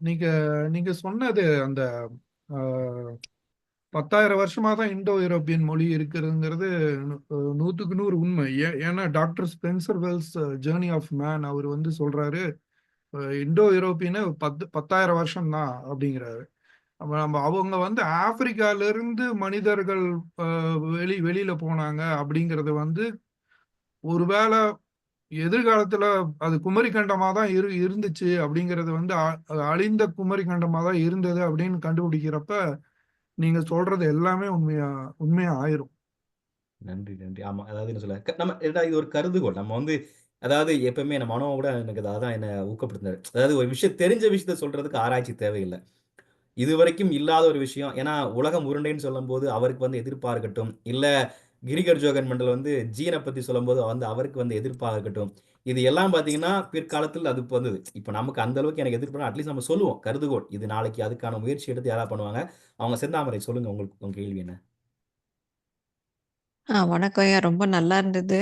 நீங்க நீங்க சொன்னது அந்த 10,000 வருஷமா தான் இந்தோ யூரோப்பியன் மொழி இருக்கிறதுங்கிறது 100க்கு 100 உண்மை. ஏன்னா doctor Spencer Wells journey of man அவர் வந்து சொல்றாரு இந்தோ யூரோப்பியனு 10,000 வருஷம் தான் அப்படிங்கிறாரு. அவங்க வந்து ஆப்பிரிக்கால இருந்து மனிதர்கள் வெளியில போனாங்க அப்படிங்கறது வந்து ஒருவேளை எதிர்காலத்துல அது குமரி கண்டமா தான் இருந்துச்சு அப்படிங்கிறது வந்து அழிந்த குமரி கண்டமா தான் இருந்தது அப்படின்னு கண்டுபிடிக்கிறப்ப நீங்க சொல்றது எல்லாமே உண்மையா ஆயிரும். நன்றி, நன்றி. ஆமா. அதாவது என்ன சொல்ல, நம்ம இது ஒரு கருதுகோள். நம்ம வந்து அதாவது எப்பவுமே நம்ம மனோ கூட எனக்கு அதான் என்ன ஊக்கப்படுத்தினாரு. அதாவது ஒரு விஷயம் தெரிஞ்ச விஷயத்த சொல்றதுக்கு ஆராய்ச்சி தேவையில்ல. இதுவரைக்கும் இல்லாத ஒரு விஷயம். ஏன்னா, உலகம் உருண்டைன்னு சொல்லும்போது, அவருக்கு வந்து எதிர்ப்பா இருக்கட்டும், இல்ல கிரிகர் ஜோகன் மண்டல் வந்து ஜீன பத்தி சொல்லும்போது வந்து அவருக்கு வந்து எதிர்ப்பா இருக்கட்டும். இது எல்லாம் பார்த்தீங்கன்னா, பிற்காலத்தில் அது வந்தது. இப்ப நமக்கு அந்த அளவுக்கு எனக்கு எதிர்ப்புனா, அட்லீஸ்ட் நம்ம சொல்லுவோம். கருதுகோள். இது நாளைக்கு அதுக்கான முயற்சி எடுத்து யாராவது பண்ணுவாங்க. அவங்க செந்தாமரை சொல்லுங்க உங்களுக்கு உங்க கேள்வி என்ன? வணக்கம் ஐயா. ரொம்ப நல்லா இருந்தது.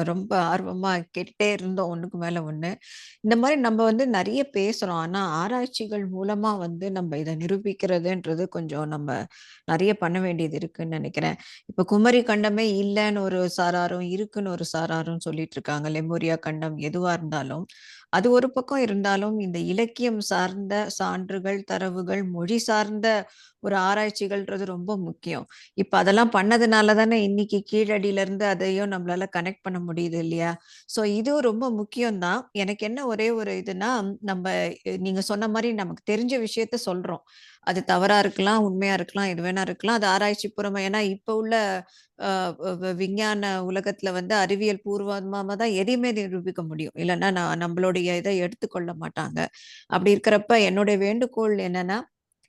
ரொம்ப ஆர்வமா கேட்டுட்டே இருந்தோம் ஒண்ணுக்கு மேல ஒண்ணு. இந்த மாரி நம்ம வந்து நெறைய பேசுறோம். ஆனா, ஆராய்ச்சிகள் மூலமா வந்து நம்ம இத நிரூபிக்கிறதுன்றது கொஞ்சம் நம்ம நெறைய பண்ண வேண்டியது இருக்குன்னு நெனைக்கிறேன். இப்ப குமரி கண்டமே இல்லன்னு ஒரு சாராரும், இருக்குன்னு ஒரு சாராரும் சொல்லிட்டு இருக்காங்க. லெமூரியா கண்டம் எதுவா இருந்தாலும். அது ஒரு பக்கம் இருந்தாலும், இந்த இலக்கியம் சார்ந்த சான்றுகள், தரவுகள், மொழி சார்ந்த ஒரு ஆராய்ச்சிகள்ன்றது ரொம்ப முக்கியம். இப்ப அதெல்லாம் பண்ணதுனால தானே இன்னைக்கு கீழடியில இருந்து அதையும் நம்மளால கனெக்ட் பண்ண முடியுது இல்லையா? ஸோ இதுவும் ரொம்ப முக்கியம் தான். எனக்கு என்ன ஒரே ஒரு இதுன்னா, நம்ப நீங்க சொன்ன மாரி நமக்கு தெரிஞ்ச விஷயத்த சொல்றோம். அது தவறா இருக்கலாம், உண்மையா இருக்கலாம், எது வேணா இருக்கலாம். அது ஆராய்ச்சி பூர்வமா ஏன்னா இப்ப உள்ள அ விஞ்ஞான உலகத்துல வந்து அறிவியல் பூர்வமா தான் எதையுமே நிரூபிக்க முடியும். இல்லன்னா நம்மளுடைய இத எடுத்துக்கொள்ள மாட்டாங்க. அப்படி இருக்கிறப்ப என்னுடைய வேண்டுகோள் என்னன்னா,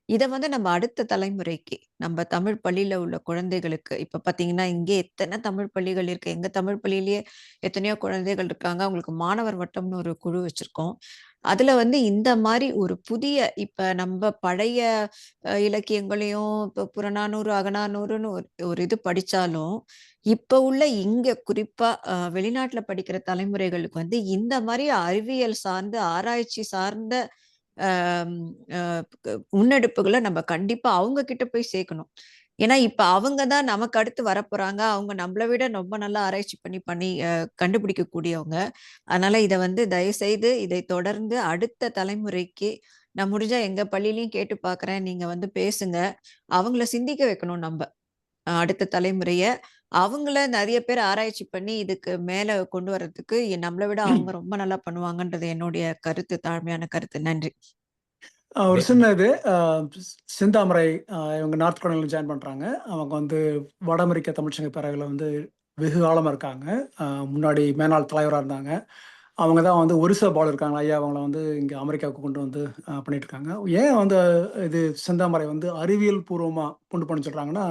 இத வந்து நம்ம அடுத்த தலைமுறைக்கு, நம்ம தமிழ் பள்ளியில உள்ள குழந்தைகளுக்கு இப்ப பார்த்தீங்கன்னா, இங்கே எத்தன தமிழ் பள்ளிகள் இருக்கு. எங்க தமிழ் பள்ளியிலேயே எத்தனையோ குழந்தைகள் இருக்காங்க. அவங்களுக்கு மாணவர் வட்டம்னு ஒரு குழு வச்சிருக்கோம். அதுல வந்து இந்த மாரி ஒரு புதிய இப்ப நம்ப பழைய இலக்கியங்களையும் இப்ப புறநானூறு, அகநானூறுன்னு ஒரு ஒரு இது படிச்சாலும், இப்ப உள்ள இங்க குறிப்பா வெளிநாட்டுல படிக்கிற தலைமுறைகளுக்கு வந்து இந்த மாரி அறிவியல் சார்ந்த, ஆராய்ச்சி சார்ந்த அம் அ முன்னெடுப்புகள நம்ம கண்டிப்பா அவங்க கிட்ட போய் சேர்க்கணும். ஏன்னா, இப்ப அவங்க தான் நமக்கு அடுத்து வரப்போறாங்க. அவங்க நம்மள விட ரொம்ப நல்லா ஆராய்ச்சி பண்ணி கண்டுபிடிக்கக்கூடியவங்க. அதனால இத வந்து தயவுசெய்து இதை தொடர்ந்து அடுத்த தலைமுறைக்கு நான் முடிஞ்சா எங்க பள்ளியிலயும் கேட்டு பார்க்குறேன். நீங்க வந்து பேசுங்க. அவங்கள சிந்திக்க வைக்கணும் நம்ப. அடுத்த தலைமுறைய. அவங்கள நெறைய பேர் ஆராய்ச்சி பண்ணி இதுக்கு மேல கொண்டு வரதுக்கு நம்மள விட அவங்க ரொம்ப நல்லா பண்ணுவாங்கன்றது என்னுடைய கருத்து. தாழ்மையான கருத்து. நன்றி. ஒரு சின்ன இது செந்தாமரை இவங்க நார்த் கொரியாவில் ஜாயின் பண்ணுறாங்க. அவங்க வந்து வட அமெரிக்க தமிழ்ச்சங்க பேரவையில் வந்து வெகு காலமாக இருக்காங்க. முன்னாடி மேனாள் தலைவராக இருந்தாங்க. அவங்க தான் வந்து ஒரிசா பால் இருக்காங்க ஐயா, அவங்கள வந்து இங்கே அமெரிக்காவுக்கு கொண்டு வந்து பண்ணிட்டு இருக்காங்க. ஏன் வந்து இது செந்தாமரை வந்து அறிவியல் பூர்வமாக கொண்டு பண்ண சொல்கிறாங்கன்னா,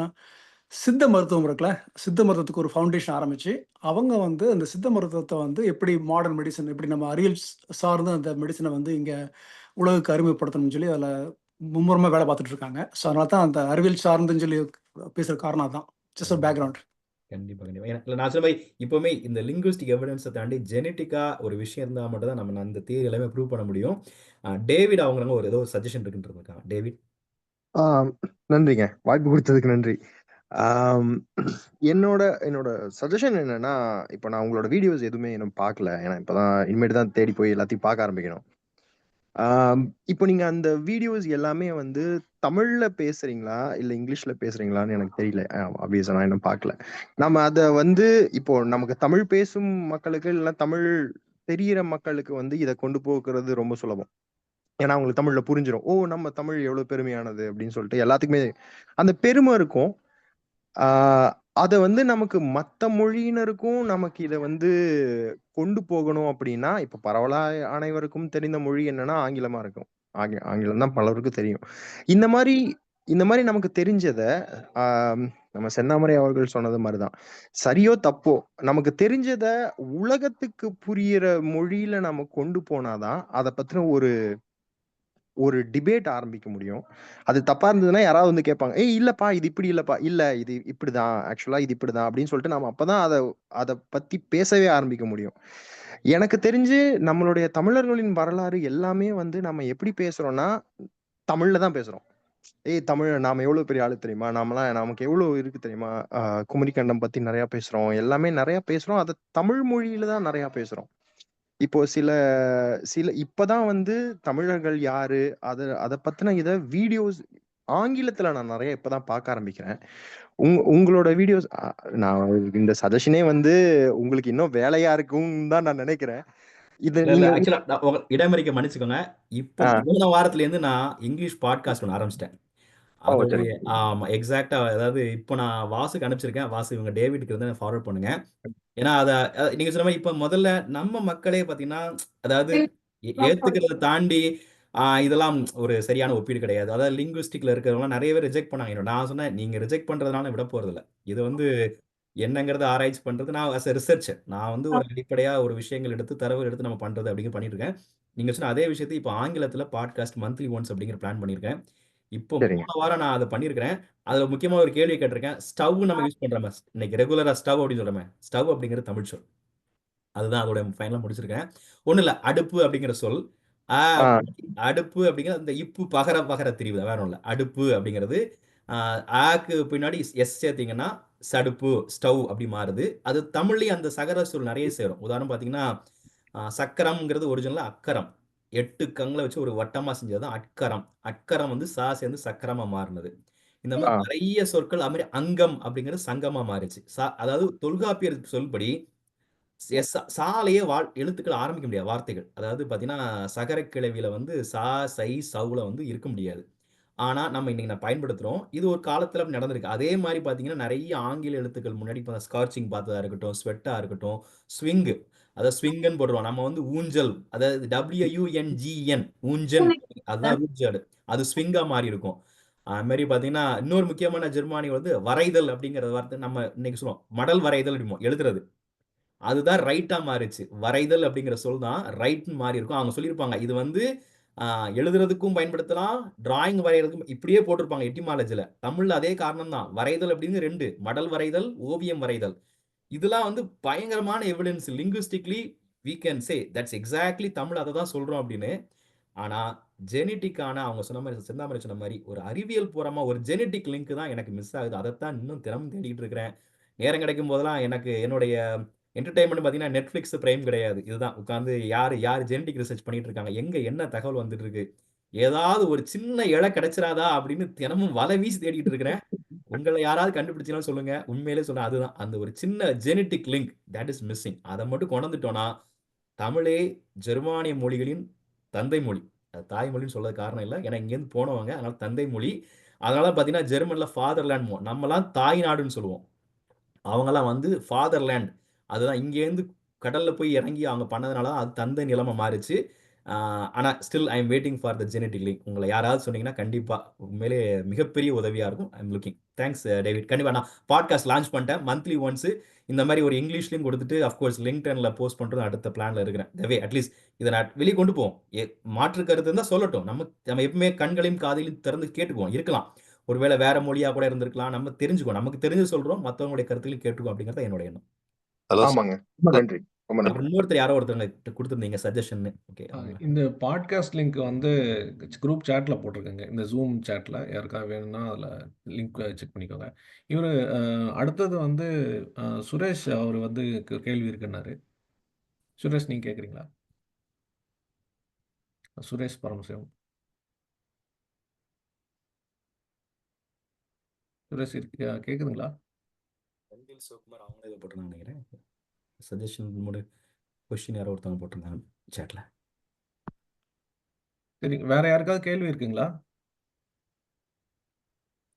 சித்த மருத்துவம் இருக்குல்ல, சித்த மருத்துவத்துக்கு ஒரு ஃபவுண்டேஷன் ஆரம்பிச்சு அவங்க வந்து அந்த சித்த மருத்துவத்தை வந்து எப்படி மாடர்ன் மெடிசன், எப்படி நம்ம அறிவியல் சார்ந்த அந்த மெடிசனை வந்து இங்கே உலகுக்கு அறிமுகப்படுத்தணும்னு சொல்லி அதில் மும்முரமாக வேலை பார்த்துட்டு இருக்காங்க. ஸோ அதனால தான் அந்த அறிவியல் சார்ந்துன்னு சொல்லி பேசுகிற காரணம் அதுதான். Just background. கண்டிப்பா, கண்டிப்பா. ஏன்னா இல்ல நான் சொன்ன மாரி இப்பவுமே இந்த லிங்குவிஸ்டிக் எவிடன்ஸ தாண்டி ஜெனடிக்கா ஒரு விஷயம் இருந்தா மட்டும் தான் நம்ம அந்த தியரி எல்லாமே ப்ரூவ் பண்ண முடியும். டேவிட் அவங்கவங்க ஏதோ ஒரு சஜஷன் இருக்குன்னு இருக்காங்க. டேவிட். நன்றிங்க. வாய்ப்பு குடுத்ததுக்கு நன்றி. ஆம், என்னோட என்னோட சஜஷன் என்னன்னா, இப்ப நான் உங்களோட வீடியோஸ் எதுவுமே இன்னும் பார்க்கல. ஏன்னா இப்பதான் இனிமேட்டு தான் தேடி போய் எல்லாத்தையும் பார்க்க ஆரம்பிக்கணும். இப்போ நீங்க அந்த வீடியோஸ் எல்லாமே வந்து தமிழ்ல பேசுறீங்களா? இல்ல இங்கிலீஷ்ல பேசுறீங்களான்னு எனக்கு தெரியல. ஆப்வியஸா நான் இன்னும் பார்க்கல. நம்ம அத வந்து இப்போ நமக்கு தமிழ் பேசும் மக்களுக்கு, இல்ல தமிழ் தெரியிற மக்களுக்கு வந்து இத கொண்டு போகுறது ரொம்ப சுலபம். ஏன்னா அவங்களுக்கு தமிழ்ல புரிஞ்சிரும். ஓ! நம்ம தமிழ் எவ்வளவு பெருமையானது அப்படின்னு சொல்லிட்டு எல்லாத்துக்குமே அந்த பெருமை இருக்கும். ஆ அத வந்து நமக்கு மத்த மொழியினருக்கும் நமக்கு இத வந்து கொண்டு போகணும் அப்படின்னா, இப்ப பரவலா அனைவருக்கும் தெரிந்த மொழி என்னன்னா ஆங்கிலமா இருக்கும். ஆங்கிலம் தான் பலருக்கும் தெரியும். இந்த மாரி இந்த மாரி நமக்கு தெரிஞ்சத, ஆ நம்ம செந்தாமரை அவர்கள் சொன்னது மாரி தான். சரியோ! தப்போ! நமக்கு தெரிஞ்சத உலகத்துக்கு புரியிற மொழியில நம்ம கொண்டு போனா தான், அத பத்தின ஒரு ஒரு டிபேட் ஆரம்பிக்க முடியும். அது தப்பா இருந்ததுன்னா யாராவது வந்து கேட்பாங்க. "ஏய் இல்லப்பா, இது இப்படி இல்லப்பா." "இல்ல இது இப்படிதான். ஆக்சுவலா இது இப்படிதான்." அப்படின்னு சொல்லிட்டு நாம அப்பதான் அத பத்தி பேசவே ஆரம்பிக்க முடியும். எனக்கு தெரிஞ்சு நம்மளுடைய தமிழர்களின் வரலாறு எல்லாமே வந்து நம்ம எப்படி பேசுறோம்னா, தமிழ்ல தான் பேசுறோம். "ஏய் தமிழ் நாம எவ்வளவு பெரிய ஆளு தெரியுமா? நமக்கு எவ்வளவு இருக்கு தெரியுமா? குமரி கண்டம் பத்தி நெறைய பேசுறோம். எல்லாமே நெறைய பேசுறோம். அத தமிழ் மொழியில தான் நெறைய பேசுறோம்." இப்போ சில சில இப்பதான் வந்து தமிழர்கள் யாரு? அத அத பத்தின வீடியோஸ் ஆங்கிலத்துல நான் நெறைய இப்பதான் பார்க்க ஆரம்பிக்கிறேன். உங்களோட வீடியோஸ் நான் இந்த சஜஷனே வந்து உங்களுக்கு இன்னும் வேலையா இருக்கும்னு தான் நான் நெனைக்கிறேன். இத இல்ல, இல்ல. நீங்க ஆக்சுவலா நான் இடைமறிக்க மன்னிச்சுக்கோங்க. இப்போ ஆ போன வாரத்துலேருந்து நான் இங்கிலீஷ் பாட்காஸ்ட் ஒண்ணு ஆரம்பிச்சுட்டேன். அதோடைய சரிங்க. ஆமா எக்ஸாக்டா. அதாவது இப்போ நான் வாசுக்கு அனுப்பிச்சிருக்கேன். வாசு இவங்க டேவிட்க்கு வந்து ஃபார்வர்ட் பண்ணுங்க. ஏன்னா நீங்க சொன்ன மாதிரி இப்ப முதல்ல நம்ம மக்களே பாத்தீங்கன்னா, அதாவது ஏத்துக்கிறத தாண்டி இதெல்லாம் ஒரு சரியான ஒப்பீடு கிடையாது. அதாவது லிங்குவிஸ்டிக்ல இருக்கிறவங்க நிறைய பேர் ரிஜெக்ட் பண்ணாங்க. நான் சொன்னேன், நீங்க ரிஜெக்ட் பண்றதுனால விட போறதில்ல. இது வந்து என்னங்கிறத ஆராய்ச்சி பண்றது நான் as a ரிசர்ச்சர். நான் வந்து ஒரு அடிப்படையா ஒரு விஷயங்கள் எடுத்து தரவு எடுத்து நம்ம பண்றது அப்படிங்கிற பண்ணிட்டு இருக்கேன். நீங்க சொன்ன அதே விஷயத்தை இப்போ ஆங்கிலத்துல பாட்காஸ்ட் மந்த்லி ஒன்ஸ் அப்படிங்கிற பிளான் பண்ணியிருக்கேன். இப்போ சரிங்க. போன வாரம் நான் அதை பண்ணியிருக்கிறேன். அதுல முக்கியமா ஒரு கேள்வி கேட்டிருக்கேன். ஸ்டவ் நம்ம யூஸ் பண்றோமே, இன்னைக்கு ரெகுலரா ஸ்டவ் அப்படின்னு சொல்றோமே, ஸ்டவ் அப்படிங்கிறது தமிழ் சொல். அதுதான் அதோட ஃபைனலா முடிச்சிருக்கேன். ஒண்ணும் இல்ல, அடுப்பு அப்படிங்கிற சொல். ஆ, ஆ, அடுப்பு அப்படிங்கிற அந்த இப்பு பகர பகர தெரியுது, வேற ஒண்ணும் இல்ல. அடுப்பு அப்படிங்கிறது ஆக்கு பின்னாடி எஸ் சேர்த்தீங்கன்னா சடுப்பு, ஸ்டவ் அப்படி மாறுது. அது தமிழ்லயும் அந்த சகர சொல் நிறைய சேரும். உதாரணம் பார்த்தீங்கன்னா, சக்கரம்ங்கிறது ஒரிஜினலா அக்கரம். 8 கங்கள வச்சு ஒரு வட்டமா செஞ்சது தான் அட்கரம். அட்கரம் வந்து சா சேர்ந்து சக்கரமா மாறுனது. இந்த ஆ, மாதிரி நிறைய சொற்கள் அது மாதிரி அங்கம் அப்படிங்கிறது சங்கமா மாறிச்சு. அதாவது தொல்காப்பியர் சொல்படி சாலையே எழுத்துக்கள் ஆரம்பிக்க முடியாது, வார்த்தைகள். அதாவது பார்த்தீங்கன்னா, சகர கிளவியில வந்து சா, சை, சவுல வந்து இருக்க முடியாது. ஆனா, நம்ம இன்னைக்கு பயன்படுத்துறோம். இது ஒரு காலத்துல அப்படி நடந்திருக்கு. அதே மாரி பார்த்தீங்கன்னா, நெறைய ஆங்கில எழுத்துக்கள் முன்னாடி இப்ப ஸ்கார்ச்சிங் பார்த்ததா இருக்கட்டும், ஸ்வெட்டா இருக்கட்டும், ஸ்விங் அதாவது ஸ்விங்குன்னு போடுறோம். நம்ம வந்து ஊஞ்சல், அதாவது WUNGN ஊஞ்சன், அதுதான் ரூட் வேர்ட். அது ஸ்விங்கா மாறி இருக்கும். அது மாரி பார்த்தீங்கன்னா, இன்னொரு முக்கியமான ஜெர்மானி வந்து வரைதல் அப்படிங்கிற வார்த்தை நம்ம இன்னைக்கு சொல்லுவோம். மடல் வரைதல் அப்படிம்போம், எழுதுறது. அதுதான் ரைட்டா மாறிச்சு. வரைதல் அப்படிங்கிற சொல் தான் ரைட்ன்னு மாறி இருக்கும். அவங்க சொல்லியிருப்பாங்க. இது வந்து எழுதுறதுக்கும் பயன்படுத்தலாம், டிராயிங் வரையறதுக்கும் இப்படியே போட்டிருப்பாங்க எட்டிமாலஜில. தமிழ்ல அதே காரணம் தான். வரைதல் அப்படின்னு 2 மடல் வரைதல், ஓவியம் வரைதல். இதெல்லாம் வந்து பயங்கரமான evidence. Linguistically we can say that's exactly Tamil அதை தான் சொல்றோம் அப்படின்னு. ஆனா ஜெனடிக்கான அவங்க சொன்ன மாதிரி செந்தாமரை சொன்ன மாதிரி ஒரு அறிவியல் பூர்வமா ஒரு ஜெனடிக் லிங்க் தான் எனக்கு மிஸ் ஆகுது. அதைத்தான் இன்னும் தினமும் தேடிட்டு இருக்கிறேன். நேரம் கிடைக்கும் போதெல்லாம் எனக்கு என்னுடைய என்டர்டைன்மெண்ட் பார்த்தீங்கன்னா நெட்ஃப்ளிக்ஸ் பிரைம் கிடையாது. இதுதான் உட்காந்து யார் யார் ஜெனடிக் ரிசர்ச் பண்ணிட்டு இருக்காங்க, எங்க என்ன தகவல் வந்துட்டு இருக்கு, ஏதாவது ஒரு சின்ன இழை கிடைச்சிராதா அப்படின்னு தினமும் வலை வீசி தேடிட்டு இருக்கிறேன். உங்களை யாராவது கண்டுபிடிச்சீங்கன்னா சொல்லுங்க. உண்மையிலே சொல்றேன், அதுதான் அந்த ஒரு சின்ன genetic link that is missing. அதை மட்டும் கொண்டு வந்துட்டோம்னா தமிழே ஜெர்மானிய மொழிகளின் தந்தை மொழி. அது தாய்மொழின்னு சொல்ல காரணம் இல்லை, ஏன்னா இங்கேருந்து போனவங்க, அதனால தந்தை மொழி. அதனால பார்த்தீங்கன்னா ஜெர்மன்ல ஃபாதர்லேண்ட், நம்மலாம் தாய் நாடுன்னு சொல்லுவோம். அவங்கலாம் வந்து ஃபாதர்லேண்ட். அதுதான் இங்கேருந்து கடல்ல போய் இறங்கி அவங்க பண்ணதுனால தான் அது தந்தை நிலமா மாறிச்சு. ஆனா still I am waiting for the genetic link. உங்கள யாராவது சொன்னீங்கன்னா கண்டிப்பா உண்மையிலே மிகப்பெரிய உதவியா இருக்கும். I am looking. Thanks David. கண்டிப்பா நான் பாட்காஸ்ட் லான்ச் பண்ணிட்டேன். மந்த்லி ஒன்ஸ் இந்த மாதிரி ஒரு இங்கிலீஷ்லயும் கொடுத்துட்டு அஃப்கோர்ஸ் லிங்க்டன்ல போஸ்ட் பண்றது அடுத்த பிளான்ல இருக்கிறேன். தவே அட்லீஸ்ட் இதை நான் வெளியே கொண்டு போவோம். மாற்று கருத்து இருந்தா சொல்லட்டும். நம்ம எப்பவுமே கண்களையும் காதையும் திறந்து கேட்டுக்குவோம். இருக்கலாம், ஒருவேளை வேற மொழியா கூட இருந்திருக்கலாம். நம்ம தெரிஞ்சுக்கோ, நமக்கு தெரிஞ்சு சொல்றோம், மத்தவங்களுடைய கருத்துக்களையும் கேட்டுக்கோ அப்படிங்கறது என்னோட எண்ணம். ஹலோ ஆமாங்க. ரொம்ப நன்றி. ரொம்ப நன்றி. அப்புறம் இன்னொருத்தர் யாரோ ஒருத்தவங்க கொடுத்துருந்தீங்க சஜஷன். ஓகே, இந்த பாட்காஸ்ட் லிங்க் வந்து குரூப் சாட்ல போட்டிருக்கேங்க. இந்த ஜூம் சாட்ல யாருக்காவது வேணும்னா அதில் லிங்க் செக் பண்ணிக்கோங்க. இவர் அடுத்தது வந்து சுரேஷ் அவர் வந்து கேள்வி இருக்குன்னாரு. சுரேஷ் நீங்க கேட்குறீங்களா? சுரேஷ் பரமசிவம். சுரேஷ் கேக்குதுங்களா? செந்தில் சிவகுமார் அவங்க இதை போட்டிருந்தாங்க நினைக்கிறேன். சஜஷன் கொஸ்டின் யாரோ ஒருத்தவங்க போட்டிருந்தாங்க சாட்ல. சரி, வேற யாருக்காவது கேள்வி இருக்குங்களா?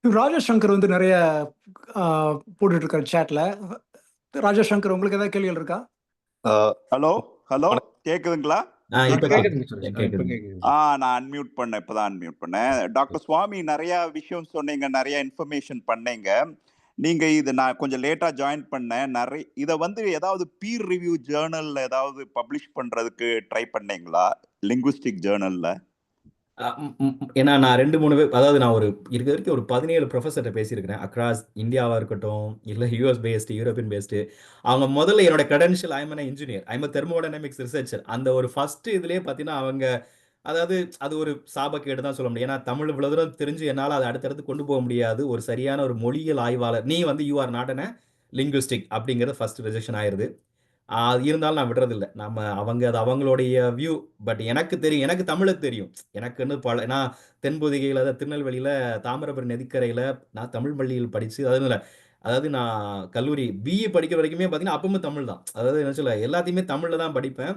ராஜேஷ் சங்கர் வந்து நிறைய போட்டுட்டு இருக்காரு சேட்ல. ராஜேஷ் சங்கர், உங்களுக்கு ஏதாவது கேள்விகள் இருக்கா? ஹலோ ஹலோ, கேக்குதுங்களா? இப்ப கேக்குதுங்க சுரேஷ். இப்ப கேக்குது. கேக்குது. நான் அன்மியூட் பண்ணேன், இப்பதான் அன்மியூட் பண்ணேன். டாக்டர் சுவாமி நிறைய விஷயம் சொன்னீங்க, நிறைய இன்ஃபர்மேஷன் பண்ணீங்க. நீங்க இது நான் கொஞ்சம் லேட்டா ஜாயின் பண்ணேன். நிறைய இதை வந்து ஏதாவது பீர் ரிவ்யூ ஜேர்னல்ல ஏதாவது பப்ளிஷ் பண்றதுக்கு ட்ரை பண்ணீங்களா? லிங்குவிஸ்டிக் ஜேர்னல்ல? ஏன்னா நான் 2-3 பேர், அதாவது நான் இருக்க வரைக்கும் ஒரு 17 ப்ரொஃபஸர்கிட்ட பேசியிருக்கிறேன். அக்ராஸ் இந்தியாவா இருக்கட்டும், இல்லை யூஎஸ் பேஸ்டு, யூரோப்பியன் பேஸ்டு. அவங்க முதல்ல என்னோட credential I am an engineer, I am a thermodynamics researcher. அந்த ஒரு ஃபர்ஸ்ட் இதுலேயே பார்த்தீங்கன்னா அவங்க, அதாவது அது ஒரு சாபக்கேடு தான் சொல்ல முடியும். ஏன்னா தமிழ் இவ்வளவு தூரம் தெரிஞ்சு என்னால் அதை அடுத்தடுத்து கொண்டு போக முடியாது. ஒரு சரியான ஒரு மொழியியல் ஆய்வாளர் நீ வந்து you are not an linguistic அப்படிங்கிறது ஃபர்ஸ்ட் ரிஜெக்ஷன் ஆயிருது. இருந்தாலும் நான் விடுறதில்ல. அது அவங்களுடைய வியூ. பட் எனக்கு தெரியும், எனக்கு தமிழ தெரியும். எனக்குன்னு நான் தென்பொதிகையில, அதாவது திருநெல்வேலியில தாமிரபரணி நதிக்கரையில நான் தமிழ் பள்ளியில் படிச்சு, அதாவது நான் கல்லூரி பிஇ படிக்கிற வரைக்குமே பார்த்தீங்கன்னா அப்பவும் தமிழ் தான். அதாவது என்ன சொல்ல, எல்லாத்தையுமே தமிழ்ல தான் படிப்பேன்.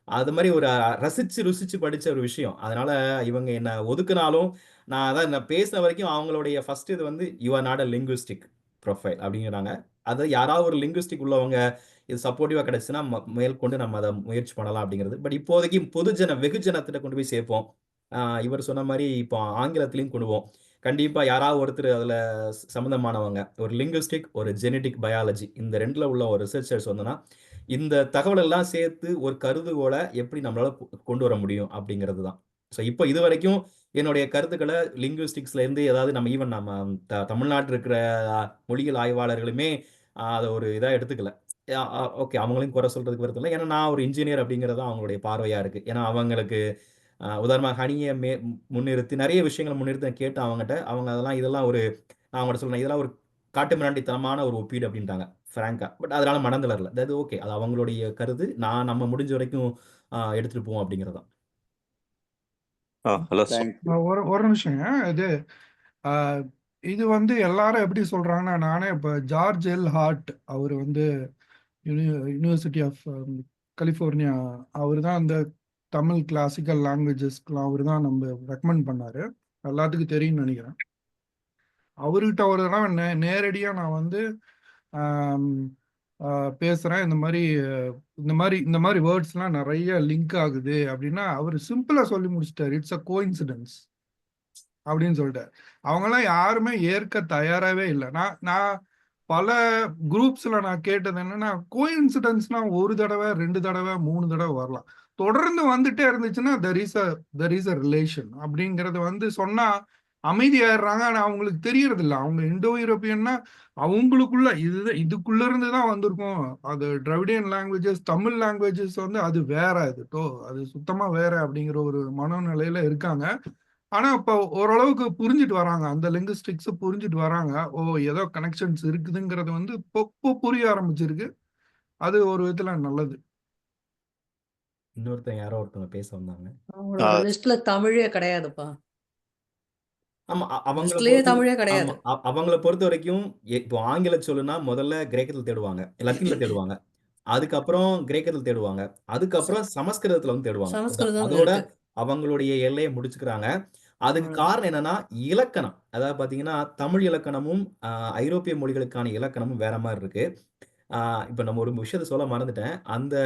அது மாதிரி ஒரு ரசிச்சு ருசிச்சு படிச்ச ஒரு விஷயம். அதனால இவங்க என்ன ஒதுக்குனாலும் நான் பேசின வரைக்கும் அவங்களுடைய ஃபர்ஸ்ட் இது வந்து you are not a linguistic profile அப்படிங்கிறாங்க. அதை யாராவது ஒரு லிங்குவிஸ்டிக் உள்ளவங்க இது சப்போர்ட்டிவா கிடைச்சுன்னா மேற்கொண்டு நம்ம அதை முயற்சி பண்ணலாம் அப்படிங்கிறது. பட் இப்போதைக்கு வெகுஜனத்திட்ட கொண்டு போய் சேர்ப்போம். இவர் சொன்ன மாதிரி இப்போ ஆங்கிலத்திலையும் கொண்டு போவோம். கண்டிப்பா யாராவது ஒருத்தர் அதுல சம்பந்தமானவங்க ஒரு லிங்குவிஸ்டிக் ஒரு ஜெனடிக் பயாலஜி இந்த ரெண்டுல உள்ள ஒரு ரிசர்ச்சர்ஸ் வந்தோன்னா இந்த தகவல் எல்லாம் சேர்த்து ஒரு கருதுகோளை எப்படி நம்மளால கொண்டு வர முடியும் அப்படிங்கிறது தான். ஸோ இப்போ இது வரைக்கும் என்னுடைய கருத்துக்களை லிங்குவிஸ்டிக்ஸ்ல இருந்து ஏதாவது நம்ம ஈவன் நம்ம தமிழ்நாட்டில் இருக்கிற மொழிகள் ஆய்வாளர்களுமே அதை ஒரு இதாக எடுத்துக்கல. ஓகே, அவங்களையும் குறை சொல்றதுக்கு வருது இல்லை. ஏன்னா நான் ஒரு இன்ஜினியர் அப்படிங்கிறது அவங்களுடைய பார்வையா இருக்கு. ஏன்னா அவங்களுக்கு உதாரணமாக ஹனியை முன்னிறுத்தி நிறைய விஷயங்களை முன்னிறுத்தி நான் கேட்டு அவங்ககிட்ட அவங்க இதெல்லாம் ஒரு நான் அவங்கள்ட்ட சொல்றேன் இதெல்லாம் ஒரு காட்டு மிராண்டித்தனமான ஒரு ஒப்பீடு அப்படின்ட்டாங்க ஃப்ராங்கா. பட் அதனால மனதிலரல. அது ஓகே, அது அவங்களுடைய கருத்து. நம்ம முடிஞ்ச வரைக்கும் எடுத்துட்டு போவோம் அப்படிங்கிறது தான். ஹலோ ஒரு நிமிஷங்க. இது வந்து எல்லாரும் எப்படி சொல்றாங்கன்னா, நானே இப்போ ஜார்ஜ் எல் ஹார்ட் அவர் வந்து யூனிவர்சிட்டி ஆஃப் கலிஃபோர்னியா அவர் தான் அந்த தமிழ் கிளாசிக்கல் லாங்குவேஜஸ்க்குலாம் அவர் தான் நம்ம ரெக்கமெண்ட் பண்ணாரு. எல்லாத்துக்கும் தெரியும்னு நினைக்கிறேன். அவர்கிட்ட ஒரு தடவை நேரடியாக நான் வந்து பேசுகிறேன். இந்த மாதிரி வேர்ட்ஸ்லாம் நிறைய லிங்க் ஆகுது அப்படின்னா அவர் சிம்பிளாக சொல்லி முடிச்சிட்டார். இட்ஸ் அ கோஇன்சிடென்ஸ் அப்படின்னு சொல்லிட்டார். அவங்கெல்லாம் யாருமே ஏற்க தயாராகவே இல்லை. நான் பல குரூப்ஸில் நான் கேட்டது என்னன்னா, கோஇன்சிடென்ஸ்னா ஒரு தடவை 2 தடவை 3 தடவை வரலாம். தொடர்ந்து வந்துட்டே இருந்துச்சுன்னா தெர் இஸ் அ ரிலேஷன் அப்படிங்கிறது வந்து சொன்னா அமைதியாயிடுறாங்க. ஆனா அவங்களுக்கு தெரியறது இல்லை. அவங்க இண்டோ யூரோப்பியன்னா அவங்களுக்குள்ள இதுக்குள்ள இருந்து தான் வந்திருக்கும். அது டிராவிடியன் லாங்குவேஜஸ் தமிழ் லாங்குவேஜஸ் வந்து அது வேற, அது சுத்தமா வேற அப்படிங்கிற ஒரு மனநிலையில இருக்காங்க. ஆனா இப்ப ஓரளவுக்கு புரிஞ்சுட்டு வராங்க. அந்த லிங்குஸ்டிக்ஸ் புரிஞ்சுட்டு வராங்க. ஏதோ கனெக்ஷன்ஸ் இருக்குதுங்கிறது வந்து இப்போ புரிய ஆரம்பிச்சிருக்கு. அது ஒரு விதத்துல நல்லது. இன்னொருத்தன் யாரோ ஒருத்தவங்க பேச வந்தாங்க. அவங்களோட லிஸ்ட்ல தமிழே கிடையாதுப்பா. ஆமா, லிஸ்ட்லயே தமிழே கிடையாது. அவங்கள பொறுத்த வரைக்கும் இப்போ ஆங்கில சொல்லுனா முதல்ல கிரேக்கத்தில் தேடுவாங்க, லத்தீன்ல தேடுவாங்க, அதுக்கப்புறம் கிரேக்கத்தில் தேடுவாங்க, அதுக்கப்புறம் சமஸ்கிருதத்துல வந்து தேடுவாங்க. சமஸ்கிருதம் அதோட இருக்கு. அவங்களுடைய எல்லையை முடிச்சுக்கிறாங்க. அதுக்கு காரணம் என்னன்னா இலக்கணம். அதாவது பாத்தீங்கன்னா தமிழ் இலக்கணமும் ஐரோப்பிய மொழிகளுக்கான இலக்கணமும் வேற மாதிரி இருக்கு. இப்ப நம்ம ஒரு விஷயத்த சொல்ல மறந்துட்டேன். அந்த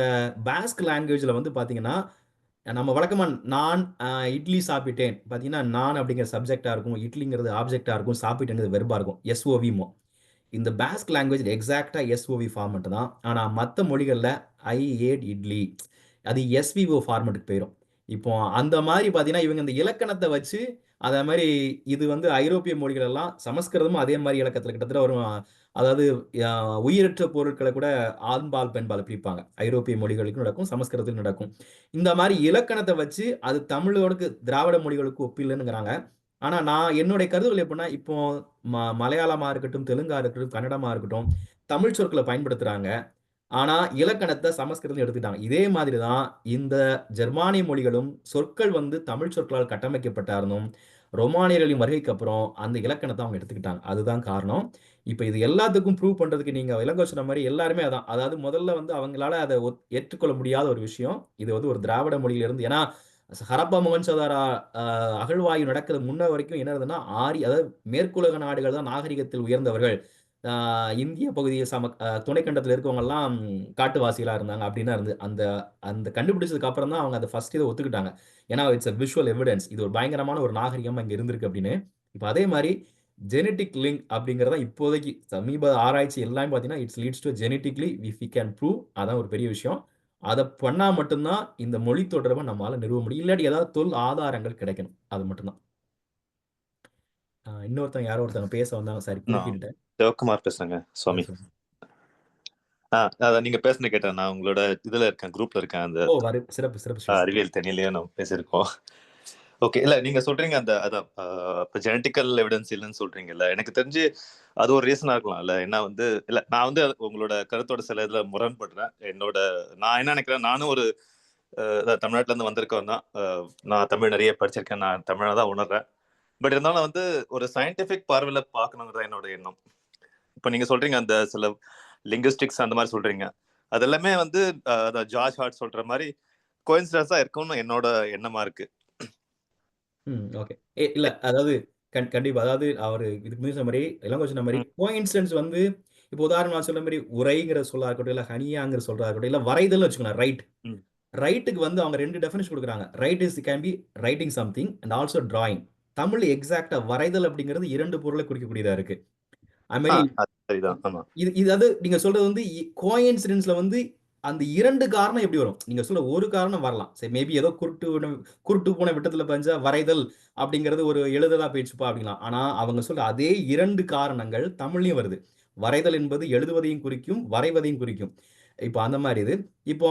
பாஸ்க் லாங்குவேஜ்ல வந்து பாத்தீங்கன்னா நம்ம வழக்கமா நான் இட்லி சாப்பிட்டேன் பாத்தீங்கன்னா நான் அப்படிங்கிற சப்ஜெக்டா இருக்கும், இட்லிங்கிறது ஆப்ஜெக்டா இருக்கும், சாப்பிட்டேங்கிறது வெர்பா இருக்கும், எஸ்ஓவிமோ. இந்த பாஸ்க் லாங்குவேஜ் எக்ஸாக்டா எஸ்ஓவி ஃபார்மெட் தான். ஆனா மற்ற மொழிகள்ல ஐ ஏட் இட்லி அது எஸ்விஓ ஃபார்மெட்டுக்கு போயிடும். இப்போ அந்த மாதிரி பாத்தீங்கன்னா இவங்க இந்த இலக்கணத்தை வச்சு அதே மாதிரி இது வந்து ஐரோப்பிய மொழிகள் எல்லாம் சமஸ்கிருதமும் அதே மாதிரி இலக்கத்துல கிட்டத்தட்ட வரும். அதாவது உயிரற்ற பொருட்களை கூட ஆண்பால் பெண்பால் பிரிப்பாங்க. ஐரோப்பிய மொழிகளுக்கும் நடக்கும், சமஸ்கிருதத்துக்கும் நடக்கும். இந்த மாதிரி இலக்கணத்தை வச்சு அது தமிழோடு திராவிட மொழிகளுக்கு ஒப்பில்லைன்னுங்கிறாங்க. ஆனா நான் என்னுடைய கருதுகள் எப்படின்னா இப்போ மலையாளமா இருக்கட்டும், தெலுங்கா இருக்கட்டும், கன்னடமா இருக்கட்டும், தமிழ் சொற்களை பயன்படுத்துறாங்க. ஆனா இலக்கணத்தை சமஸ்கிருதம் எடுத்துட்டாங்க. இதே மாதிரிதான் இந்த ஜெர்மானிய மொழிகளும் சொற்கள் வந்து தமிழ் சொற்களால் கட்டமைக்கப்பட்டாலும் ரொமானியர்களின் வருகைக்கு அப்புறம் அந்த இலக்கணத்தை அவங்க எடுத்துக்கிட்டாங்க. அதுதான் காரணம். இப்ப இது எல்லாத்துக்கும் ப்ரூவ் பண்றதுக்கு நீங்க இளங்கோ சொன்ன மாதிரி எல்லாருமே அதான். அதாவது முதல்ல வந்து அவங்களால அதை ஏற்றுக்கொள்ள முடியாத ஒரு விஷயம். இது வந்து ஒரு திராவிட மொழியில இருந்து ஏன்னா ஹரப்பா மொஹஞ்சதாரோ அகழ்வாய்வு நடக்கிறது முன்ன வரைக்கும் என்ன இருந்ததுன்னா அதாவது மேற்குலக நாடுகள் தான் நாகரிகத்தில் உயர்ந்தவர்கள். இந்திய பகுதியை துணைக்கண்டத்தில் இருக்கவங்க எல்லாம் காட்டுவாசிகளா இருந்தாங்க அப்படின்னு இருந்து அந்த அந்த கண்டுபிடிச்சதுக்கு அப்புறம் தான் அவங்க அதை ஃபர்ஸ்ட் இதை ஒத்துக்கிட்டாங்க. ஏன்னா இட்ஸ் அ விஷுவல் எவிடன்ஸ், இது ஒரு பயங்கரமான ஒரு நாகரிகமா இங்க இருந்திருக்கு அப்படின்னு. இப்போ அதே மாதிரி ஜெனட்டிக் லிங்க் அப்படிங்கறத இப்போதைக்கு சமீப ஆராய்ச்சி எல்லாமே பார்த்தீங்கன்னா it's leads to genetically if we can prove. அதான் ஒரு பெரிய விஷயம். அதை பண்ணா மட்டும்தான் இந்த மொழி தொடர்பை நம்மளால நிறுவ முடியும். இல்லாட்டி ஏதாவது தொல் ஆதாரங்கள் கிடைக்கணும். அது மட்டும்தான். இன்னொருத்தவங்க யாரோ ஒருத்தவங்க பேச வந்தாங்க. சாரி குறுக்கிட்டேன். சிவகுமார் பேசுறேங்க சுவாமி. அதான் நீங்க பேசுன கேட்டேன். நான் உங்களோட இதுல இருக்கேன், குரூப்ல இருக்கேன். அந்த சிறப்பு அறிவியல் தனியிலேயே நம்ம பேசியிருக்கோம். ஓகே, இல்ல நீங்க சொல்றீங்க அந்த அதான் ஜெனட்டிக்கல் எவிடன்ஸ் இல்லைன்னு சொல்றீங்கல்ல, எனக்கு தெரிஞ்சு அது ஒரு ரீசனா இருக்கலாம் இல்ல. என்ன வந்து இல்ல நான் வந்து உங்களோட கருத்தோட சில இதுல முரண்படுறேன். நான் என்ன நினைக்கிறேன், நானும் ஒரு தமிழ்நாட்டுல இருந்து வந்திருக்கேன் தான். நான் தமிழ் நிறைய படிச்சிருக்கேன், நான் தமிழா தான் உணர்றேன். பட் இருந்தாலும் வந்து ஒரு சயின்டிபிக் பார்வையில பார்க்கணுங்கிறத என்னோட எண்ணம். இப்ப நீங்க சொல்றீங்க அந்த சில லிங்குஸ்டிக்ஸ் அந்த மாதிரி சொல்றீங்க, அது எல்லாமே வந்து ஜார்ஜ் ஹார்ட் சொல்ற மாதிரி கோயின்சிடன்ஸா இருக்கும்னு என்னோட எண்ணமா இருக்கு. ஓகே. இல்ல அதாவது கண்டிப்பா. அதாவது அவரு இதுக்கு முன்னாடி சொன்ன மாரி, இளங்கோ சொன்ன மாரி ம். கோஇன்சிடென்ஸ் வந்து இப்போ உதாரணமா நான் சொன்ன மாரி உரைங்கிற சொல்லா இருக்கட்டும், இல்ல ஹனியாங்கிற சொல்றதா இருக்கட்டும், இல்ல வரைதல்னு வச்சுக்கோங்களேன். ம். ரைட்டுக்கு வந்து அவங்க 2 டெஃபினிஷன் குடுக்குறாங்க. Right is can be writing something and also drawing. தமிழ்ல எக்ஸாக்ட்டா வரைதல் அப்படிங்கிறது 2 பொருளை குறிக்கக்கூடியதா இருக்கு. அது மாரி அது சரிதான். ஆமா. இது அது நீங்க சொல்றது வந்து கோஇன்சிடென்ஸ்ல வந்து அந்த 2 காரணம் எப்படி வரும்? நீங்க சொல்ற ஒரு காரணம் வரலாம். சரி மேபி ஏதோ குருட்டு பூனை விட்டத்துல பஞ்சா வரைதல் அப்படிங்கிறது ஒரு எழுதலா போயிடுச்சுப்பா அப்படிங்கலாம். ஆனா அவங்க சொல்ற அதே 2 காரணங்கள் தமிழ்லயும் வருது. வரைதல் என்பது எழுதுவதையும் குறிக்கும், வரைவதையும் குறிக்கும். இப்போ அந்த மாரி இது. இப்போ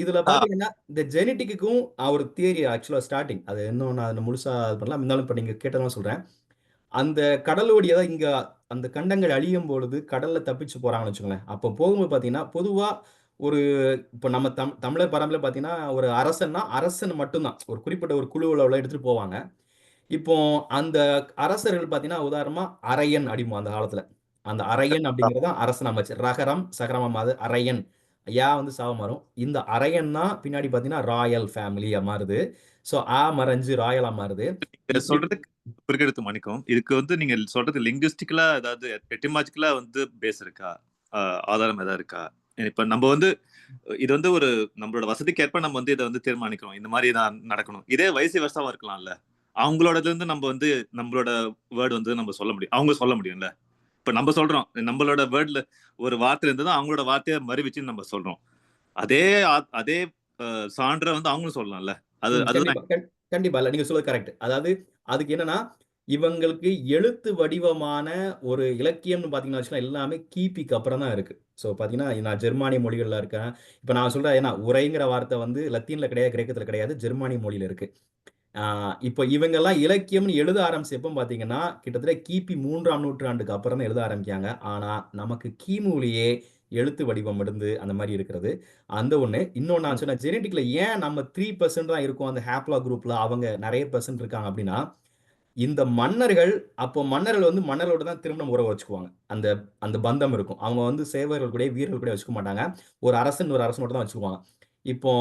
இதுல ஆ, பார்த்தீங்கன்னா, இந்த ஜெனடிக்குக்கும் ஒரு தியரி ஆக்சுவலா ஸ்டார்ட்டிங். அது இன்னும் நான் முழுசா இது பண்ணல. இருந்தாலும் இப்ப நீங்க கேட்டதால சொல்றேன். அந்த கடலோடி அதாவது இங்க அந்த கண்டங்கள் அழியும் பொழுது கடல்ல தப்பிச்சு போறாங்கன்னு வச்சுக்கோங்களேன். அப்போ போகும்போது பார்த்தீங்கன்னா, பொதுவா ஒரு இப்ப நம்ம தமிழர் பரம்பரையில பார்த்தீங்கன்னா, ஒரு அரசன்னா, அரசன் மட்டும் தான். ஒரு குறிப்பிட்ட ஒரு குழுவுல எடுத்துட்டு போவாங்க. இப்போ அந்த அரசர்கள் பார்த்தீங்கன்னா, உதாரணமா அரையன் அப்படிம்போம் அந்த காலத்துல. அந்த அரையன் அப்படிங்கிறது தான் அரசன் அமைச்சு. ரகரம், சகரமம் அது அரையன். யா வந்து சாவ மாறும். இந்த அரையன் தான் பின்னாடி பார்த்தீங்கன்னா, ராயல் ஃபேமிலியா மாறுது. ஸோ மறைஞ்சு ராயலா மாறுது. நீங்க இப்படி சொல்றதுக்கு குறுக்கெடுத்து மன்னிக்கவும். இதுக்கு வந்து நீங்க சொல்றது லிங்குவிஸ்டிக்கலா ஏதாவது எட்டிமாலஜிக்கலா வந்து பேஸ் இருக்கா? ஆதாரம் ஏதாவது இருக்கா? இப்ப நம்ம வந்து இது வந்து ஒரு நம்மளோட வசதிக்கு ஏற்ப நம்ம வந்து இதை வந்து தீர்மானிக்கிறோம். இந்த மாதிரி தான் நடக்கணும். இதே வயசு வருஷமா இருக்கலாம்ல. அவங்களோடதுல இருந்து நம்ம வந்து நம்மளோட வேர்டு வந்து நம்ம சொல்ல முடியும். அவங்க சொல்ல முடியும்ல. இப்ப நம்ம சொல்றோம். நம்மளோட வேர்ட்ல ஒரு வார்த்தை இருந்தது அவங்களோட வார்த்தையை மறுவிச்சுன்னு நம்ம சொல்றோம். அதே அதே சான்ற வந்து அவங்களும் சொல்லலாம்ல. அதுதான். கண்டிப்பா. கண்டிப்பா. இல்ல நீங்க சொல்றது கரெக்ட். அதாவது அதுக்கு என்னன்னா, இவங்களுக்கு எழுத்து வடிவமான ஒரு இலக்கியம்னு பார்த்தீங்கன்னா வச்சுக்கோங்களேன், எல்லாமே கிபிக்கு அப்புறம் தான் இருக்கு. ஸோ பார்த்தீங்கன்னா, நான் ஜெர்மானிய மொழிகள்ல இருக்கேன். இப்ப நான் சொல்றேன் ஏன்னா, உரைங்கிற வார்த்தை வந்து லத்தீன்ல கிடையாது, கிரேக்கத்துல கிடையாது. ஜெர்மானிய மொழியில இருக்கு. ஆ இப்ப இவங்கெல்லாம் இலக்கியம்னு எழுத ஆரம்பிச்சப்போ பார்த்தீங்கன்னா, கிட்டத்தட்ட கிபி 3ஆம் நூற்றாண்டுக்கு அப்புறம் தான் எழுத ஆரம்பிக்காங்க. ஆனா, நமக்கு கிமுலயே எழுத்து வடிவம் இருந்து அந்த மாரி இருக்கிறது. அந்த ஒண்ணு. இன்னொன்னு நான் சொன்ன ஜெனடிக்ல ஏன் நம்ம 3% தான் இருக்கோம் அந்த ஹேப்லா குரூப்ல. அவங்க நெறைய பெர்சன்ட் இருக்காங்க அப்டின்னா, இந்த மன்னர்கள் அப்போ மன்னர்கள் வந்து மன்னர்களோட தான் திருமணம் உறவு வச்சுக்குவாங்க. அந்த அந்த பந்தம் இருக்கும். அவங்க வந்து சேவர்கள் கூடயோ, வீரர்கள் கூடயோ வச்சுக்க மாட்டாங்க. ஒரு அரசன், ஒரு அரசனோட தான் வச்சுக்குவாங்க. இப்போ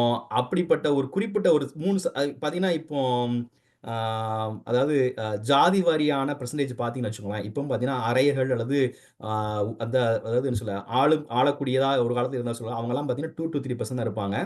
அப்படிப்பட்ட ஒரு குறிப்பிட்ட ஒரு 3 பார்த்தீங்கன்னா, இப்போ ஆ அதாவது ஜாதி வாரியான பெர்சன்டேஜ் பார்த்தீங்கன்னு வச்சுக்கோங்களேன். இப்பவும் பார்த்தீங்கன்னா, அரையர்கள் அல்லது ஆ அந்த அதாவது என்ன சொல்ல ஆளக்கூடியதா ஒரு காலத்துல இருந்தா சொல்லலாம். அவங்கலாம் பார்த்தீங்கன்னா 2-3% தான் இருப்பாங்க.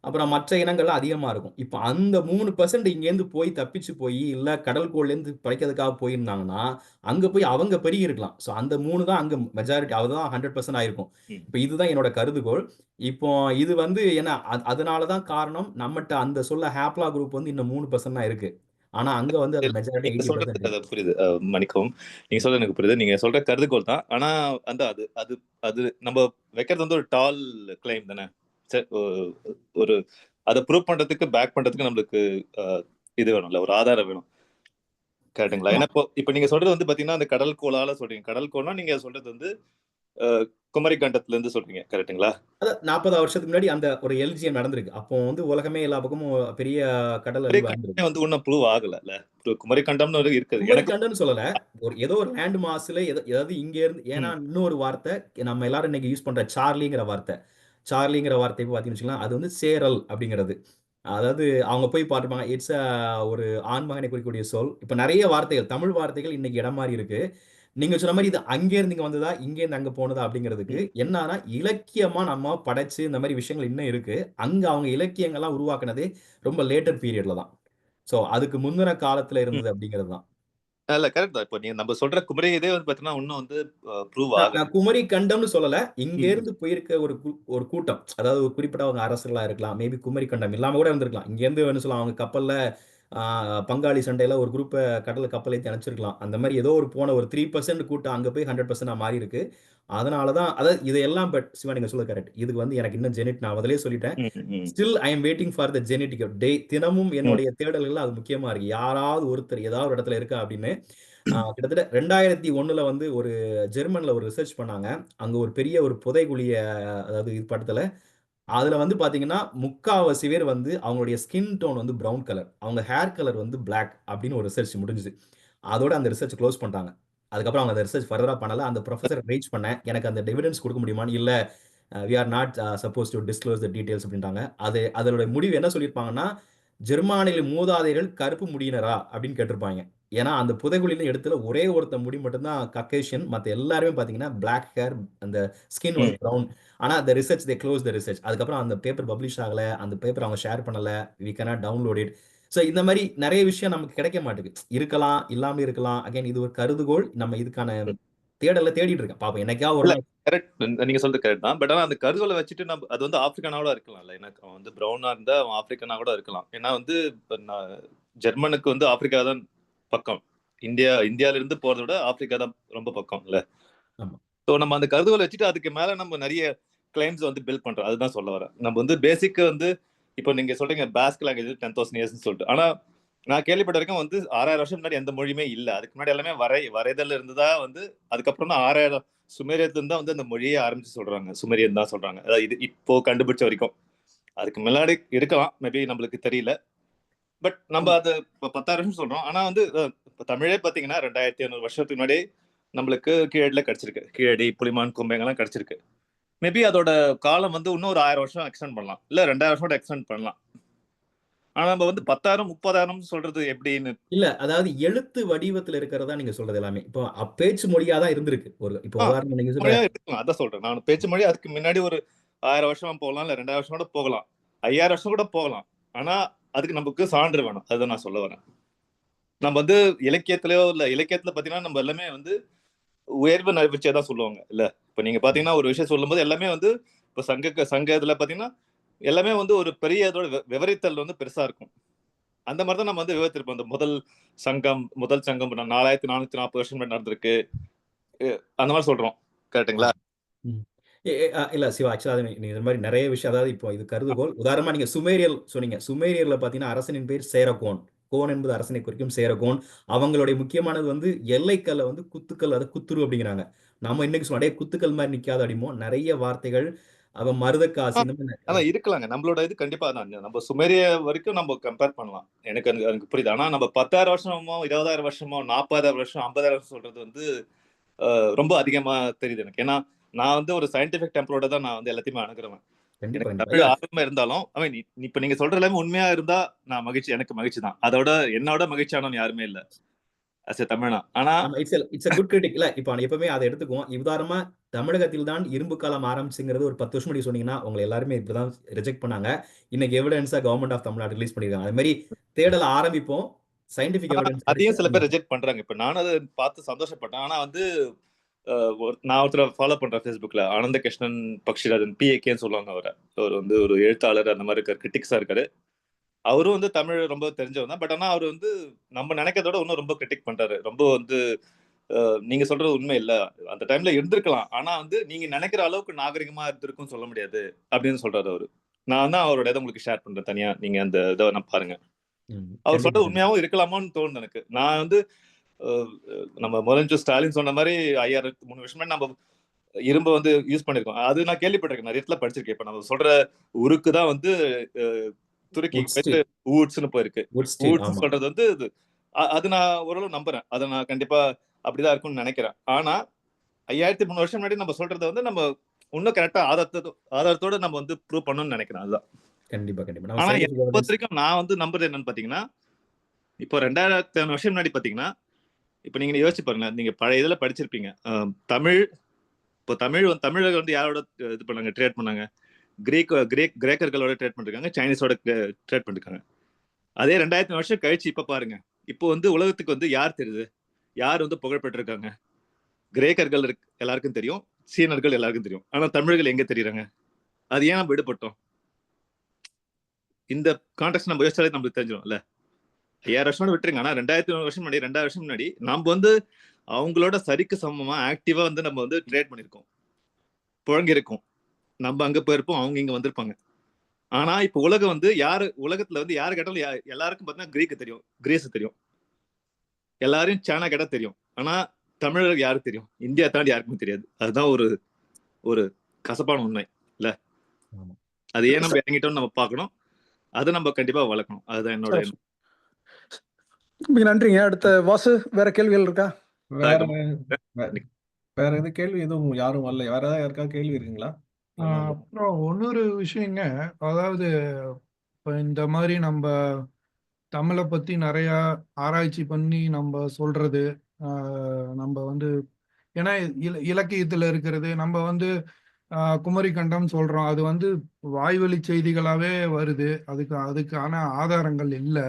அப்புறம் மற்ற இனங்கள்லாம் அதிகமா இருக்கும். இப்ப அந்த 3% இங்கேருந்து போய் தப்பிச்சு போயி, இல்ல கடல்கோள்லேருந்து பிழைக்கிறதுக்காக போயிருந்தாங்கன்னா, அங்க போய் அவங்க பெருகியிருக்கலாம். ஸோ அந்த 3 தான் அங்க மெஜாரிட்டி அதுதான் 100% ஆயிருக்கும். ம். இப்ப இதுதான் என்னோட கருதுகோள். இப்போ இது வந்து ஏன்னா அதனால தான் காரணம் நம்மட்ட அந்த சொல்ல ஹேப்லா குரூப் வந்து இன்னும் 3% தான் இருக்கு. ஆனா அங்க வந்து அது மெஜாரிட்டி நீங்க சொல்றது 80% அது புரியுது. மன்னிக்கவும். நீங்க சொல்றது எனக்கு புரியுது. நீங்க சொல்ற கருதுகோள் தான். ஆனா அந்த அது அது அது நம்ம வைக்கிறது வந்து ஒரு டால் கிளைம் தானே. ஒரு அத ப்ரூவ் பண்றதுக்கு, பேக் பண்றதுக்கு நம்மளுக்கு அ இது வேணும்ல. ஒரு ஆதாரம் வேணும். கரெக்ட்டுங்களா? ஆமா. ஏன்னா இப்போ நீங்க சொல்றது வந்து பார்த்தீங்கன்னா, அந்த கடல் கோளால சொல்றீங்க. கடல் கோள்னா நீங்க சொல்றது வந்து அ குமரி கண்டத்துல இருந்து சொல்றீங்க. கரெக்ட்டுங்களா? அதான் 40 வருஷத்துக்கு முன்னாடி அந்த ஒரு எல்ஜிஎம் நடந்திருக்கு. அப்போ வந்து உலகமே எல்லா பக்கமும் பெரிய கடல் குமரி அழிவு கண்டமே அடைந்திருக்கு. வந்து இன்னும் ப்ரூவ் ஆகலல்ல. குமரி கண்டம்னு ஒரு இருக்குது. குமரி எனக்கு கண்டம்னு சொல்லல. ஏதோ ஒரு லேண்ட் மாஸ்ல ஏதாவது இங்க இருந்து ஏன்னா ம். இன்னொரு வார்த்தை நம்ம எல்லாரும் இன்னைக்கு யூஸ் பண்ற சார்லிங்கிற வார்த்தை. சார்லிங்கிற வார்த்தை பார்த்தீங்கன்னு வச்சுக்கோங்களேன், அது வந்து சேரல் அப்படிங்கிறது. அதாவது அவங்க போய் பார்த்துப்பாங்க. இட்ஸ் ஒரு ஆண்மகனை குறிக்கக்கூடிய சொல். இப்ப நெறைய வார்த்தைகள், தமிழ் வார்த்தைகள் இன்னைக்கு இடம் மாறி இருக்கு. நீங்க சொன்ன மாரி இது அங்கேருந்து இங்க வந்ததா, இங்கேருந்து அங்க போனதா அப்படிங்கிறதுக்கு ம். என்னன்னா, இலக்கியமா நம்ம படைச்சு இந்த மாரி விஷயங்கள் இன்னும் இருக்கு. அங்க அவங்க இலக்கியங்கள்லாம் உருவாக்குனதே ரொம்ப லேட்டர் பீரியட்ல தான். சோ அதுக்கு முந்தின காலத்துல ம். இருந்தது அப்படிங்கிறது தான். இல்ல கரெக்ட் தான். இப்போ நம்ம சொல்ற குமரி இதே வந்து பார்த்தீங்கன்னா, இன்னும் வந்து ப்ரூவ் ஆகல. நான் குமரி கண்டம்னு சொல்லல. ம். இங்கேருந்து போயிருக்க ஒரு கூட்டம். அதாவது ஒரு குறிப்பிட்டவங்க அரசர்களா இருக்கலாம். மேபி குமரி கண்டம் இல்லாம கூட இருந்திருக்கலாம். இங்கேருந்து என்ன சொல்லலாம், அவங்க கப்பல்ல ஆ பங்காளி சண்டையில ஒரு குரூப்ப கடல்ல கப்பல் ஏத்தி அனுப்பிச்சிருக்கலாம். அந்த மாரி ஏதோ ஒரு போன ஒரு 3% கூட்டம் அங்க போய் 100% மாறியிருக்கு. அதனால தான் அதாவது இதெல்லாம் சிவா நீங்க சொல்றது கரெக்ட். இதுக்கு வந்து எனக்கு இன்னும் நான் முதல்லயே சொல்லிட்டேன். ம். ம். Still I am waiting for the genetic தினமும் ம். என்னுடைய தேடல்கள்ல அது முக்கியமா இருக்கு. யாராவது ஒருத்தர் ஏதாவது ஒரு இடத்துல இருக்கா அப்படின்னு. கிட்டத்தட்ட 2001ல வந்து ஒரு ஜெர்மன்ல ஒரு ரிசர்ச் பண்ணாங்க. அங்க ஒரு பெரிய ஒரு புதைகுழிய அதாவது இது படத்துல, அதுல வந்து பாத்தீங்கன்னா, 3/4 பேர் வந்து அவங்களுடைய ஸ்கின் டோன் வந்து ப்ரவுன் கலர். அவங்க ஹேர் கலர் வந்து பிளாக் அப்படின்னு ஒரு ரிசர்ச் முடிஞ்சுது. அதோட அந்த ரிசர்ச் குளோஸ் பண்ணிட்டாங்க. அதுக்கப்புறம் அவங்க அந்த ரிசர்ச் ஃபர்தரா பண்ணல. அந்த புரொஃபசர ரீச் பண்ணேன். எனக்கு அந்த எவிடன்ஸ் குடுக்க முடியுமான்னு, இல்ல we are not suppose to disclose the details அப்படின்ட்டாங்க. அதோட முடிவு என்ன சொல்லியிருப்பாங்கன்னா, ஜெர்மானில மூதாதையர்கள் கருப்பு முடியினரா அப்படின்னு கேட்டிருப்பாங்க. ஏன்னா அந்த புதைகுழியில எடுத்துல ஒரே ஒருத்த முடி மட்டும்தான் கக்கேஷியன், மத்த எல்லாருமே பாத்தீங்கன்னா பிளாக் ஹேர், அந்த ஸ்கின் வந்து ப்ரௌன். ஆனா the research they close the research. அதுக்கப்புறம் அந்த பேப்பர் பப்ளிஷ் ஆகல, அந்த பேப்பர் அவங்க ஷேர் பண்ணல, we cannot download it. So இந்த மாதிரி நிறைய விஷயம் நமக்கு கிடைக்க மாட்டேங்குது. இருக்கலாம், இல்லாம இருக்கலாம். அகைன் இது ஒரு கருதுகோள். நம்ம இதுக்கான தேடல தேடிட்டு இருக்கேன். பாப்போம் என்னைக்கா ஒரு இல்ல நாள். கரெக்ட், நீங்க சொல்றது கரெக்ட் தான். பட் ஆனா அந்த கருதலை வச்சுட்டு நம்ம அது வந்து ஆப்பிரிக்கானா இருக்கலாம்ல. எனக்கு அவன் வந்து ப்ரௌனா இருந்தா அவன் ஆப்பிரிக்கானா கூட இருக்கலாம். ஏன்னா வந்து ஜெர்மனுக்கு வந்து ஆப்பிரிக்கா தான் பக்கம். இந்தியால இருந்து போறதை விட ஆப்பிரிக்கா தான் ரொம்ப பக்கம் இல்ல. ஸோ நம்ம அந்த கருதுகோளை வச்சுட்டு அதுக்கு மேல நம்ம நிறைய கிளைம்ஸ் வந்து பில்ட் பண்றோம். அதுதான் சொல்ல வரேன். நம்ம வந்து பேசிக் வந்து இப்போ நீங்க சொல்றீங்க பாஸ்க் லாங்குவேஜ் 10,000 இயர்ஸ்னு சொல்லிட்டு. ஆனா நான் கேள்விப்பட்ட வரைக்கும் வந்து 6,000 வருஷம் முன்னாடி எந்த மொழியுமே இல்லை. அதுக்கு முன்னாடி எல்லாமே வரைதல் இருந்துதான் வந்து அதுக்கப்புறம் தான் 6,000 சுமேரியத்துல இருந்தா வந்து அந்த மொழியை ஆரம்பிச்சு சொல்றாங்க. சுமேரியன் தான் சொல்றாங்க. அதாவது இது இப்போ கண்டுபிடிச்ச வரைக்கும். அதுக்கு முன்னாடி இருக்கலாம், மேபி நம்மளுக்கு தெரியல. பட் நம்ம அது இப்போ 10,000 வருஷம் சொல்றோம். ஆனா வந்து இப்போ தமிழே பாத்தீங்கன்னா 2,500 வருஷத்துக்கு முன்னாடி நம்மளுக்கு கீழடியில கிடைச்சிருக்கு. கீழடி, புலிமான், கொம்பைங்கெல்லாம் கிடைச்சிருக்கு. மேபி அதோட காலம் வந்து இன்னும் ஒரு 1000 வருஷம் எக்ஸ்டெண்ட் பண்ணலாம், இல்ல 2,000 வருஷம் கூட எக்ஸ்டெண்ட் பண்ணலாம். ஆனா நம்ம வந்து 10,000 30,000 சொல்றது எப்படின்னு இல்ல, அதாவது எழுத்து வடிவத்துல இருக்கிறதா நீங்க சொல்றது எல்லாமே. இப்போ பேச்சு மொழியா தான் இருந்திருக்கு. ஒரு இப்போ உதாரணம் நீங்க சொல்ற எடுக்கலாம். அதான் சொல்றேன் நான். பேச்சு மொழி அதுக்கு முன்னாடி ஒரு 1000 வருஷம் போகலாம், இல்ல 2,000 வருஷம் கூட போகலாம், 5,000 வருஷம் கூட போகலாம். ஆனா அதுக்கு நமக்கு சான்று வேணும். அதுதான் நான் சொல்ல வரேன். நம்ம வந்து இலக்கியத்திலயோ இல்ல இலக்கியத்துல பாத்தீங்கன்னா நம்ம எல்லாமே வந்து உயர்வு நம்பிச்சே தான் சொல்லுவாங்க இல்ல. இப்ப நீங்க பாத்தீங்கன்னா ஒரு விஷயம் சொல்லும் போது எல்லாமே வந்து இப்ப சங்க இதுல பாத்தீங்கன்னா எல்லாமே வந்து ஒரு பெரிய இதோட விவரித்தல் வந்து பெருசா இருக்கும். அந்த மாதிரிதான் நம்ம வந்து விவரித்திருப்போம். அந்த முதல் சங்கம் 4,440 வருஷம் முன்னாடி நடந்திருக்கு, அந்த மாதிரி சொல்றோம். கரெக்டுங்களா? இல்ல சிவா, ஆக்சுவலா நீங்க இந்த மாதிரி நிறைய விஷயம், அதாவது இப்போ இது கருதுகோள். உதாரணமா நீங்க சுமேரியல் சொன்னீங்க. சுமேரியர்ல பாத்தீங்கன்னா அரசனின் பேர் சேரகோன். கோன் என்பது அரசனை குறிக்கும். சேரகோன் அவங்களுடைய முக்கியமானது வந்து எல்லைக்கல்ல வந்து குத்துக்கல், அதை குத்துரு அப்படிங்கிறாங்க. நம்ம இன்னைக்கு சொல்ல குத்துக்கள் மாதிரி நிக்காத அடிமோ நிறைய வார்த்தைகள். அவன் மருதக்காசி ஆனா இருக்கலாங்க. நம்மளோட இது கண்டிப்பா தான். நம்ம சுமேரிய வரைக்கும் நம்ம கம்பேர் பண்ணலாம். எனக்கு புரியுது. ஆனா நம்ம 10,000 வருஷமோ 20,000 வருஷமோ 40,000 வருஷம் 50,000 வருஷம் சொல்றது வந்து ரொம்ப அதிகமா தெரியுது எனக்கு. ஏன்னா நான் வந்து ஒரு சயின்டிபிக் டெம்பரோட தான் நான் வந்து எல்லாத்தையுமே அணுகுறேன். எனக்கு தமிழ் ஆர்வமா இருந்தாலும் இப்ப நீங்க சொல்ற எல்லாமே உண்மையா இருந்தா நான் மகிழ்ச்சி, எனக்கு மகிழ்ச்சி தான். அதோட என்னோட மகிழ்ச்சியானவன் யாருமே இல்ல as a தமிழனா. ஆனா இட்ஸ் a good critic இல்ல. இப்போ எப்பவுமே அதை எடுத்துக்குவோம். உதாரணமா தமிழகத்தில் தான் இரும்பு காலம் ஆரம்பிச்சுங்கிறது ஒரு 10 வருஷம் முன்னாடி சொன்னீங்கன்னா உங்களை எல்லாருமே இப்பதான் ரிஜெக்ட் பண்ணாங்க. இன்னைக்கு எவிடன்ஸா கவர்மெண்ட் ஆஃப் தமிழ்நாடு ரிலீஸ் பண்ணிருக்காங்க. அது மாதிரி தேடல ஆரம்பிப்போம். சயின்டிபிக் எவிடன்ஸ் அதையும் சில பேர் ரிஜெக்ட் பண்றாங்க. இப்ப நானும் அதை பார்த்து சந்தோஷப்பட்டேன். ஆனா வந்து நான் ஒருத்தரை ஃபாலோ பண்றேன் ஃபேஸ்புக்ல, ஆனந்த கிருஷ்ணன் பக்ஷிராஜன், PAKன்னு சொல்லுவாங்க அவரை. அவர் வந்து ஒரு எழுத்தாளர் அந்த மாதிரி இருக்காரு, கிரிட்டிக்ஸா இருக்காரு. அவரும் வந்து தமிழ் ரொம்ப தெரிஞ்சவர் தான். பட் ஆனா அவர் வந்து நம்ம நினைக்கிறதோட இன்னும் ரொம்ப கிரிட்டிக் பண்றாரு. ரொம்ப வந்து நீங்க சொல்றது உண்மை இல்ல, அந்த டைம்ல இருந்திருக்கலாம், ஆனா வந்து நீங்க நினைக்கிற அளவுக்கு நாகரிகமா இருந்திருக்கும் சொல்ல முடியாது அப்படின்னு சொல்றாரு அவரு. நான் தான் அவரோட இதை உங்களுக்கு ஷேர் பண்றேன் தனியா, நீங்க அந்த இதை நான் பாருங்க. அவர் சொல்றது உண்மையாவும் இருக்கலாமோன்னு தோணுது எனக்கு. நான் வந்து நம்ம முதலமைச்சர் ஸ்டாலின் சொன்ன மாதிரி 3 வருஷம் முன்னாடி நம்ம இரும்பு வந்து யூஸ் பண்ணிருக்கோம். அது நான் கேள்விப்பட்டிருக்கேன், நிறைய இடத்துல படிச்சிருக்கேன். இப்ப நம்ம சொல்ற உருக்கு தான் வந்து துருக்கி வூட்ஸ்னு போயிருக்கு. வூட்ஸ் சொல்றது வந்து அது நான் ஓரளவு நம்புறேன். அதை நான் கண்டிப்பா அப்படிதான் இருக்கும்னு நினைக்கிறேன். ஆனா 5,300 வருஷம் முன்னாடி நம்ம சொல்றதை வந்து நம்ம இன்னும் கரெக்டா ஆதாரத்தோட நம்ம வந்து ப்ரூவ் பண்ணணும்னு நினைக்கிறேன். அதுதான் கண்டிப்பா கண்டிப்பா. ஆனா என்னை பொறுத்த வரைக்கும் நான் வந்து நம்புறது என்னன்னு பாத்தீங்கன்னா, இப்போ 2,500 வருஷம் முன்னாடி பாத்தீங்கன்னா, இப்ப நீங்க யோசிச்சு பாருங்க, நீங்க பழைய இதுல படிச்சிருப்பீங்க. தமிழ் இப்போ தமிழர்கள் வந்து யாரோட இது பண்ணாங்க, ட்ரேட் பண்ணாங்க? கிரேக்கர்களோட ட்ரேட் பண்ணிருக்காங்க, சைனீஸோட ட்ரேட் பண்ணிருக்காங்க. அதே 2,000 வருஷம் கழிச்சு இப்ப பாருங்க, இப்போ வந்து உலகத்துக்கு வந்து யார் தெரியுது, யார் வந்து புகழ்பெற்றிருக்காங்க? கிரேக்கர்கள் எல்லாருக்கும் தெரியும், சீனர்கள் எல்லாருக்கும் தெரியும். ஆனா தமிழர்கள் எங்க தெரியுறாங்க? அது ஏன் நம்ம விடுபட்டோம்? இந்த கான்டெக்ட் நம்ம யோசிச்சாலே நம்மளுக்கு தெரிஞ்சிடும்ல. 5,000 வருஷம் விட்டுருங்க. ஆனா 2,000 வருஷம் முன்னாடி 2,000 வருஷம் முன்னாடி நம்ம வந்து அவங்களோட சரிக்கு சமமா ஆக்டிவா வந்து நம்ம வந்து ட்ரேட் பண்ணிருக்கோம், புழங்கி இருக்கோம். நம்ம அங்க போயிருப்போம், அவங்க இங்க வந்திருப்பாங்க. ஆனா இப்ப உலகம் வந்து உலகத்துல வந்து யாரு கேட்டாலும் எல்லாருக்கும் பாத்தீங்கன்னா கிரீஸ் தெரியும், எல்லாரையும் சைனா கேட்டா தெரியும். ஆனா தமிழருக்கு யாரு தெரியும்? இந்தியா தாண்டி யாருக்குமே தெரியாது. அதுதான் ஒரு கசப்பான உண்மை இல்ல. அது ஏன் நம்ம இறங்கிட்டோம்னு நம்ம பார்க்கணும், அதை நம்ம கண்டிப்பா வளர்க்கணும். அதுதான் என்னோட எண்ணம். மிக நன்றிங்க. அடுத்த வாசு, வேற கேள்விகள் இருக்கா? வேற எது கேள்வி எதுவும் யாரும் வரல. வேற ஏதாவது யாருக்கா கேள்வி இருக்குங்களா? அப்புறம் இன்னொரு விஷயங்க, அதாவது இப்போ இந்த மாதிரி நம்ம தமிழை பற்றி நிறையா ஆராய்ச்சி பண்ணி நம்ம சொல்றது, நம்ம வந்து ஏன்னா இலக்கியத்தில் இருக்கிறது நம்ம வந்து குமரி கண்டம் சொல்றோம், அது வந்து வாய்வழி செய்திகளாகவே வருது, அதுக்கான ஆதாரங்கள் இல்லை.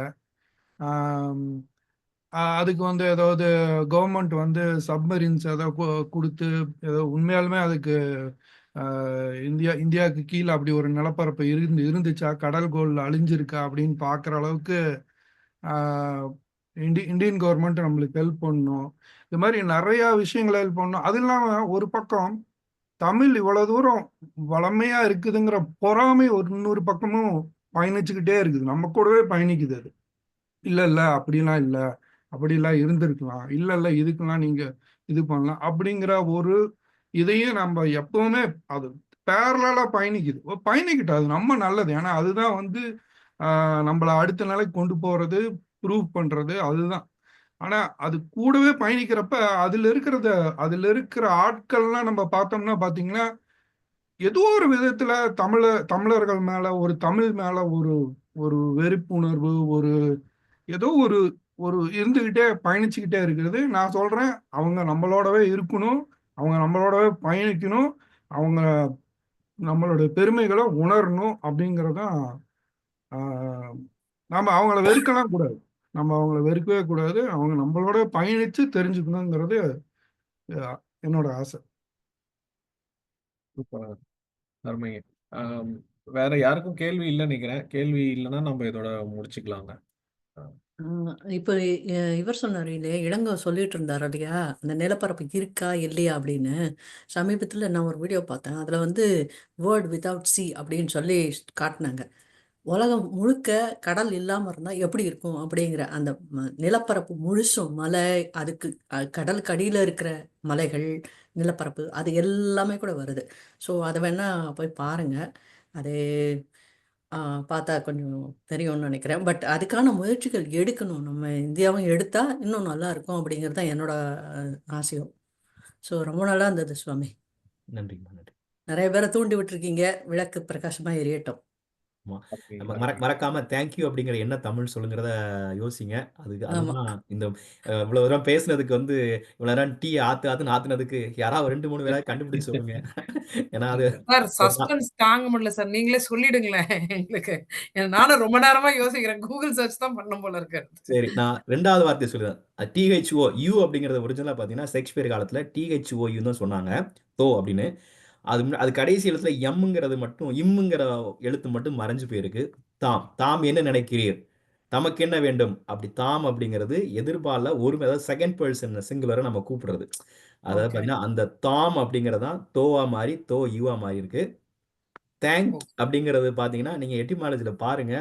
அதுக்கு வந்து ஏதாவது கவர்மெண்ட் வந்து சப்மரீன்ஸ் ஏதாவது கொடுத்து ஏதோ உண்மையாலுமே அதுக்கு இந்தியாவுக்கு கீழே அப்படி ஒரு நிலப்பரப்பு இருந்துச்சா, கடல்கோள் அழிஞ்சிருக்கா அப்படின்னு பார்க்குற அளவுக்கு இந்தியன் கவர்மெண்ட் நம்மளுக்கு ஹெல்ப் பண்ணணும். இது மாதிரி நிறைய விஷயங்களை ஹெல்ப் பண்ணணும். அது இல்லாமல் ஒரு பக்கம் தமிழ் இவ்வளவு தூரம் வளமையா இருக்குதுங்கிற பொறாமை ஒரு இன்னொரு பக்கமும் பயணிச்சுக்கிட்டே இருக்குது, நம்ம கூடவே பயணிக்குது. அது இல்ல அப்படிலாம் இல்லை, அப்படிலாம் இருந்திருக்கலாம், இல்ல இதுக்கெல்லாம் நீங்க இது பண்ணலாம் அப்படிங்கிற ஒரு இதையும் நம்ம எப்பவுமே அது பேரலா பயணிக்குது. பயணிக்கிட்டோம், அது நம்ம நல்லது. ஏன்னா அதுதான் வந்து நம்மள அடுத்த நிலைக்கு கொண்டு போறது, ப்ரூவ் பண்றது அதுதான். ஆனா அது கூடவே பயணிக்கிறப்ப அதுல இருக்கிற ஆட்கள்லாம் நம்ம பார்த்தோம்னா பாத்தீங்கன்னா, ஏதோ ஒரு விதத்துல தமிழர்கள் மேல ஒரு தமிழ் மேல ஒரு ஒரு வெறுப்புணர்வு, ஒரு ஏதோ ஒரு ஒரு இருந்துகிட்டே பயணிச்சுக்கிட்டே இருக்கிறது. நான் சொல்றேன், அவங்க நம்மளோடவே இருக்கணும், அவங்க நம்மளோடவே பயணிக்கணும், அவங்க நம்மளோட பெருமைகளை உணரணும் அப்படிங்கறதான். நாம அவங்கள வெறுக்கலாம் கூடாது, நம்ம அவங்கள வெறுக்கவே கூடாது, அவங்க நம்மளோட பயணிச்சு தெரிஞ்சுக்கணுங்கிறது என்னோட ஆசை. சூப்பர், அருமைங்க. வேற யாருக்கும் கேள்வி இல்லைன்னு நினைக்கிறேன். கேள்வி இல்லைன்னா நம்ம இதோட முடிச்சுக்கலாங்க. இப்போ இவர் சொன்னார் இல்லையா, இளங்கோ சொல்லிட்டு இருந்தார் இல்லையா, அந்த நிலப்பரப்பு இருக்கா இல்லையா அப்படின்னு. சமீபத்தில் நான் ஒரு வீடியோ பார்த்தேன், அதில் வந்து வேர்ல்ட் வித்தவுட் சி அப்படின்னு சொல்லி காட்டினாங்க. உலகம் முழுக்க கடல் இல்லாமல் இருந்தால் எப்படி இருக்கும் அப்படிங்கிற அந்த நிலப்பரப்பு முழுசும் மலை, அதுக்கு கடலுக்கு அடியில் இருக்கிற மலைகள், நிலப்பரப்பு, அது எல்லாமே கூட வருது. ஸோ அதை வேணா போய் பாருங்க. அது பார்த்தா கொஞ்சம் தெரியும்னு நினைக்கிறேன். பட் அதுக்கான முயற்சிகள் எடுக்கணும், நம்ம இந்தியாவும் எடுத்தா இன்னும் நல்லா இருக்கும் அப்படிங்கிறது தான் என்னோட ஆசையும். ஸோ ரொம்ப நல்லா இருந்தது சுவாமி. நன்றிங்கம்மா, நன்றி. நிறைய பேரை தூண்டி விட்டுருக்கீங்க, விளக்கு பிரகாசமா எரியட்டும். நம்ம மறக்காம தேங்க்யூ அப்படிங்கிற என்ன தமிழ் சொல்லுங்கிறத யோசிங்க. அதுதான் இந்த இவ்வளவு தூரம் பேசுனதுக்கு வந்து இவ்வளவு நேரம் டீ ஆத்துன்னு ஆத்துனதுக்கு யாராவது 2-3 பேராவது கண்டுபிடிச்சு சொல்லுங்க. ஏன்னா அது சார் சஸ்பென்ஸ் தாங்க முடியல சார், நீங்களே சொல்லிடுங்களேன் எங்களுக்கு. நானும் ரொம்ப நேரமா யோசிக்கிறேன், கூகுள் சர்ச் தான் பண்ண போல இருக்கு. சரி, நான் 2வது வார்த்தையை சொல்லுறேன். THO யூ அப்படிங்கிறது ஒரிஜினலா பார்த்தீங்கன்னா ஷேக்ஸ்பியர் காலத்துல THOU தான் சொன்னாங்க, தோ அப்படின்னு. அது கடைசி எழுத்துல எம்ங்கிறது மட்டும், இம்ங்கிற எழுத்து மட்டும் மறைஞ்சு போயிருக்கு. தாம் என்ன நினைக்கிறீர், தமக்கு என்ன வேண்டும், அப்படி தாம் அப்படிங்கிறது எதிர்பால ஒருமை, அதாவது செகண்ட் பர்சன் சிங்குலரை நம்ம கூப்பிடுறது. அதாவது பார்த்தீங்கன்னா அந்த தாம் அப்படிங்கிறதான் தோவா மாறி தோ யூவா மாறி இருக்கு. தேங்க் அப்படிங்கிறது பார்த்தீங்கன்னா நீங்க எட்டிமாலஜில பாருங்க.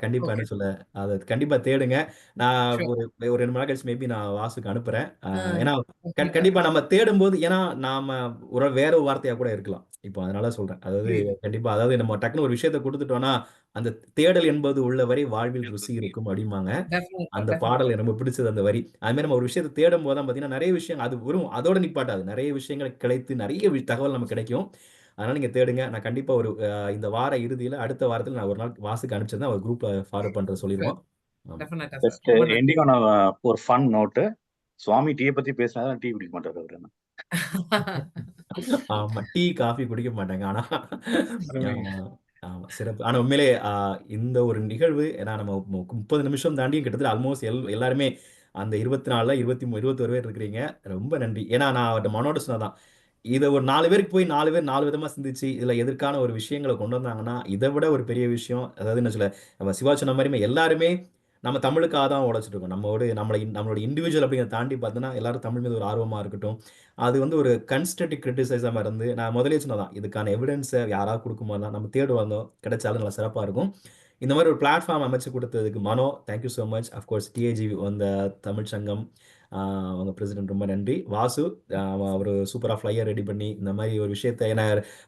கண்டிப்பா என்ன சொல்ல, அதை கண்டிப்பா தேடுங்க. நான் ஒரு 2 மணி நேரம் கழிச்சு மேபி நான் வாசுக்கு அனுப்புறேன். ஏன்னா கண்டிப்பா நம்ம தேடும்போது, ஏன்னா நாம வேற ஒரு வார்த்தையா கூட இருக்கலாம். இப்போ அதனால சொல்றேன். அதாவது கண்டிப்பா, அதாவது நம்ம டக்குனு ஒரு விஷயத்தை கொடுத்துட்டோம்னா, அந்த தேடல் என்பது உள்ளவரை வாழ்வில் ருசி இருக்கும் அப்படிம்பாங்க. அந்த பாடல் எனக்கு ரொம்ப பிடிச்சது அந்த வரி. அது மாதிரி நம்ம ஒரு விஷயத்தை தேடும் போது தான் பார்த்தீங்கன்னா நிறைய விஷயம் அது வரும், அதோட நிப்பாட்டாது, நிறைய விஷயங்கள் கிடைத்து நிறைய தகவல் நமக்கு கிடைக்கும். அதனால நீங்க தேடுங்க. நான் கண்டிப்பா ஒரு இந்த வார இறுதியில அடுத்த வாரத்துல நான் ஒரு நாள் வாசுக்கு அனுப்பிச்சிருந்தேன், அவர் குரூப்ல ஃபார்வர்ட் பண்றது சொல்லிடுவோம். ஜஸ்ட் எண்டிங் ஆன் ஒரு ஃபன் நோட்டு, சுவாமி டீயை பத்தி பேசினா டீ குடிக்க மாட்டாரு அவரு. ஆமா, டீ காஃபி குடிக்க மாட்டாங்க. ஆனா ஆமா சிறப்பு. ஆனா உண்மையிலே இந்த ஒரு நிகழ்வு, ஏன்னா நம்ம 30 நிமிஷம் தாண்டி கிட்டத்தட்ட ஆல்மோஸ்ட் எல்லாருமே அந்த 24ல 21 பேர் இருக்கிறீங்க. ரொம்ப நன்றி. ஏன்னா நான் அவர்கிட்ட மனோட சொன்னதான், இதை ஒரு 4 பேருக்கு போய் 4 பேர் 4 விதமா சிந்திச்சு இதுல எதற்கான ஒரு விஷயங்களை கொண்டு வந்தாங்கன்னா இதை விட ஒரு பெரிய விஷயம். அதாவது என்ன சொல்ல, நம்ம சிவா சொன்ன மாதிரி எல்லாருமே நம்ம தமிழுக்காக தான் உழைச்சிட்டு இருக்கோம். நம்மளோட இண்டிவிஜுவல் அப்படிங்கிறத தாண்டி பார்த்தோன்னா எல்லாரும் தமிழ் மீது ஒரு ஆர்வமா இருக்கட்டும். அது வந்து ஒரு கன்ஸ்ட்ரக்டிவ் கிரிட்டிசைஸாக இருந்து, நான் முதலே சொன்னதான், இதுக்கான எவிடன்ஸை யாராவது கொடுக்கும்போது தான் நம்ம தேடு வந்தோம், கிடைச்சாலும் நல்லா சிறப்பாக இருக்கும். இந்த மாதிரி ஒரு பிளாட்ஃபார்ம் அமைச்சு கொடுத்ததுக்கு Mano, thank you so much. Of course TAG வந்த தமிழ் சங்கம் அவங்க பிரசிடென்ட் ரொம்ப நன்றி. வாசு அவர் சூப்பராக ஃப்ளையர் ரெடி பண்ணி இந்த மாதிரி ஒரு விஷயத்தை என்ன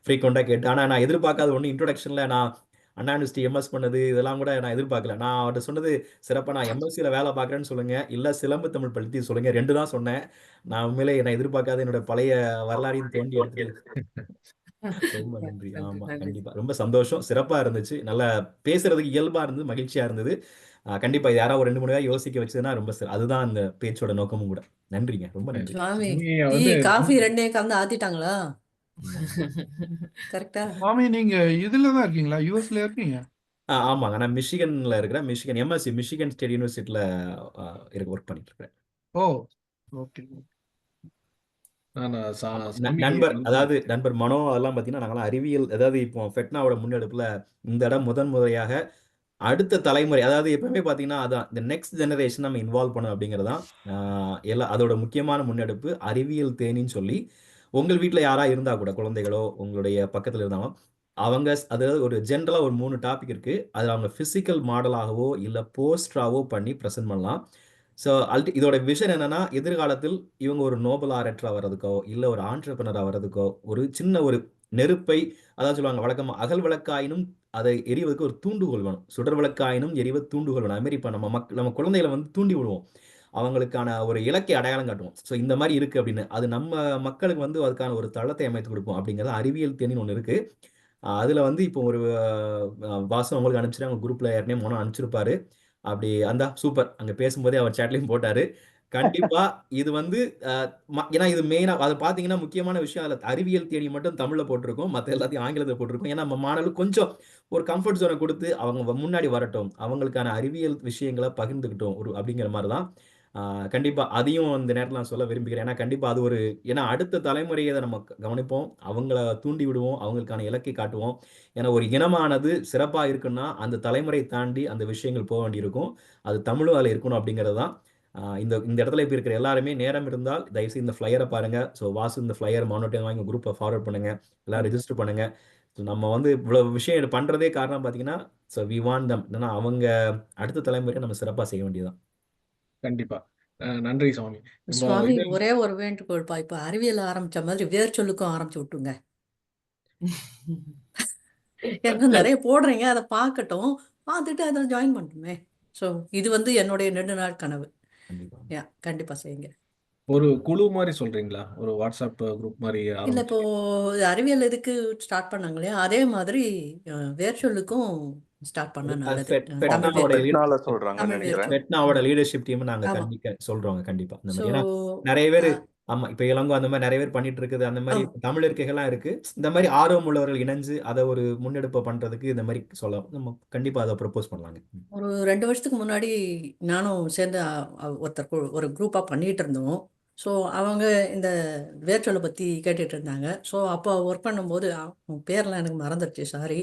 ஃப்ரீக்வெண்ட்டாக கேட்டு, ஆனால் நான் எதிர்பார்க்காத ஒன்று இன்ட்ரோடக்ஷனில் நான் அண்ணா யூனிவர்சிட்டி MS பண்ணது இதெல்லாம் கூட நான் எதிர்பார்க்கல. நான் அவர்கிட்ட சொன்னது சிறப்பாக நான் MSCயில் வேலை பார்க்குறேன்னு சொல்லுங்க, இல்லை சிலம்பு தமிழ் பற்றி சொல்லுங்க, 2 தான் சொன்னேன். நான் உண்மையிலே நான் எதிர்பார்க்காத என்னோட பழைய வரலாறையும் தோண்டி எடுத்துட்டு ரொம்ப நன்றி. நன்றி ஆமா, நன்றி கண்டிப்பா. ரொம்ப சந்தோஷம். சிறப்பா இருந்துச்சு. நல்லா பேசுறதுக்கு இயல்பா இருந்தது, மகிழ்ச்சியா இருந்தது. கண்டிப்பா இது யாராவது ஒரு 2, 3 பேரை யோசிக்க வச்சதுன்னா ரொம்ப அதுதான் அந்த பேச்சோட நோக்கமும் கூட. நன்றிங்க. ரொம்ப நன்றி. சுவாமி சுவாமியை டீ வந்து காஃபி ரெண்டையும் கலந்து ஆத்திட்டாங்களா? கரெக்டா? சுவாமி நீங்க இதுல தான் இருக்கீங்களா? யூஎஸ்ல இருக்கீங்க? ஆமாங்க. நான் மிஷிகன்ல இருக்கிறேன். எம்எஸ்சி மிஷிகன் ஸ்டேட் யூனிவர்சிட்டில ஒர்க் பண்ணிட்டு இருக்கிறேன். ஓ ஓகே. நான் ஆமா. சாமி நண்பர் வந்து அதாவது நண்பர் மனோ அதெல்லாம் பார்த்தீங்கன்னா, நாங்கலாம் அறிவியல் அதாவது இப்போ ஃபெட்னாவோட முன்னெடுப்புல இந்த இடம் முதன் முறையாக அடுத்த தலைமுறை அதாவது எப்பவுமே பார்த்தீங்கன்னா, அதான் இந்த நெக்ஸ்ட் ஜெனரேஷன் நம்ம இன்வால்வ் பண்ணணும் அப்படிங்கிறது தான் அதோட முக்கியமான முன்னெடுப்பு. அறிவியல் தேனின்னு சொல்லி, உங்கள் வீட்ல யாரா இருந்தா கூட குழந்தைகளோ, உங்களுடைய பக்கத்துல இருந்தாலும், அவங்க அதாவது ஒரு ஜெனரலா ஒரு 3 டாபிக் இருக்கு. அதுல அவங்க பிசிக்கல் மாடலாகவோ, இல்ல போஸ்டராவோ பண்ணி பிரசன்ட் பண்ணலாம். ஸோ இதோட விஷன் என்னன்னா, எதிர்காலத்தில் இவங்க ஒரு நோபல் ஆரேட்டரா வர்றதுக்கோ, இல்ல ஒரு ஆன்ட்ரபிரினரா வர்றதுக்கோ, ஒரு சின்ன ஒரு நெருப்பை அதான் சொல்லுவாங்க வழக்கமா, "அகல் விளக்காயினும் அதை எரிவதற்கு ஒரு தூண்டுகோல் வேணும். சுடர் விளக்காயினும் எரிவது தூண்டுகோல் வேணும்." அது மாரி இப்ப நம்ம குழந்தைகள வந்து தூண்டி விடுவோம். அவங்களுக்கான ஒரு இலக்கை அடையாளம் காட்டுவோம். ஸோ இந்த மாரி இருக்கு அப்படின்னு. அது நம்ம மக்களுக்கு வந்து அதுக்கான ஒரு தளத்தை அமைத்துக் கொடுப்போம் அப்படிங்கிறது அறிவியல் தேனின்னு ஒண்ணு இருக்கு. அதுல வந்து இப்போ ஒரு வாசம் உங்களுக்கு அனுப்பிச்சிட்டேன். உங்க குரூப்ல ஏற்கனவே மனோ அனுப்பிச்சிருப்பாரு. அப்படி அந்தா சூப்பர். அங்க பேசும்போதே அவர் சேட்லயும் போட்டாரு. கண்டிப்பா இது வந்து அ ஏன்னா இது மெயினா அத பார்த்தீங்கன்னா, முக்கியமான விஷயம் அதுல அறிவியல் தேனி மட்டும் தமிழ்ல போட்டிருக்கும். மத்த எல்லாத்தையும் ஆங்கிலத்துல போட்டிருக்கும். ஏன்னா நம்ம மாணவர்களுக்கு கொஞ்சம் ஒரு கம்ஃபர்ட் ஜோன குடுத்து அவங்க முன்னாடி வரட்டும். அவங்களுக்கான அறிவியல் விஷயங்கள பகிர்ந்துக்கிட்டோம். அப்படிங்கிற மாரி தான். ஆ கண்டிப்பா அதையும் இந்த நேரத்துல நான் சொல்ல விரும்புகிறேன். ஏன்னா கண்டிப்பா அது ஒரு ஏன்னா அடுத்த தலைமுறைய நம்ம கவனிப்போம். அவங்கள தூண்டி விடுவோம். அவங்களுக்கான இலக்கை காட்டுவோம். ஏன்னா ஒரு இனமானது சிறப்பா இருக்குன்னா, அந்த தலைமுறை தாண்டி அந்த விஷயங்கள் வேண்டியிருக்கும். அது தமிழும் அதுல இருக்கணும் அப்படிங்கிறது தான். இந்த இந்த இடத்துல இப்ப இருக்கிற எல்லாருமே நேரம் இருந்தால் தயவுசெய்து இந்த ஃப்ளையர பாருங்க. ஸோ வாசு இந்த ஃப்ளையர் மனோட்ட வாங்கி குரூப்ல ஃபார்வர்ட் பண்ணுங்க. எல்லாம் ரெஜிஸ்டர் பண்ணுங்க. ஸோ நம்ம வந்து இவ்வளவு விஷயம் இது பண்றதே காரணம் பார்த்தீங்கன்னா, ஸோ வி வாண்ட் தெம். ஏன்னா அவங்க அடுத்த தலைமுறைய நம்ம சிறப்பா செய்ய வேண்டியது தான். கண்டிப்பா. நன்றி சுவாமி. நம்ம சுவாமி இது ஒரே ஒரு வேண்டுகோள்ப்பா. இப்ப அறிவியல் ஆரம்பிச்ச மாதிரி வேர்ச்சொல்லுக்கும் ஆரம்பிச்சு விட்டுருங்க. ஏன்னா நெறைய போடுறீங்க. அத பார்க்கட்டும். பார்த்துட்டு அத ஜாயின் பண்ணட்டுமே. ஸோ இது வந்து என்னுடைய நெடுநாள் கனவு. கண்டிப்பா. கண்டிப்பா செய்யுங்க. ஒரு குழு மாரி சொல்றீங்களா? ஒரு WhatsApp குரூப் மாரி இல்ல இப்போ ஆரம்பிச்சு அறிவியல் இதுக்கு ஸ்டார்ட் பண்ணாங்க இல்லையா? அதே மாதிரி வேர்ச்சொல்லுக்கும் ஸ்டார்ட் பண்ணா நல்லது. தமிழ் ஃபெட்னாவோட வேர்ச்சொல். ஃபெட்னால சொல்றாங்கன்னு தமிழ் நினைக்கிறேன். வேர்ச்சொல். ஃபெட்னாவோட லீடர்ஷிப் டீம் நாங்க ஆமா. கண்டிப்பா சொல்றோங்க கண்டிப்பா. இந்த ஸோ மாரி ஏன்னா நெறைய பேரு ஆமா. இப்ப இளங்கோ அந்த மாரி நெறைய பேர் பண்ணிட்டு இருக்குது. அந்த மாரி ஆமா. தமிழ் இருக்கைகள்லாம் இருக்கு. இந்த மாரி ஆர்வம் உள்ளவர்கள் இணைஞ்சு அத ஒரு முன்னெடுப்ப பண்றதுக்கு இந்த மாரி சொல்லலாம். நம்ம கண்டிப்பா அத ப்ரொபோஸ் பண்ணலாங்க. ஒரு 2 வருஷத்துக்கு முன்னாடி நானும் சேர்ந்து ஒருத்தர் ஒரு குரூப்பா பண்ணிட்டு இருந்தோம். ஸோ அவங்க இந்த வேர்ச்சொல்ல பத்தி கேட்டுட்டு இருந்தாங்க. ஸோ அப்போ ஒர்க் பண்ணும்போது அவங்க பேர்லாம் எனக்கு மறந்துருச்சு சாரி.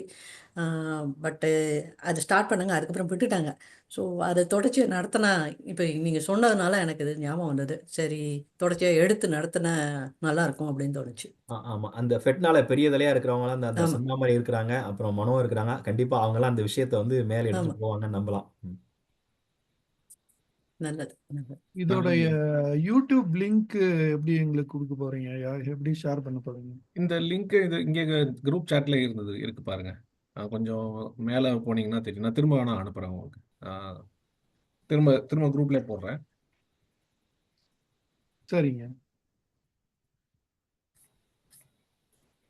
பட்டு அது ஸ்டார்ட் பண்ணாங்க. அதுக்கப்புறம் விட்டுட்டாங்க. ஸோ அத தொடர்ச்சியா நடத்துனா இப்ப நீங்க சொன்னதுனால எனக்கு இது ஞாபகம் வந்தது. சரி தொடர்ச்சியா எடுத்து நடத்துனா நல்லாருக்கும் அப்படின்னு தோணுச்சு. ஆமா. அந்த ஃபெட்னால பெரிய தலையா இருக்கிறவங்கலாம் அந்த அந்த ஆமா. செந்தாமரை இருக்கிறாங்க. அப்புறம் மனோ இருக்கிறாங்க. கண்டிப்பா அவங்கலாம் அந்த விஷயத்த வந்து மேல ஆமா. எடுத்துட்டு போவாங்கன்னு நம்பலாம். நல்லது. நல்லது. இதோடைய யூடியூப் லிங்க் எப்படி எங்களுக்கு குடுக்க போறீங்க? எப்படி ஷேர் பண்ண போறீங்க? இந்த லிங்க் இது இங்க குரூப் சாட்ல இருக்கு பாருங்க. கொஞ்சம் மேல போனீங்கன்னா தெரியும். நான் திரும்ப வேணா அனுப்புறேன் உங்களுக்கு. திரும்ப திரும்ப குரூப்ல போடுறேன். சரிங்க.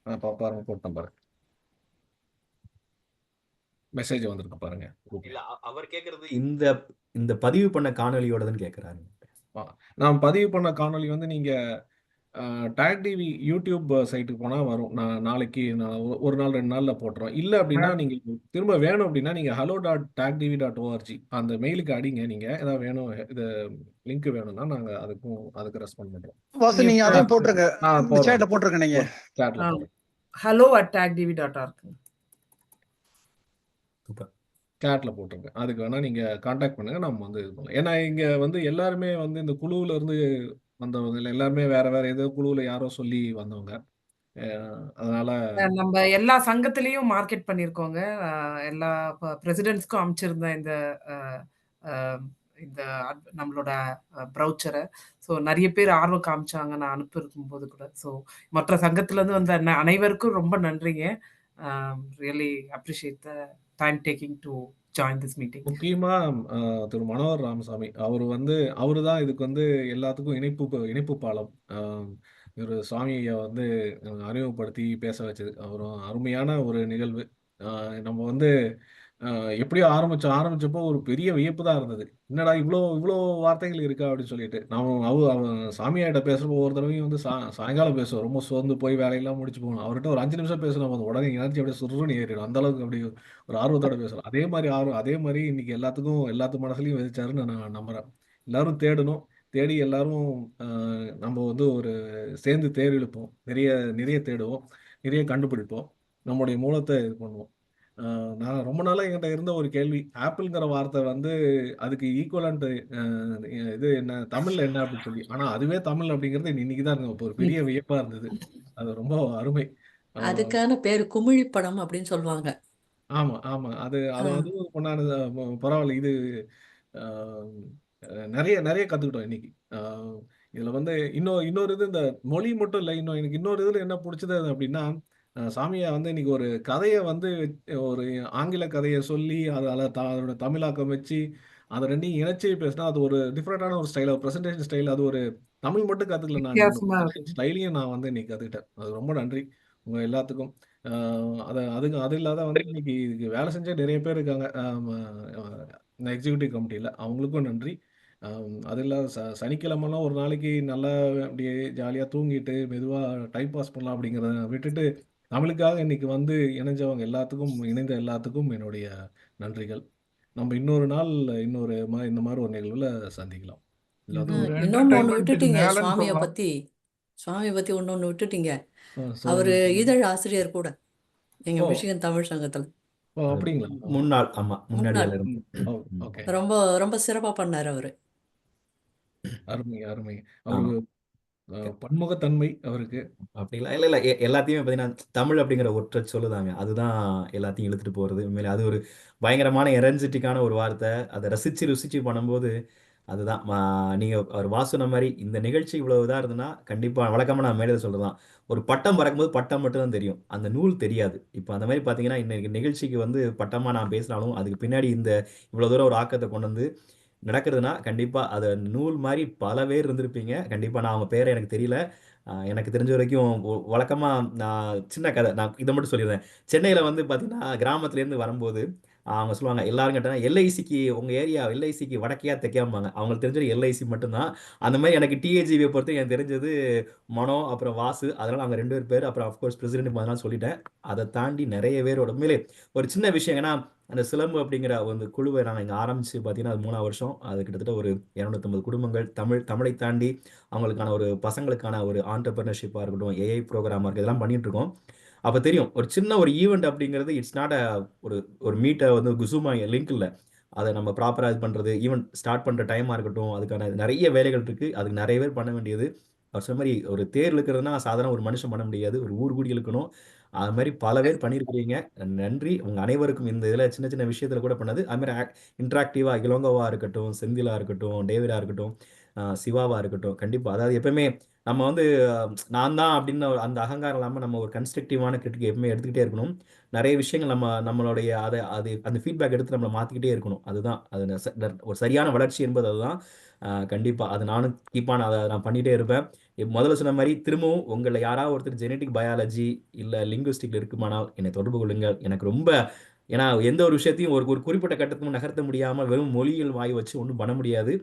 பாருங்க போட்டேன் பாருங்க. மெசேஜ் வந்திருக்கு பாருங்க குரூப்ல. இல்ல அவர் கேக்குறது இந்த இந்த பதிவு பண்ண காணொளியோடதுன்னு கேக்குறாரு. நான் பதிவு பண்ண காணொளி வந்து நீங்க டாக் டிவி யூடியூப் சைட்டுக்கு போனா வரும். நான் நாளைக்கு நான் ஒரு நாள் 2 நாள்ல போட்டுறோம். இல்ல அப்படின்னா நீங்க திரும்ப வேணும் அப்படின்னா நீங்க hello.tagdv.org அந்த மெயிலுக்கு அடிங்க. நீங்க ஏதாவது வேணும் இது லிங்க் வேணும்னா நாங்க அதுக்கு ரெஸ்பாண்ட் பண்றோம். வாசு நீங்க அதையும் போட்டுருங்க. இந்த போடுறேன். சேட்ல போட்டுருங்க நீங்க. சாட்ல போடுறேன். hello@tagdv.org. சூப்பர். சாட்ல போட்டுருங்க. அதுக்கு வேணா நீங்க கான்டாக்ட் பண்ணுங்க. நம்ம வந்து இது பண்ணலாம். ஏன்னா இங்க வந்து எல்லாருமே வந்து இந்த குழுவுல இருந்து வந்தவங்க இல்ல எல்லாருமே வேற வேற ஏதோ குழுவுல யாரோ சொல்லி வந்தவங்க. அதனால நம்ம எல்லா சங்கத்திலயும் மார்க்கெட் பண்ணியிருக்கோங்க. எல்லா பிரசிடென்ட்ஸ்க்கும் அனுப்பிச்சிருந்தேன் இந்த இந்த நம்மளோட ப்ரௌச்சர. ஸோ நெறைய பேர் ஆர்வம் காமிச்சாங்க நான் அனுப்பியிருக்கும்போது கூட. ஸோ மற்ற சங்கத்திலேருந்து வந்த அனைவருக்கும் ரொம்ப நன்றிங்க. Really appreciate the time taking to join this meeting. முக்கியமா திரு மனோகர் ராமசாமி அவரு தான் இதுக்கு எல்லாத்துக்கும் இணைப்பு பாலம். ஒரு சுவாமியை அறிமுகப்படுத்தி பேச வச்சது அவரும் அருமையான ஒரு நிகழ்வு. நம்ம எப்படியோ ஆரம்பிச்சப்போ ஒரு பெரிய வியப்பு தான் இருந்தது. என்னடா இவ்வளோ இவ்வளோ வார்த்தைகள் இருக்கா அப்படின்னு சொல்லிட்டு அவன் சாமியார்கிட்ட பேசுறப்போ ஒரு தடவையும் சாயங்காலம் பேசுவோம். ரொம்ப சோர்ந்து போய் வேலையெல்லாம் முடிச்சு போகணும். அவர்கிட்ட ஒரு 5 நிமிஷம் பேசணும், உடனே எனர்ஜி அப்படியே சுருன்னு ஏறிடும். அந்த அளவுக்கு அப்படி ஒரு ஆர்வத்தோட பேசலாம். அதே மாதிரி இன்னைக்கு எல்லாத்து மனசுலையும் விதைச்சாருன்னு நான் நம்புறேன். எல்லாரும் தேடணும், தேடி எல்லாரும் நம்ம ஒரு சேர்ந்து தேர் இழுப்போம், நிறைய நிறைய தேடுவோம், நிறைய கண்டுபிடிப்போம், நம்முடைய மூலத்தை இது பண்ணுவோம். நான் ரொம்ப நாளா என்கிட்ட இருந்த ஒரு கேள்வி, ஆப்பிள்ங்கிற வார்த்தை அதுக்கு ஈக்குவலண்ட் இது என்ன, தமிழ்ல என்ன அப்படின்னு சொல்லி. ஆனா அதுவே தமிழ் அப்படிங்கிறது இன்னைக்குதான் ஒரு பெரிய வியப்பா இருந்தது. அது ரொம்ப அருமை. அதுக்கான பேரு குமிழிப்படம் அப்படின்னு சொல்லுவாங்க. ஆமா ஆமா அது பொண்ணானது. பரவாயில்ல. இது நிறைய நிறைய கத்துக்கிட்டோம் இன்னைக்கு. இதுல இன்னொரு இது, இந்த மொழி மட்டும் இல்லை, எனக்கு இன்னொரு இதுல என்ன பிடிச்சது அப்படின்னா, சாமியா இன்னைக்கு ஒரு கதையை ஒரு ஆங்கில கதையை சொல்லி அதோட தமிழாக்கம் வச்சு அதை ரெண்டையும் இணைச்சி பேசினா அது ஒரு டிஃப்ரெண்டான ஒரு ஸ்டைல், ப்ரெசன்டேஷன் ஸ்டைல். அது ஒரு தமிழ் மட்டும் கத்துக்கல, நான் ஸ்டைலையும் நான் இன்னைக்கு கத்துக்கிட்டேன். அது ரொம்ப நன்றி உங்க எல்லாத்துக்கும். அது இல்லாத இன்னைக்கு இதுக்கு வேலை செஞ்ச நிறைய பேர் இருக்காங்க இந்த எக்ஸிக்யூட்டிவ் கமிட்டியில், அவங்களுக்கும் நன்றி. அது இல்லாத சனிக்கிழமெல்லாம் ஒரு நாளைக்கு நல்லா அப்படியே ஜாலியாக தூங்கிட்டு மெதுவாக டைம் பாஸ் பண்ணலாம் அப்படிங்கிறத விட்டுட்டு தமிழுக்காக இன்னைக்கு இணைஞ்சவங்க இணைந்த எல்லாத்துக்கும் என்னுடைய நன்றிகள். நம்ம இன்னொரு நாள் இந்த மாதிரி ஒரு நிகழ்வுல சந்திக்கலாம். இன்னொன்னு விட்டுட்டீங்க, சுவாமியை பத்தி ஒன்னொன்னு விட்டுட்டீங்க. அவரு இதழ் ஆசிரியர் கூட எங்க மிஷிகன் தமிழ் சங்கத்துல. அப்படிங்களா? முன்னாள். ஆமா, முன்னாடி ரொம்ப ரொம்ப சிறப்பா பண்ணாரு அவரு. அருமை அருமை. அவருக்கு பன்முகத்தன்மை அவருக்கு. அப்படிங்களா? இல்ல எல்லாத்தையுமே பார்த்தீங்கன்னா தமிழ் அப்படிங்கிற ஒற்றை சொல்லுதாங்க, அதுதான் எல்லாத்தையும் இழுத்துட்டு போறது. உண்மையிலே அது ஒரு பயங்கரமான எனர்ஜெட்டிக்கான ஒரு வார்த்தை. அதை ருசிச்சு பண்ணும்போது அதுதான் நீங்க அவர் வாசுன மாதிரி இந்த நிகழ்ச்சி இவ்வளவு இதா இருந்ததுன்னா, கண்டிப்பா வழக்கமா நான் மேலே சொல்றதுதான், ஒரு பட்டம் பறக்கும்போது பட்டம் மட்டும் தான் தெரியும், அந்த நூல் தெரியாது. இப்போ அந்த மாதிரி பார்த்தீங்கன்னா இன்னைக்கு நிகழ்ச்சிக்கு பட்டமா நான் பேசினாலும் அதுக்கு பின்னாடி இந்த இவ்வளவு தூரம் ஒரு ஆக்கத்தை கொண்டு நடக்கிறதுனா கண்டிப்பா அது நூல் மாதிரி பல பேர் இருந்திருப்பீங்க. கண்டிப்பா நான் அவங்க பேரை எனக்கு தெரியல. எனக்கு தெரிஞ்ச வரைக்கும் வழக்கமா நான் சின்ன கதை, நான் இதை மட்டும் சொல்லிடுறேன். சென்னையில பார்த்தீங்கன்னா கிராமத்துலேருந்து வரும்போது அவங்க சொல்லுவாங்க, எல்லாரும் கேட்டால் எல்ஐசிக்கு உங்கள் ஏரியா எல்ஐசிக்கு வடக்கையா தைக்காம்பாங்க. அவங்களுக்கு தெரிஞ்சது எல்ஐசி மட்டும்தான். அந்த மாதிரி எனக்கு டிஏஜிபியை பொறுத்து எனக்கு தெரிஞ்சது மனோ, அப்புறம் வாசு, அதனால் அவங்க 2 பேர், அப்புறம் அஃப்கோர்ஸ் பிரசிடென்ட் அதெல்லாம் சொல்லிட்டேன். அதை தாண்டி நிறைய பேரோட உண்மையிலே ஒரு சின்ன விஷயம். ஏன்னா அந்த சிலம்பு அப்படிங்கிற ஒரு குழுவை நாங்கள் இங்கே ஆரம்பித்து பார்த்தீங்கன்னா அது 3 வருஷம். அது கிட்டத்தட்ட ஒரு 250 குடும்பங்கள் தமிழை தாண்டி அவங்களுக்கான ஒரு பசங்களுக்கான ஒரு ஆண்டர்பிரினர்ஷிப்பாக இருக்கட்டும், ஏஐ ப்ரோக்ராமாக இருக்குது, இதெல்லாம் பண்ணிட்டு இருக்கோம். அப்போ தெரியும் ஒரு சின்ன ஒரு ஈவெண்ட் அப்படிங்கிறது இட்ஸ் நாட் ஒரு மீட்டை குசுமா லிங்க் இல்லை. அதை நம்ம ப்ராப்பராக இது பண்ணுறது, ஈவெண்ட் ஸ்டார்ட் பண்ணுற டைமாக இருக்கட்டும், அதுக்கான நிறைய வேலைகள் இருக்குது. அதுக்கு நிறைய பேர் பண்ண வேண்டியது. அவர் சொன்ன மாதிரி ஒரு தேர் இழுக்கிறதுனா சாதாரண ஒரு மனுஷன் பண்ண முடியாது, ஒரு ஊர் கூடி இழுக்கணும். அது மாதிரி பல பேர் பண்ணியிருக்கிறீங்க. நன்றி உங்கள் அனைவருக்கும். இந்த இதில் சின்ன சின்ன விஷயத்தில் கூட பண்ணது அது மாதிரி இன்ட்ராக்டிவாக இளங்கோவா இருக்கட்டும், செந்திலா இருக்கட்டும், டேவிடா இருக்கட்டும், சிவாவா இருக்கட்டும், கண்டிப்பாக அதாவது எப்பவுமே நம்ம நான் தான் அப்படின்னு அந்த அகங்காரம் இல்லாமல் நம்ம ஒரு கன்ஸ்ட்ரக்டிவான கிரிட்டிக் எப்பவுமே எடுத்துக்கிட்டே இருக்கணும். நிறைய விஷயங்கள் நம்மளுடைய அந்த ஃபீட்பேக் எடுத்து நம்மளை மாற்றிக்கிட்டே இருக்கணும். அதுதான் அது ஒரு சரியான வளர்ச்சி என்பது அதுதான். கண்டிப்பாக அது நானும் அதை நான் பண்ணிகிட்டே இருப்பேன். முதல்ல சொன்ன மாதிரி திரும்பவும் உங்களை யாராவது ஒருத்தர் ஜெனட்டிக் பயாலஜி இல்லை லிங்குவிஸ்டிக்ல இருக்குமானால் என்னை தொடர்பு கொள்ளுங்கள். எனக்கு ரொம்ப, ஏன்னா எந்த ஒரு விஷயத்தையும் ஒரு குறிப்பிட்ட கட்டத்துக்கும் நகர்த்த முடியாமல் வெறும் மொழிகள் வாய் வச்சு ஒன்றும் பண்ண முடியாது.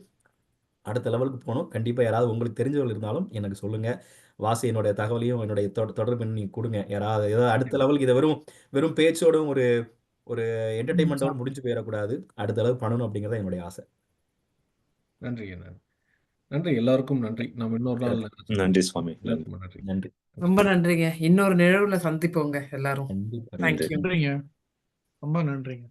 அடுத்த லெவலுக்கு போகணும். கண்டிப்பாக யாராவது உங்களுக்கு தெரிஞ்சவர்கள் இருந்தாலும் எனக்கு சொல்லுங்கள். வாசி என்னுடைய தகவலையும் என்னுடைய தொடர்பு நீங்கள் கொடுங்க. யாராவது ஏதாவது அடுத்த லெவலுக்கு இதை வெறும் பேச்சோடும் ஒரு என்டர்டைன்மெண்ட்டோடு முடிஞ்சு போயிடக்கூடாது. அடுத்த அளவு பண்ணணும் அப்படிங்கிறத என்னுடைய ஆசை. நன்றி நன்றி எல்லாருக்கும் நன்றி. நம்ம இன்னொரு நாள் நன்றி சுவாமி. நன்றி. ரொம்ப நன்றிங்க. இன்னொரு நிகழ்வுல சந்திப்போங்க எல்லாரும். கண்டிப்பா. தேங்க்யூ. நன்றிங்க. ரொம்ப நன்றிங்க.